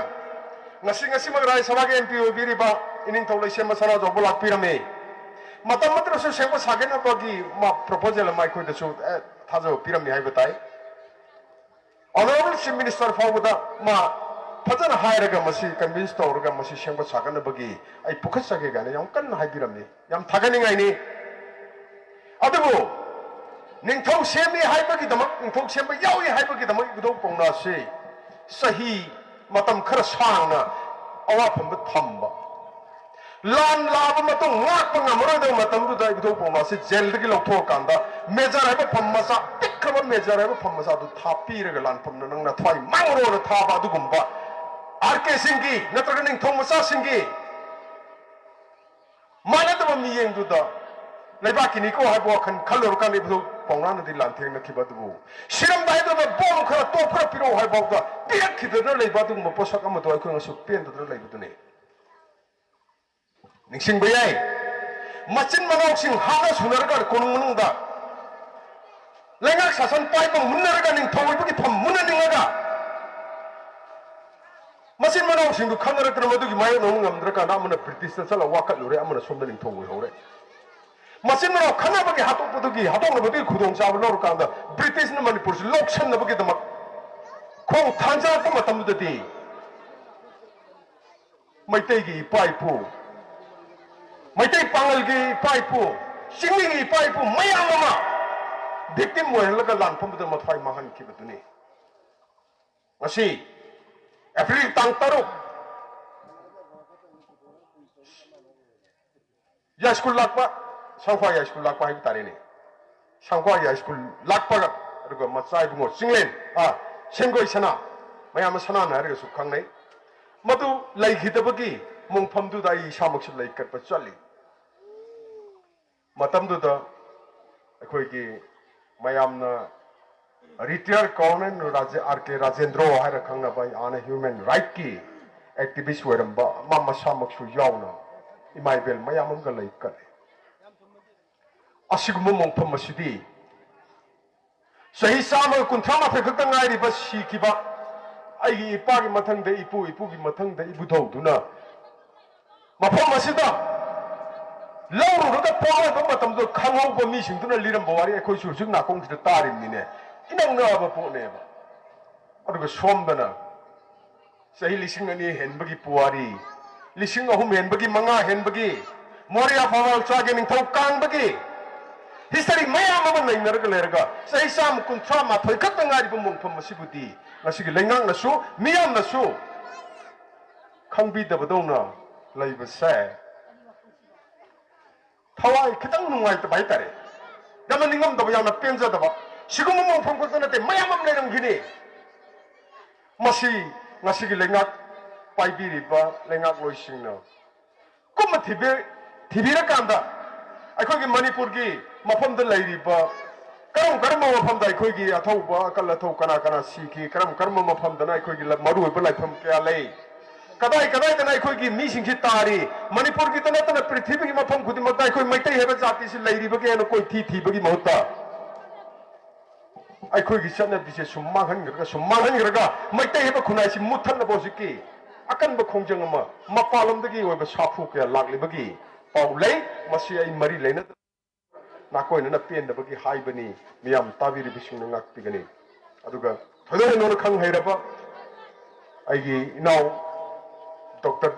ꯉꯁꯤꯃꯛ ꯔꯥꯖ꯭ꯌ ꯁꯚꯥꯒꯤ MP ꯑꯣꯏꯕꯤꯔꯤꯕ ꯏꯅꯤꯡꯊꯧ ꯂꯩꯁꯦꯝꯕ ꯁꯅꯥꯖꯥꯎꯕ ꯂꯥꯛꯄꯤꯔꯝꯃꯤ ꯃꯇꯝ ꯑꯃꯗꯁꯨ ꯁꯦꯝꯒꯠ ꯁꯥꯒꯠꯅꯕꯒꯤ ꯄ꯭ꯔꯣꯄꯣꯖꯦꯜ ꯑꯃ ꯑꯩꯈꯣꯏꯗꯁꯨ ꯊꯥꯖꯕ ꯄꯤꯔꯝꯃꯤ ꯍꯥꯏꯕ ꯇꯥꯏ ꯑꯣꯅꯔꯦꯕꯜ ꯆꯤꯐ ꯃꯤꯅꯤꯁꯇꯔ ꯐꯥꯎꯕꯗ ꯃꯥ ꯐꯖꯅ ꯍꯥꯏꯔꯒ ꯃꯁꯤ ꯀꯟꯚꯤꯟꯁ ꯇꯧꯔꯒ ꯃꯁꯤ ꯁꯦꯝꯒꯠ ꯁꯥꯒꯠꯅꯕꯒꯤ ꯑꯩ ꯄꯨꯈꯠꯆꯒꯦ ꯀꯥꯏꯅ ꯌꯥꯝ ꯀꯟꯅ ꯍꯥꯏꯕꯤꯔꯝꯃꯤ ꯌꯥꯝ ꯊꯥꯒꯠꯅꯤꯡꯉꯥꯏꯅꯤ ꯑꯗꯨꯕꯨ ꯅꯤꯡꯊꯧ ꯁꯦꯝꯃꯤ ꯍꯥꯏꯕꯒꯤꯗꯃꯛ ꯅꯤꯡꯊꯧ ꯁꯦꯝꯕ ꯌꯥꯎꯏ ꯍꯥꯏꯕꯒꯤꯗꯃꯛ ꯏꯕꯨꯙꯧ ꯄꯥꯎꯅꯥ ꯑꯁꯤ ꯆꯍꯤ ꯃꯇꯝ ꯈꯔ ꯁꯥꯡꯅ ꯑꯋꯥꯐꯝꯗ ꯊꯝꯕ ꯂꯥꯟ ꯂꯥꯛꯑꯕ ꯃꯇꯨꯡ ꯉꯥꯛꯄ ꯉꯝꯃꯔꯣꯏꯗꯕ ꯃꯇꯝꯗꯨꯗ ꯏꯕꯨꯙꯧ ꯄꯥꯎꯅꯥ ꯑꯁꯤ ꯖꯦꯜꯗꯒꯤ ꯂꯧꯊꯣꯛꯑꯀꯥꯟꯗ ꯃꯦꯖꯔ ꯍꯥꯏꯕ ꯐꯝ ꯃꯆꯥ ꯄꯤꯛꯈ꯭ꯔꯕ ꯃꯦꯖꯔ ꯍꯥꯏꯕ ꯐꯝ ꯃꯆꯥꯗꯨ ꯊꯥꯞꯄꯤꯔꯒ ꯂꯥꯟꯐꯝꯅ ꯅꯪꯅ ꯊꯋꯥꯏ ꯃꯥꯡꯔꯣꯅ ꯊꯥꯕ ꯑꯗꯨꯒꯨꯝꯕ RK ꯁꯤꯡꯒꯤ ꯅꯠꯇ꯭ꯔꯒ ꯅꯤꯡꯊꯧ ꯃꯆꯥꯁꯤꯡꯒꯤ ꯃꯥꯟꯅꯗꯕ ꯃꯤꯠꯌꯦꯡꯗꯨꯗ ꯂꯩꯕꯥꯛꯀꯤꯅꯤꯀꯣ ꯍꯥꯏꯕ ꯋꯥꯈꯜ ꯈꯜꯂꯨꯔꯀꯥꯟꯗ ꯏꯕꯨꯙꯧ ꯄꯥꯎꯅꯥꯅꯗꯤ ꯂꯥꯟꯊꯦꯡꯅꯈꯤꯕ ꯑꯗꯨꯕꯨ ꯁꯤꯔꯝꯗꯥꯏꯗꯨꯗ ꯕꯣꯝ ꯈꯔ ꯇꯣꯞ ꯈꯔ ꯄꯤꯔꯛꯎ ꯍꯥꯏꯕꯐꯥꯎꯗ ꯄꯤꯔꯛꯈꯤꯗꯅ ꯂꯩꯕ ꯑꯗꯨꯒꯨꯝꯕ ꯄꯣꯠꯁꯛ ꯑꯃꯗꯣ ꯑꯩꯈꯣꯏ ꯉꯁꯤ ꯄꯦꯟꯗꯗꯅ ꯂꯩꯕꯗꯨꯅꯤ ꯅꯤꯡꯁꯤꯡꯕ ꯌꯥꯏ ꯃꯆꯤꯟ ꯃꯅꯥꯎꯁꯤꯡ ꯍꯥꯠꯅ ꯁꯨꯅꯔꯒ ꯀꯣꯅꯨꯡ ꯃꯅꯨꯡꯗ ꯂꯩꯉꯥꯛ ꯁꯥꯁꯟ ꯄꯥꯏꯕ ꯃꯨꯟꯅꯔꯒ ꯅꯤꯡꯊꯧ ꯑꯣꯏꯕꯒꯤ ꯐꯝ ꯃꯨꯟꯅꯅꯤꯡꯉꯒ मसिन मनाव Sindhu खनरक्तन मदुगी मायोनौ ngamdrakana amana British sala wakatlure amana somda ningthong oihore मसिन मनाव खनाबगी हातोकपदुगी हातोकनबगी खुदोंग चाब लौरकांदा British na Manipur si lokshannabagi damak khong thanjarpa matamdadi maitegi ipaipu maitai pangalgi ipaipu singlingi ipaipu mayam ama victim oihalaga lanpamda mathai mahan kibaduni ngasi April tang taruk ya school lakpa sangkwa ya school lakpa hai tare ne sangkwa ya school lakpa ga ruga machai bungo singlen sengoi sana mayam sana na ruga sukhang nei madu lai khidabagi mongpham du dai samak se lai katpa chali matam du da akhoi gi mayam na retired Colonel RK Rajendro hai rakhang na bai ana human right ki activist weramba mama samak su yauna imai bel mayam am ga lai kat asigum mongpham masidi sahi sama kunthama phe khak ngai ri ba sikiba ai gi ipa gi mathang de ipu gi mathang de ibudhou duna mafam masida lawru da pawa ba matam do khangau ba mi sing duna liram ba wari khoi su sing na kong ki tarim ni ne inang na ba po ne ba aduga somdana sahi lising ani henbagi puari lising ahum henbagi manga henbagi moria fawal chage ning thau kang bagi history mayam ama nainarga lerga sai sam kuntra mathoi khat ngari bu mongpham masibudi ngasigi lengang na su miyam na su khangbi da badona laiba sa thawai khitang nungai ta bai tare dama ningam da bayam na penja da ba sigum mongpham ko na te mayam am lerang gini masi ngasigi lengak pai bi riba lengak loising na kuma thibira kanda ꯑꯩꯈꯣꯏꯒꯤ ꯃꯅꯤꯄꯨꯔꯒꯤ ꯃꯐꯝꯗ ꯂꯩꯔꯤꯕ ꯀꯔꯝꯕ ꯃꯐꯝꯗ ꯑꯩꯈꯣꯏꯒꯤ ꯑꯊꯧꯕ ꯑꯀꯜ ꯑꯊꯧ ꯀꯅꯥ ꯁꯤꯈꯤ ꯀꯔꯝꯕ ꯃꯐꯝꯗꯅ ꯑꯩꯈꯣꯏꯒꯤ ꯃꯔꯨꯑꯣꯏꯕ ꯂꯥꯏꯐꯝ ꯀꯌꯥ ꯂꯩ ꯀꯗꯥꯏꯗꯅ ꯑꯩꯈꯣꯏꯒꯤ ꯃꯤꯁꯤꯡꯁꯤ ꯇꯥꯔꯤ ꯃꯅꯤꯄꯨꯔꯒꯤꯇ ꯅꯠꯇꯅ ꯄ꯭ꯔꯤꯊꯤꯕꯤꯒꯤ ꯃꯐꯝ ꯈꯨꯗꯤꯡꯃꯛꯇ ꯑꯩꯈꯣꯏ ꯃꯩꯇꯩ ꯍꯥꯏꯕ ꯖꯥꯇꯤꯁꯤ ꯂꯩꯔꯤꯕꯒꯦ ꯍꯥꯏꯅ ꯀꯣꯏꯊꯤ ꯊꯤꯕꯒꯤ ꯃꯍꯨꯠꯇ ꯑꯩꯈꯣꯏꯒꯤ ꯆꯠꯅꯕꯤꯁꯦ ꯁꯨꯝ ꯃꯥꯡꯍꯟꯈ꯭ꯔꯒ ꯃꯩꯇꯩ ꯍꯥꯏꯕ ꯈꯨꯟꯅꯥꯏꯁꯤ ꯃꯨꯠꯊꯠꯅꯕ ꯍꯧꯖꯤꯛꯀꯤ ꯑꯀꯟꯕ ꯈꯣꯡꯖꯪ ꯑꯃ ꯃꯄꯥꯟꯂꯣꯝꯗꯒꯤ ꯑꯣꯏꯕ ꯁꯥꯐꯨ ꯀꯌꯥ ꯂꯥꯛꯂꯤꯕꯒꯤ ꯄꯥꯎ ꯂꯩ ꯃꯁꯤ ꯑꯩ ꯃꯔꯤ ꯂꯩꯅꯗꯅ 나코이는 뺀다버기 하이버니 미암 따비리 비싱는 ꯉꯥꯛꯄꯤꯒꯅꯤ ꯑꯗꯨꯒ ꯊꯣꯏꯗꯣꯛꯅ ꯈꯪꯍꯩꯔꯕ ꯑꯩꯒꯤ ꯏꯅꯥꯎ ꯗꯣꯛꯇꯔ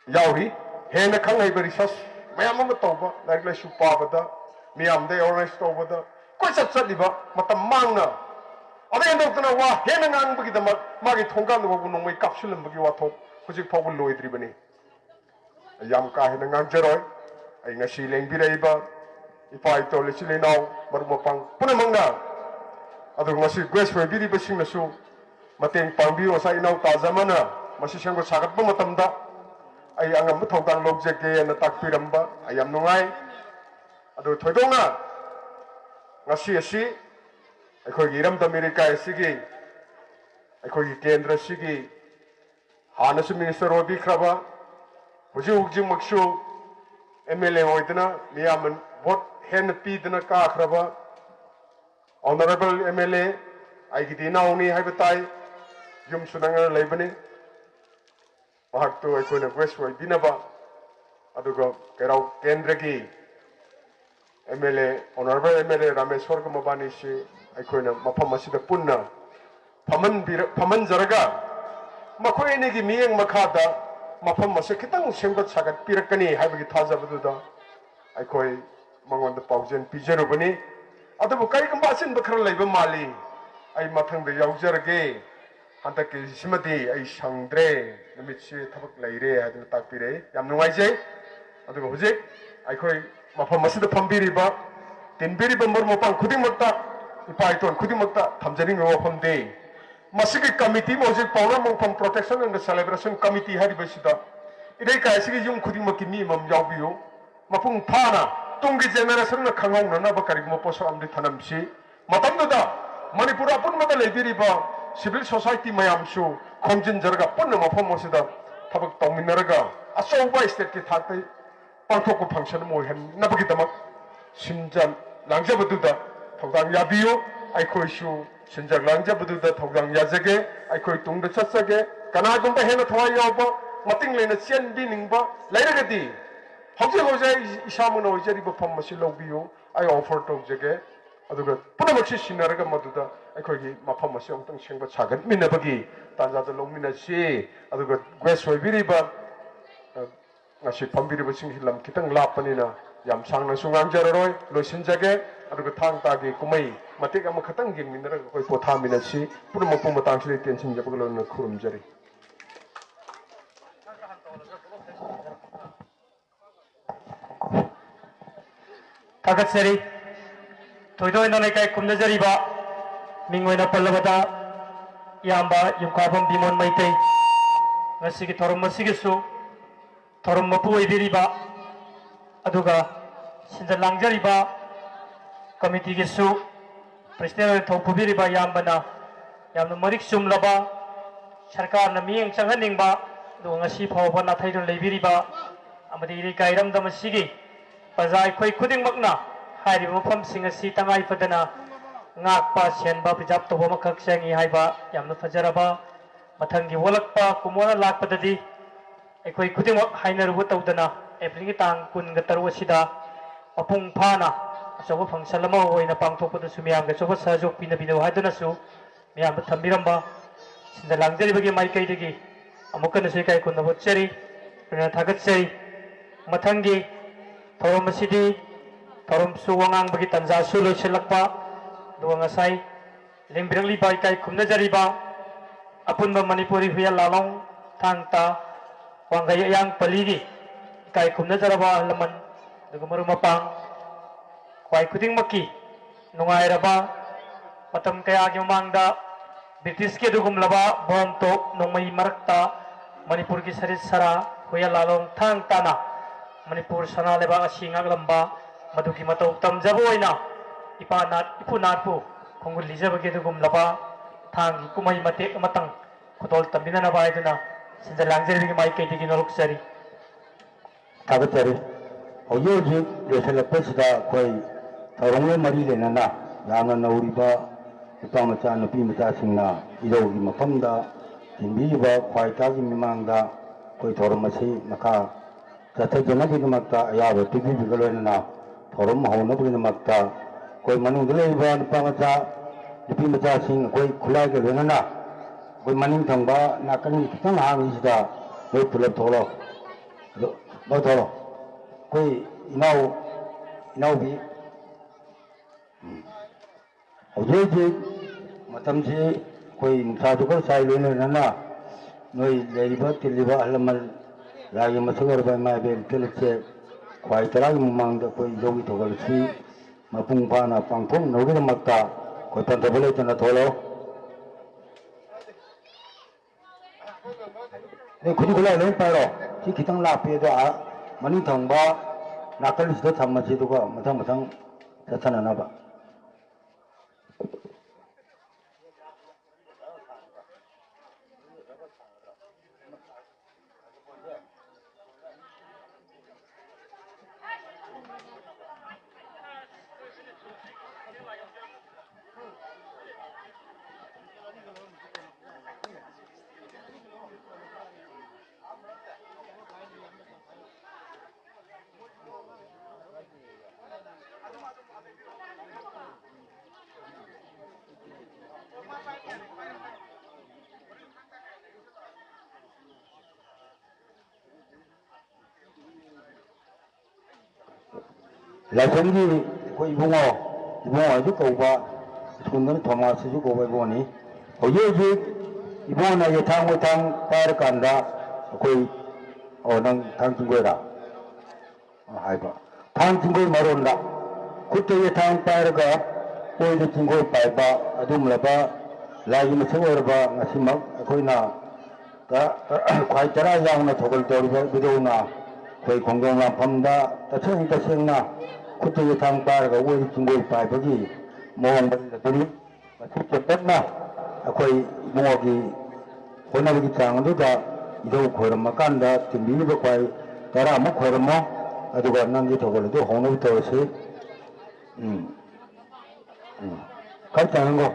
ꯌꯥꯎꯔꯤ ꯍꯦꯟꯅ ꯈꯪꯍꯩꯕ ꯔꯤꯁꯔꯁ ꯃꯌꯥꯝ ꯑꯃ ꯇꯧꯕ ꯂꯥꯏꯔꯤꯛ ꯂꯥꯏꯁꯨ ꯄꯥꯕꯗ ꯃꯤꯌꯥꯝꯗ ꯑꯦꯋꯥꯔꯅꯦꯁ ꯇꯧꯕꯗ ꯀꯣꯏꯆꯠ ꯆꯠꯂꯤꯕ ꯃꯇꯝ ꯃꯥꯡꯅ ꯑꯗꯩ ꯍꯟꯗꯣꯛꯇꯅ ꯋꯥ ꯍꯦꯟꯅ ꯉꯥꯡꯕꯒꯤꯗꯃꯛ ꯃꯥꯒꯤ ꯊꯣꯡꯒꯥꯟꯗ ꯐꯥꯎꯕ ꯅꯣꯡꯃꯩ ꯀꯥꯞꯁꯤꯜꯂꯝꯕꯒꯤ ꯋꯥꯊꯣꯛ ꯍꯧꯖꯤꯛ ꯐꯥꯎꯕ ꯂꯣꯏꯗ꯭ꯔꯤꯕꯅꯤ ꯌꯥꯝ ꯀꯥ ꯍꯦꯟꯅ ꯉꯥꯡꯖꯔꯣꯏ ꯑꯩ ꯉꯁꯤ ꯂꯦꯡꯕꯤꯔꯛꯏꯕ ꯏꯄꯥ ꯏꯇꯣꯜ ꯏꯆꯤꯜ ꯏꯅꯥꯎ ꯃꯔꯨꯞ ꯃꯄꯥꯡ ꯄꯨꯝꯅꯃꯛꯅ ꯑꯗꯨꯒ ꯉꯁꯤ ꯒ꯭ꯔꯦꯁ ꯑꯣꯏꯕꯤꯔꯤꯕꯁꯤꯡꯅꯁꯨ ꯃꯇꯦꯡ ꯄꯥꯡꯕꯤꯌꯨ ꯉꯁꯥꯏ ꯏꯅꯥꯎ ꯇꯥꯖꯃꯅ ꯃꯁꯤ ꯁꯦꯝꯒꯠ ꯁꯥꯒꯠꯄ ꯃꯇꯝꯗ ꯑꯩ ꯑꯉꯝꯕ ꯊꯧꯗꯥꯡ ꯂꯧꯖꯒꯦꯅ ꯇꯥꯛꯄꯤꯔꯝꯕ ꯑꯩ ꯌꯥꯝ ꯅꯨꯡꯉꯥꯏ ꯑꯗꯨ ꯊꯣꯏꯗꯣꯛꯅ ꯉꯁꯤ ꯑꯁꯤ ꯑꯩꯈꯣꯏꯒꯤ ꯏꯔꯝꯗꯝ ꯂꯩꯀꯥꯏ ꯑꯁꯤꯒꯤ ꯑꯩꯈꯣꯏꯒꯤ ꯀꯦꯟꯗ꯭ꯔ ꯑꯁꯤꯒꯤ ꯍꯥꯟꯅꯁꯨ ꯃꯤꯅꯤꯁꯇꯔ ꯑꯣꯏꯕꯤꯈ꯭ꯔꯕ ꯍꯧꯖꯤꯛꯃꯛꯁꯨ MLA होइदना मियामन वोट हेन पीदना काखरबा ऑनरेबल MLA आइगी दिनाउनी हाइबताई युम सुनंगना लेबनी महाक्तो अखोना ग्रेस होय बिनबा अदुगा केराव केंद्र की MLA ऑनरेबल MLA रामेश्वर को मबानी से अखोना मफम असिदा पुन्ना फमन जरगा मखोयनी की मियंग मखादा मफम असे खितंग सेमगत सागत पिरकनी हाइबगी थाजबदुदा अखोय मंगोंद पाउजेन पिजरुबनी अदबु करिगंबा असिन बखर लैब माली आई मथंग दे यावजरगे हंतक सिमदी आई संग्रे नमितसे थबक लैरे हादन ताकपिरे याम नुंगाइजे अदबु हुजे अखोय मफम असिद फंबिरिबा तिनबिरिबा मरमोपां खुदिमक्ता इपाइतोन खुदिमक्ता थमजनिंग वफमदे मसिगी कमिटी मोजिक पाउना मोंगफम प्रोटेक्शन एंड सेलिब्रेशन कमिटी हरिबसिदा इदे कायसिगी युम खुदिमकी मी मम यावबियो मपुंग फाना तुंगी जेनरेशन न खंगौना बकरिगम पोसो अमदि थनमसी मतमददा मणिपुर अपुनमदा लेबिरिबा सिविल सोसाइटी मयामसु खोमजिन जरगा पुन्न मफम मोसिदा थबक तौमिनरगा अचौबा स्टेट की थाते पांथोक फंक्शन मोहन नबगिदमक सिंजन लांगजबदुदा थौदांग याबियो आइखोइसु सिंजक लांगजबदुदा थौदांग याजगे आइखोइ तुंग चचगे कनागुंबा हेन थवाय यावबा मतिंग लेना चेनबि निंबा लैरगदि हौजे इसामनो ओइजरिबा फम मसि लौबियो आइ ऑफर तौजगे अदुगा पुनमक्सि सिनरगा मदुदा आइखोइगी मफम मसि अमतंग सेंबा सागत मिनबगी ताजादा लौमिनसि अदुगा ग्रेस होइबिरिबा ngasi pambiriba singhi lam kitang lappanina yam sangna sungangjararoy loisinjage aduga thang tagi kumai matik ama khatang yengminara koi pothamina si purma puma tangsi tension jabagalo khurumjari Tagatsari Toidoina Leikai Kumnajariba Mingwena Palabata Yamba Yumkabam Bimon Maitei Nasiki Torum Masigisu Torum Mapu Ibiriba Aduga Sinja Langjariba Committee Gisu President Topubiriba Yambana Yam Marik Sumlaba Sarkar Naming Changaningba Dungasi Pova Nathaidun Lebiriba Amadi Kairam Damasigi Pazai Koi Kuding Magna Hari Mufam Singasi Tangai Fadana Ngakpa Shenba Pijap to Homakak Sangi Haiba Yam Fajaraba Matangi Walakpa Kumona Lakpadadi Ekoi Kuding Hainer Wutodana Every Tang Kun Gatarwasida Apung Pana so Pangsalamo in a Pangthokkhiba Sumianga so was Sajo Pinabino Hadanasu Miam Tambiramba the Langderi Maikai Digi Amokan Sekai Kunavacheri Tagatseri Matangi Thauram asidi thauram su wangang bagi tanja su loisilakpa duwa ngasai lembrang liba ikai khumna jariba apunba manipuri huya lalong thangta wangai yang paligi ikai khumna jaraba laman duga maru mapang kwai khuding maki nungairaba matam kaya gi mamangda British ke dugum laba bom tok nongmai marakta Manipur ki sarit sara huya lalong thang tana Manipur sana leba asingag lamba maduki matau tamjabo oina ipanat ipunatpu khongul lijaba ke dugum laba thang kumai mate matang khotol tambina na baiduna sinja langjeri gi mai kaiti gi nolok sari tagatari oyoji leselapesida koi thorongwe mari lenana yamna nauriba ipa macha nupi macha singna idogi mafamda timbiba khwaitagi mimangda koi thoramasi maka chathajana gi makta ayaba tibi bigaloina thoram hauna gi makta koi manung dleiba ipa macha nupi macha sing koi khulai ge lenana koi maning thangba nakani kitang hang isida koi pulap tholo lo tholo koi inau bi Ojeji matamsi koi saduko sai lene nana noi leiba tiliba alamal lagi masagar ba mai bel telche kwai taragi mumang da koi jogi togal si mapung pana pangthok nogi makta koi tantabale tana tholo ne khudi khula le paro si kitang la pe da mani thangba nakal sida thamma si duga matang tathana na ba Lasongi koi ibungo ju kauba kundan thomas ju kauba iboni oyeji ibona ye thang par kanda koi onang thang tinggoira haiba thang tinggoi maronda kutte ye thang par ga koi ju tinggoi paiba adum laba lagi masawrba ngasimak koina ta khwai tara yang na thogol toriba bidona koi konggong na phamda tasengna kutte ye thang par ga woi tinggoi paibagi mong bari masu chepna akoi mogi honabagi changdu da ido khorma kanda timbi ba kwai tara mo khorma aduga nangi thogol do honabi tawse kai chango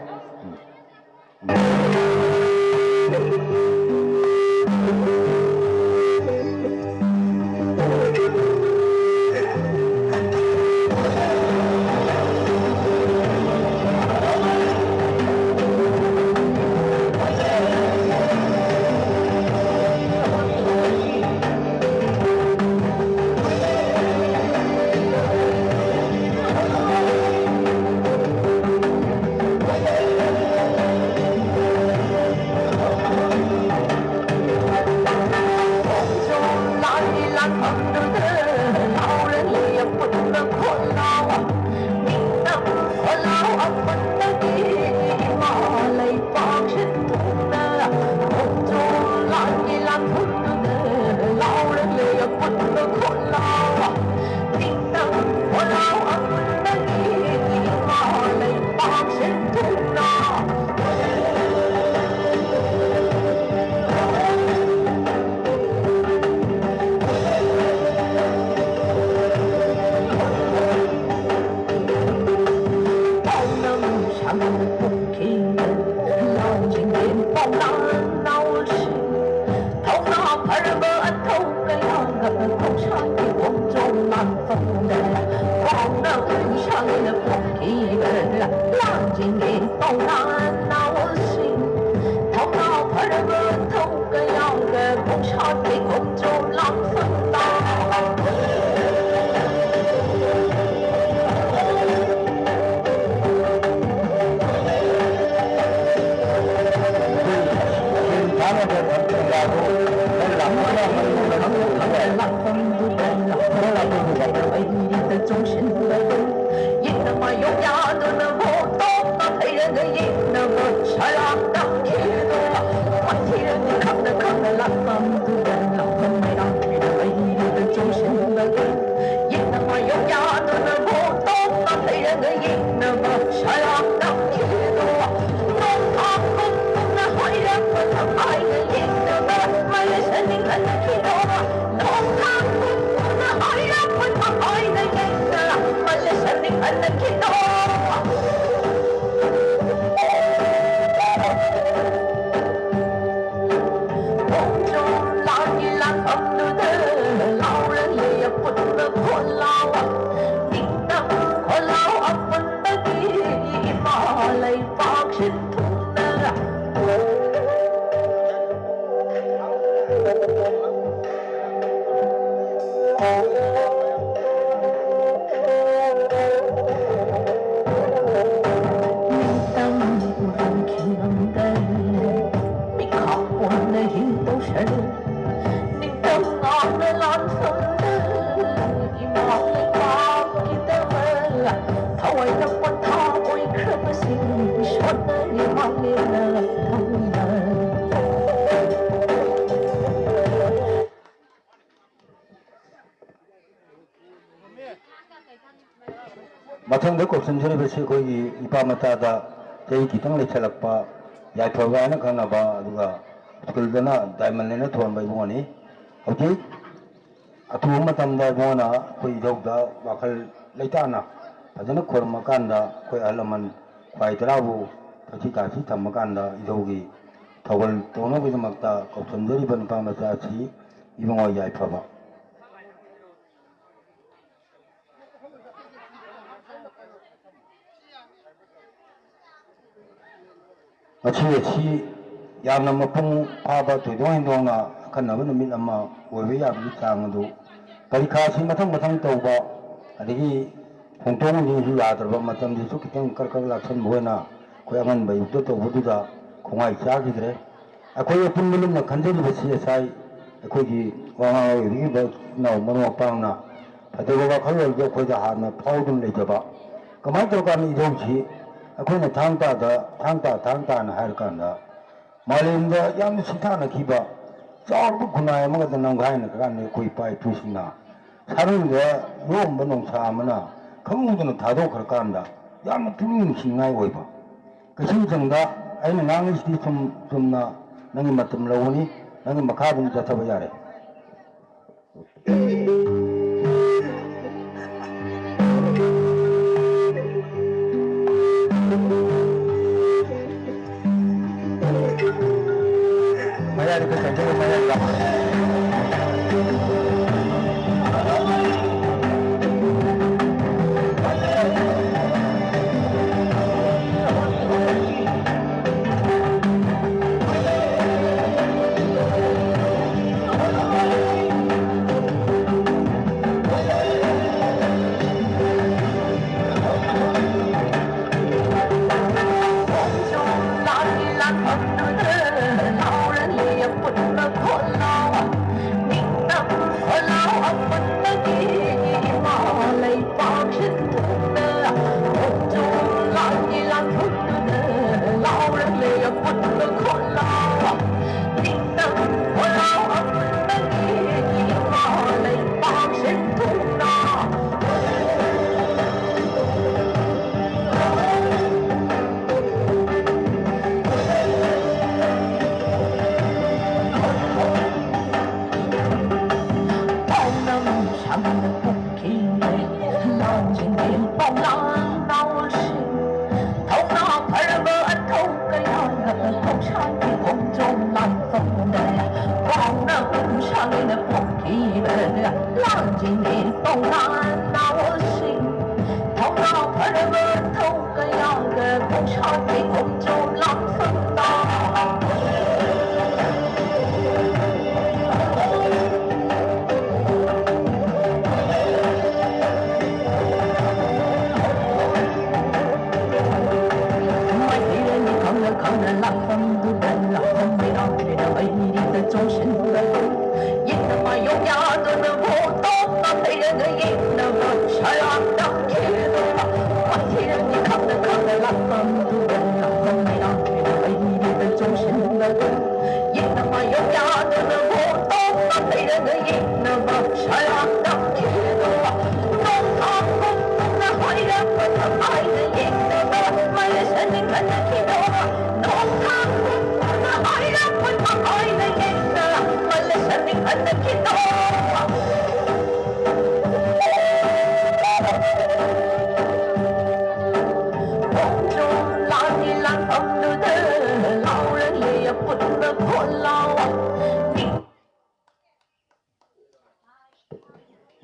Mathou ko senjuri besi ko ipa mata da jai kitang le chalakpa yai thoga na khana ba aduga school dana diamond ne thon bai boni okay atu matam da bona ko idok da wakal leitana adana khorma kanda ko alaman khwai tarabu phachi ta chi tham kanda idogi thawal tono bi makta ko senjuri ban pa mata chi ibongo yai phaba Achi yang nama pung apa tu doang doang na kan nama numit nama wewe ya beli cang tu. Kali kasi matang tahu ba, adigi hongtong ni ya terba matang di tu kita kar laksan boleh na, kau angan bayu tu budu da, kau ngai cah gitu. Aku ya pun belum nak kanjeng besi saya, aku di orang ini ba na mana pang na, pada gua kalau dia kau jahat na pau dun lagi ba. Kemana tu kami jauh sih. Aku nak tang ta na hari kanda. Malam dah yang sita nak khiba. Jauh pun kunai maga tenang gaya nak kan ni koi pai tu sina. Sarung dia yom benong sama na. Kamu tu nak thado kerkanda. Yang tu ni singai woi ba. Kesin jengda, aina nangis di na nangi matam launi, nangi makadun jasa bayar. Maya di kerja maya di kamar.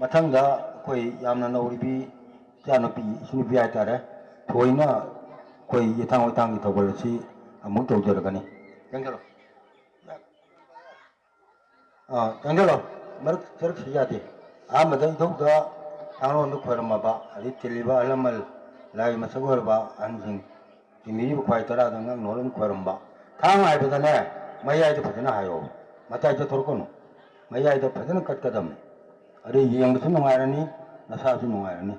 Mathangda koi yamna nauribi chanapi sunipi aitare thoina koi yethang otang ki thobalasi amuk tawjaragani jangalo jangalo marak charak siyati amada idokda thanglo nu khorama ali tiliba alamal lai masagorba anjing timiri bukhai tara dangang nolam khoramba thang aibadane mayai da phajana hayo matai da thorkono mayai da phajana katkadam Ari yang betul mengarani, nasa betul mengarani.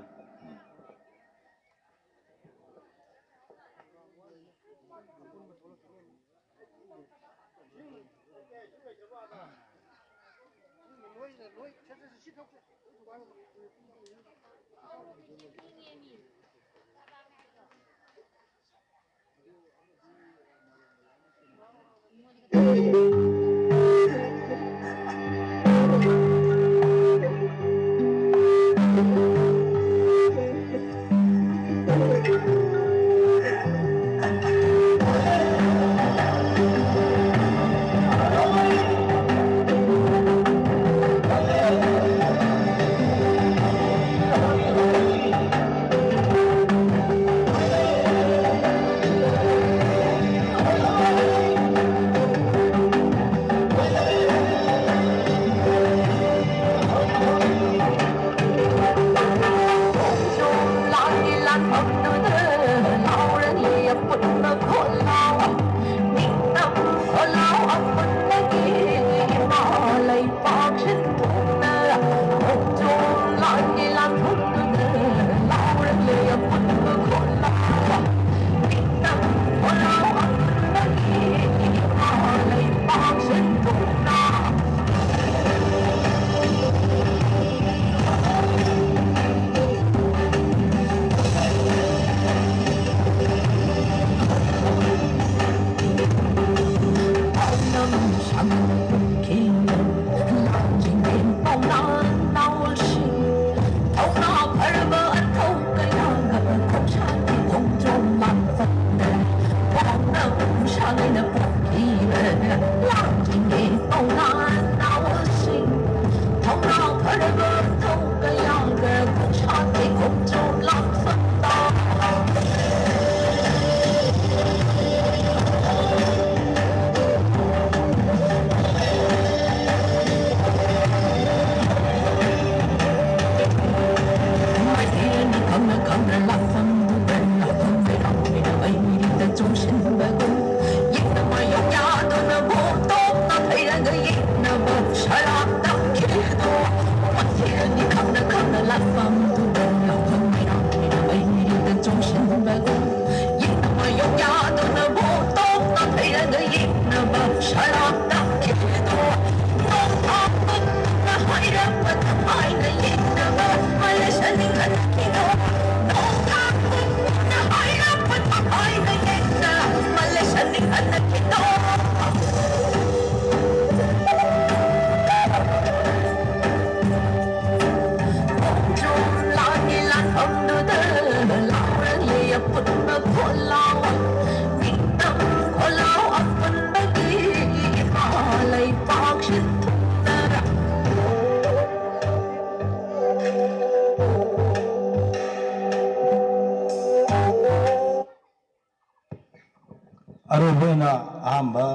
Aroiba ahamba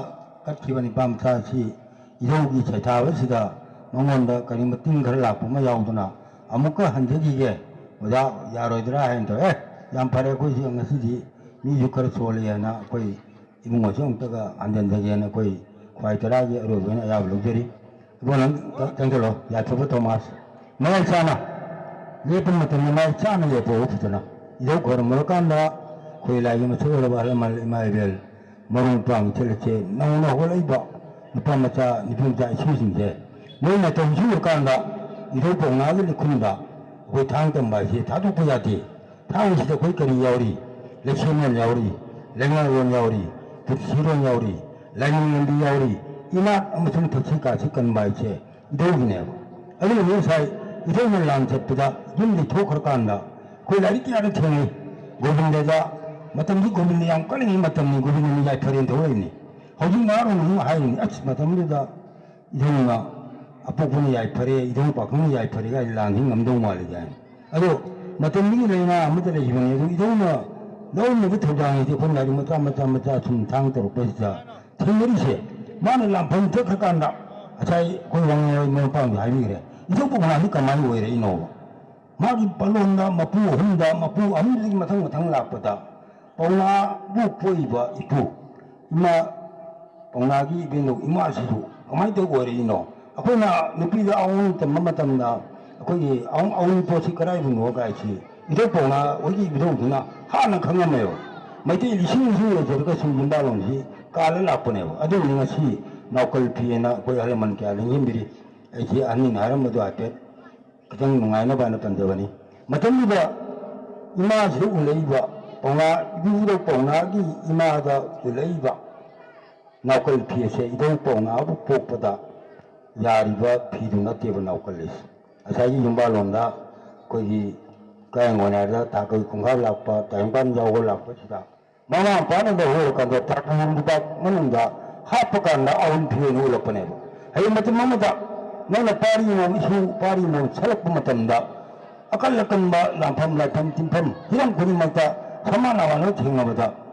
khiba ni pamtha si yogi chaithawa sida mangonda karimating ghar lakpuma yauduna amuka hanjegi ge oda yaroidra hain to yam pare ko si ngasi ni yukar soliya na koi imungo jong taga andan jage na koi kwaitara ge aroiba na ya blogeri bolan tangelo ya chobo thomas mai sana lepun matam mai sana ye po utana yo gor morkanda koi lagi masoro bala mal mai bel Marung tuang celeche, nang na holai ba, 누파 마차 니풍자 이슈신데 너희는 동시에 간다 이도 봉나를 군다 그 당던 맛이 다도 보야지 당시도 거기까지 야오리 레시면 야오리 랭아원 야오리 득시론 야오리 랭인디 야오리 이나 무슨 덕치가 직권 말체 이도기네요 아니면 요사이 이도는 랑제보다 윤리 토크를 간다 그 날이 끼하는 청이 고빈대자 마tam이 고빈대 양 깔링이 마tam이 고빈이 야이퍼린데 오래니 허지 나로는 하이니 아치 마tam이다 이동이가 앞부분이 야이퍼리 이동 바꾸는 야이퍼리가 랑행 감동 말이야 아주 마tam이 레나 아무데나 지방에 이동은 너무 그 도장이 본 날이 마차 좀 당도록 보시자 틀머리시 마늘 랑펑턱 간다 아차이 고왕의 몽pham 하이 그래 이동 부분 하니까 많이 오래 이노 마기 발론다 마부 혼다 마부 아무리 마탕 락보다 봉나 부부이바 이부 이마 봉나기 비노 이마시도 가만히 되고 이노 아코나 느끼다 아운 때 거기 아운 포시 그라이브 노가이지 이래 봉나 어디 비도구나 하나 강하네요 마이테 리싱을 저렇게 숨문다론지 깔을 나쁘네요 아주 능아시 나걸 피에나 거기 하려면 게 아닌 힘들이 이제 아니 나름도 앞에 그냥 농아이나 바는 번데버니 마tam이다 이마시 울레이바 봉나 이부도 봉나기 이마다 울레이바 나걸 피에서 이동 봉나하고 복보다 야리바 피두나 떼버 나걸레스 아사이 윤발론다 거기 가양원에다 다 거기 공갈락바 다양반 야옥을 락바시다 마마 바는데 호르간다 다kum부다 mënda 하프간다 아운 피에 누울 뻔해고 hay 마tam마다 너는 파리모 이슈 파리모 살았고 마tam다 아깔락건 바 람팜 팀팜 이런 군인마다 사마나와는 생각보다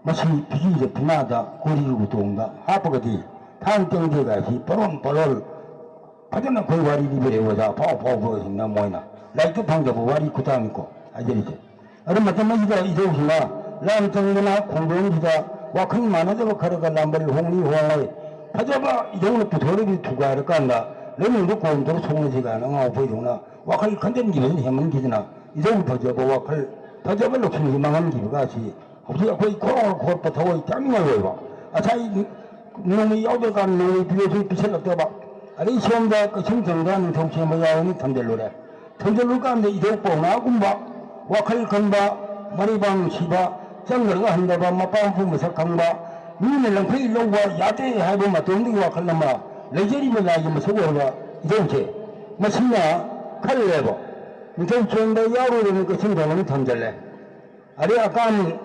마치 비기제 비나다 고리고 동다 하프가디 탄경제가시 버론 파전나 거의 와리 리베레오자 파오파오 생나 모이나 라이트 방자고 와리 구타니고 아제리제 어른 마tam마이가 이도시나 람정이나 공동지다 와큰 많아져서 가르가 람버리 홍리 홍리 파자바 이동을 도로비 두가를 간다 레몬도 공도로 송지가 나가 보이구나 와칼 컨텐츠 기는 해만 기지나 이동 더저버 와칼 더저버 lokhingi mangan 기가시 혹시 거의 코로나 더워 땀이나 봐 아차이 놈이 여덟 간 놈이 비해서 비sel럭대 봐 아니 시험다 그 청정단 정치 뭐야오니 탐델로래 탐델로 간데 이동 뽕나 군바 와칼 건바 머리방 시바 정거가 한다바 마빵 품에서 강바 니는 랑페이 로와 야대 하고 마동디 와칼나마 레제리면 나기 무서워가 이동체 마신나 칼레버 이동 전다 야로는 그 생각은 던질래 아리 아깐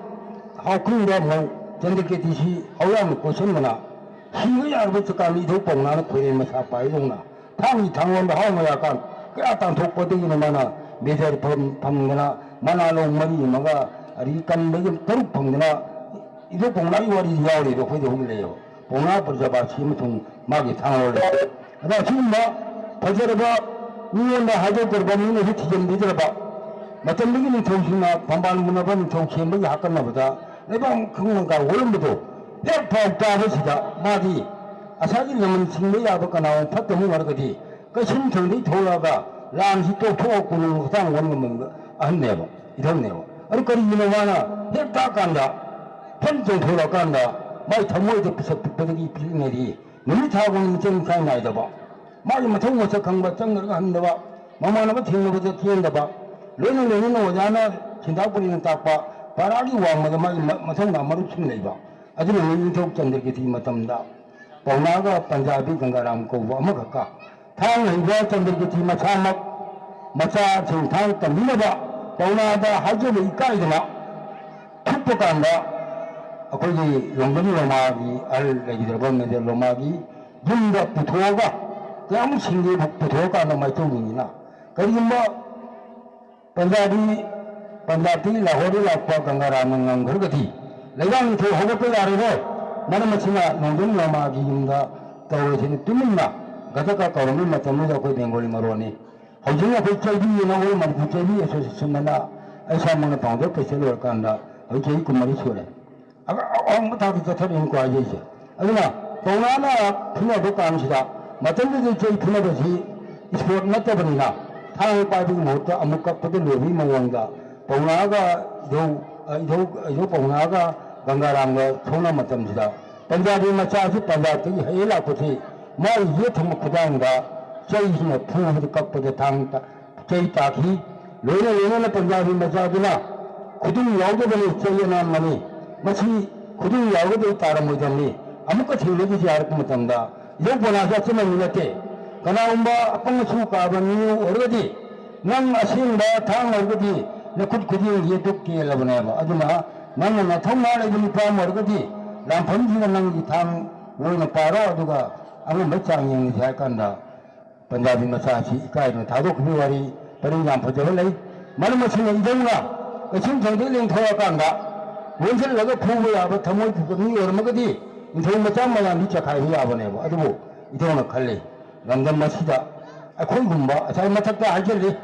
하군가 뭐 전들게 디시 하양 고선거나 희의야 부터 이동 봉나는 고래면 사빠이동나 당이 당원도 하고 약간 그냥 독보되기는 많아 매절 밤거나 만화롱 머리 뭐가 아리 깐매좀 더욱 봉거나 이동 봉나이 와리 야오리도 거기 오길래요 봉나 브라자바시 무슨 마기 당올래 나 지금 뭐 버저러봐 니온다 하죠 거르바니는 히티좀 믿어봐 마tam미기는 정신나 반반 문화반 정치에 뭐가 하겠나 보다 내방 그건가 오름부터 백파옥다하시다 마디 아사기 놈은 승리야버가 나온 팥도무 말거디 그 신청이 돌아가 람시 또 토하고는 후상 원금은 거 안내고 이렇네요 어리거리 이놈하나 백다 간다 편좀 돌아간다 마이 더모이도 비석비석이 빌리네리 눈이 타고는 정상이 나이다 봐 마이 뭐 통고서 강바 정거가 한다 봐 마마나가 튕겨보자 튀는다 봐 레는 오자나 진다버리는 딱봐 바라기 왕마다 마이 마통 나마루 춤내 봐 아주 인적 전들게 뒤마tam다 봉나가 반자비 건가람 고와 먹을까 당은 이거 전들게 뒤마 참막 마차 정당 덤비나 봉나다 하주를 이까이드나 축복한다 거기 용건이 로마기 알레기들 보면 로마기 문가 부토가 그냥 신기 부토가 너무 좋으니나 그리고 뭐 반자비 라호리 라파 건가라는 그러거디 내가 그 호흡을 아래로 나는 마치나 농동 로마기인가 떠오르시는 뜸이나 가다가 걸으면 맞다면서 거의 뱅골이 말오니 허중에 불제비 나오면 만 불제비에서 쓰면나 아이사모는 방도 패스를 간다 어제 그 말이 소래 아무 다기 터트리는 거 아니지 아니나 동나나 분야도 감시다 맞던데 저희 분야도시 스포츠 맞다버리나 타을 빠지고 못다 아무것도 로비 먹는가 동나가 요 봉나가 건가랑 거 소나 맞답니다 Punjabi मचासी Punjab की हेला कुथी मैं ये थम खुदांगा चई ने फूल cup दे थांग चई ताखी लोने लोने ने पंजाबी मचादुना खुदुम यावदे बने चई ना मनी मसी खुदुम यावदे तारम मुजमनी अमुक थीलेगी जार को मतंदा यो बनासा चमन नते कनाउंबा अपंग सु काबनी ओरगदी नंग असिंबा थांग ओरगदी न खुद खुदी ये दुख के लबनेबा अदुना नंग न थौना लेबनी पाम ओरगदी लामफमजी नंगी थांग लोना पारो अदुगा अमु मचांग यंग जायकांदा पंजाबी मचासी इकायनो थादोखबी वारी परिणाम फजब लई मरमसिन इदौना कसिम थंदे लेंथोआ कांदा 원실 내가 부부야 더모 그미 얼마거디 인생 맞자마야 니 착하이 야보네 뭐 아주 이동을 갈래 남전 마시다 아 거기 봐 잘 맞았다 알jel리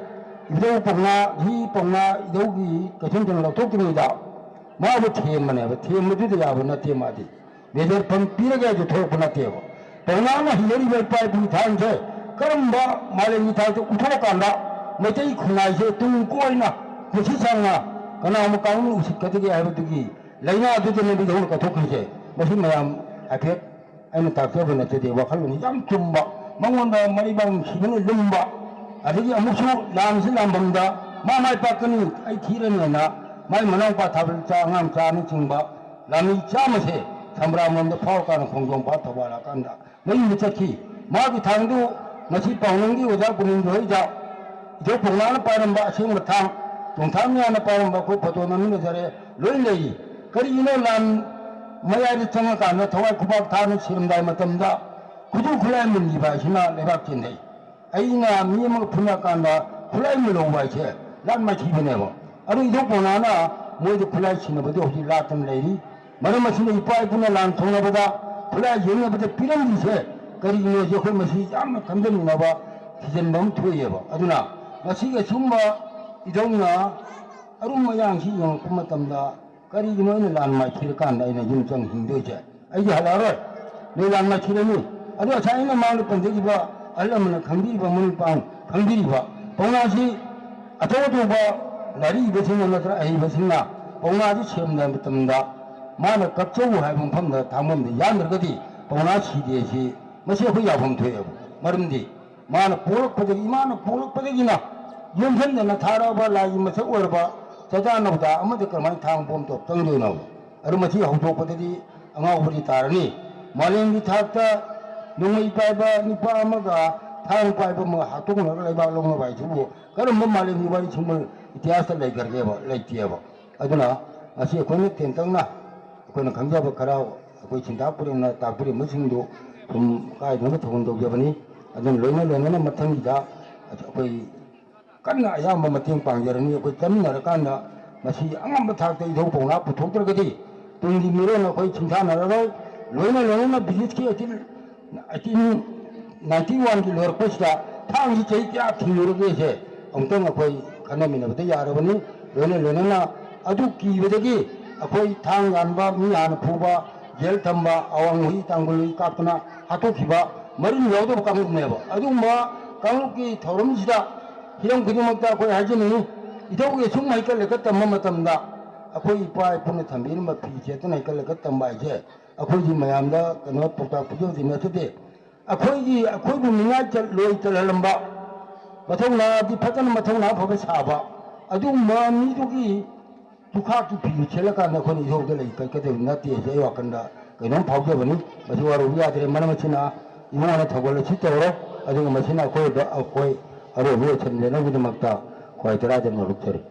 이도 뽕나 이 뽕나 여기 그 정도로 독립이다 마부 팀만에 뭐 팀무도 야보나 팀마디 내절 번 비르게 아주 도구나 뛰고 뽕나나 히어리 별빨 부탄제 그럼 뭐 말에 이 다도 우토 간다 뭐저이 군나이세 둥꼬이나 그 시상나 그나 뭐 까운 우식 같게 해버리기 레이나 아주들은 비 오늘 독해제 무슨 마음 앞에 아니 딱서버는 저기 와칼로니 ям 좀바 망원다 머리방 기분을 넘바 아저기 아무수 남신 안 본다 마말 바꾸니 아이 기르면나 말 문항바 답을 장함 자는 증바 남이 짜면서 삼라문도 파워가는 공동 바터바라 간다 너희 무척히 마기 당도 마치 빠오는 게 오자 부는 거이자 저 봉나는 빠른 바 시험을 탕 동탐이 하나 빠른 바 그 보도는 거 저래 롤레이 그리 이는 난 뭐야리 정어가 너 더와 구박 다는 시름다이 못합니다 구두 굴라이면 이바시나 내박진데 아이나 미모 분야간다 굴라이면 오바이체 란마 기분해보 아니 이거 보나나 뭐지 굴라이 치는보다 혹시 라튼 레이 말마시는 이빠이 분야 난 통나보다 굴라이 영어보다 비렁기세 그리 이는 저걸 마시 ям 감정이 나봐 기전 너무 토해봐 아주나 마시게 정말 이동이나 아rum마 양시 영 꿈었답니다. 까리 이노는 란마 치르간 나이는 윤정 힘들지. 아이게 하라를 내 란마 치르니 아주 자이는 마을 번데기 봐 알라면 강비리 봐 문빵 강비리 봐 봉나시 아토도 봐 날이 입으시는 것들 아이 입으시나 봉나시 체험 내부터입니다. 마을 갑자기 해본 펌다 담음데 야늘거디 봉나시 대시 뭐시 그 야범 돼요. 말음디 마을 보록 버덕이 마을 보록 버덕이나 연편되나 다라봐 라이면서 오르봐 저자나보다 아무데 그만 당봄도 정도나고 아르마치 호도포들이 angau리 따르니 말랭기 탔다 농의 빠이바 니빠마가 타는 빠이바 뭐 하토고나 라이바 롱나 바이주고 그럼 뭐 말랭기 바리 정말 이티아스 라이거게 봐 라이티야 봐 아주나 아시 권이 텐땅나 그는 강자버 가라고 거기 진다 뿌리나 다 뿌리 무슨도 좀 가이 너무 더운도 여보니 아주 로이는 마탕이다 거기 간나 야뭐 마팅 방저니 그 때문에 간나 마시 안만 부탁도 이도 봉나 부탁들거디 동지 미로는 거의 칭찬하라고 로이는 비즈키 어딜 아tin 91기 로르 코스다 탕이 제이야 기르게세 엉뚱한 거의 간나미는부터 여러분이 로이는 아주 기베데기 거의 탕 안바 미안 부바 젤탐바 아왕이 땅굴이 깝구나 하토키바 머리는 여도 까먹 내봐 아주 뭐 강욱기 더럼지다 이런 그림 먹다 거의 하지니 이도에 정말 이끌려 갔다 못합니다. 거의 이빠이 보내 담비는 뭐 피제도 이끌려 갔다 말이지. 거기 마음다 그너 보다 부족이 몇대. 거기 보면 잘 로이들 할람 봐. 마통나 디파트는 마통나 법에 사봐. 아주 뭐 미국이 두카기 비체라가 나 거기 이도들 이끌게 나띠에 제와 간다. 그놈 바우게 보니 마지와로 우리아들이 만나면치나 이모나 저걸로 치도록 아주 마시나 거기 Aroiba 천내는 그도 막다 거의 들어가는 노력들이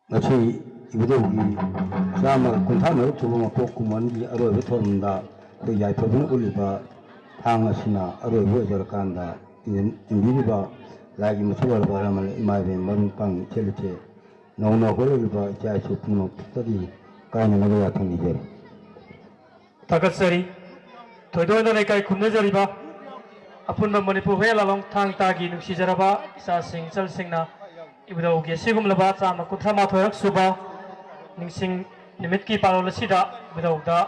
Nasi Ebudhou sama kunthar meruk coba mapok kuman di Aroiba thormda ko yai pabun uliba thang asina Aroiba jarkanda indiriba lagi masawal baramal imaibe marung pang chelche nauna goliba jai chupno tadi kaina nagaya thani jer tagasari thoidona Leikai khumnajariba apunba Manipur helalong thang tagi nungsijaraba isa sing chalsingna Ebudhou ge sigumlaba chama kunthama thorak suba Ningsing Numit ki palol asida Ebudhou da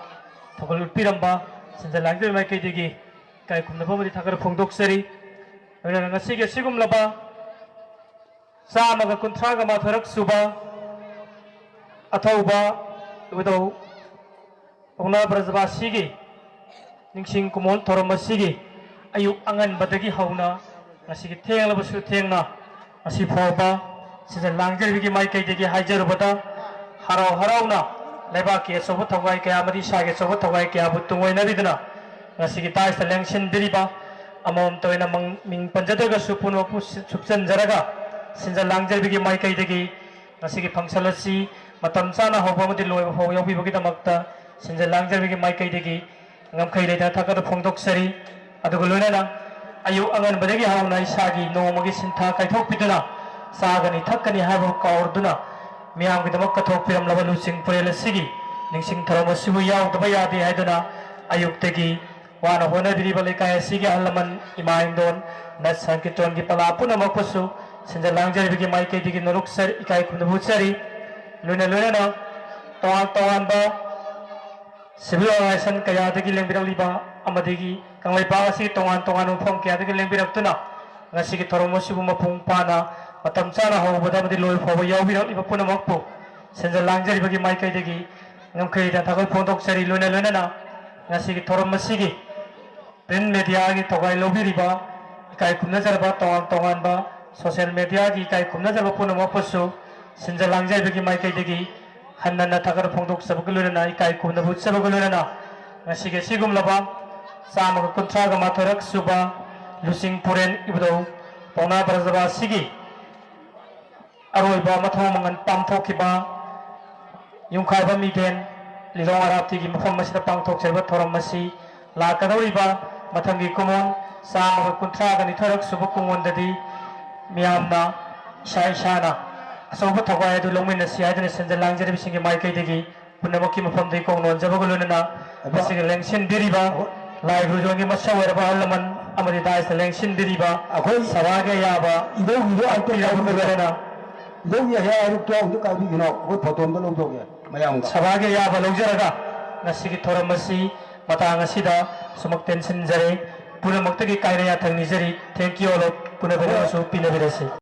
thogol utpiramba sanjalangde mai kai degi kai khumnaba mari thagar phongdoksari oina ngasi ge sigumlaba chama ga kunthraga ma thorak suba athauba Ebudhou Paona Brajabashi gi Ningsing kumon thoramasi gi ayuk angan badagi hauna ngasi ge thenglabsu thengna asi phauba sisa langjarbi mai kai degi haijarubada harau harauna leba ke sobo thogai kaya mari sage sobo thogai kaya butungoi naridna ngasi gi tais lengsin diriba amom toina ming panjadaga supuno pu subsan jaraga sinja langjarbi mai kai degi ngasi gi phangsalasi matam chana hoba madi loi ho yobi bogi damakta sinja langjarbi mai kai degi ngam khai leida thakada phongdoksari adugo loinana ayu angan badagi hauna isagi no magi sintha kaithok piduna sagani thakani haibo kaurduna miyam gi damak kathok piram laba lusing purel sigi Ningsing tharama sibu yaw daba yadi haiduna ayuk tegi wana hona diriba Leikai sigi halaman imaindon na sankiton gi palapuna makpasu sinja langjari bigi mai kai digi noruk sar ikai kundu sari luna na tawan ba civil organization kaya dagi lengbirang liba amadigi kanglai ba si tongan umphom kaya dagi lengbirak tuna ngasi gi thoromo sibu mapung pana matam chana hobada madi loi phoba yawbirak liba puna makpo senja langjari bagi mai kai dagi ngamkai da thakal phondok sari luna na ngasi gi thoromo sigi print media gi thogai lobiriba kai kunna jarba tongan ba social media gi kai kumna jaba puna mo pasu sinja langjai bagi mai kai degi hanna na thakar phongdok sabaguluna na kai kumna bu sabaguluna na ngasige sigum laba sama ko kontra ga mathorak suba lusing puren Ebudhou Paona Brajabashi gi Aroiba Mathou mangan Pangthokkhiba yungkhaiba miden lilong Arapti gi Mongpham masida Pangthokkhiba thoram masi lakadoriba mathangi kumon sama ko kontra ga ni thorak suba kumon dadi miyamna shai shana asoba thawai du longmin si adina senjal langjari bisingi mai kai degi punamaki Mongpham dei kong non jabaguluna na basigi lengshin diriba live rujongi masawara ba alaman amari dai selection diriba akhoi sawaga yaba ido ido ante ya bugarana ido ya ya ru kya undu ka bi gino ko photon da log ge mayam ga sawaga yaba lojaraga ngasigi thoramasi matang asida sumak tension jare punamakta gi kaina ya thangni jari thank you all punabere su pinabere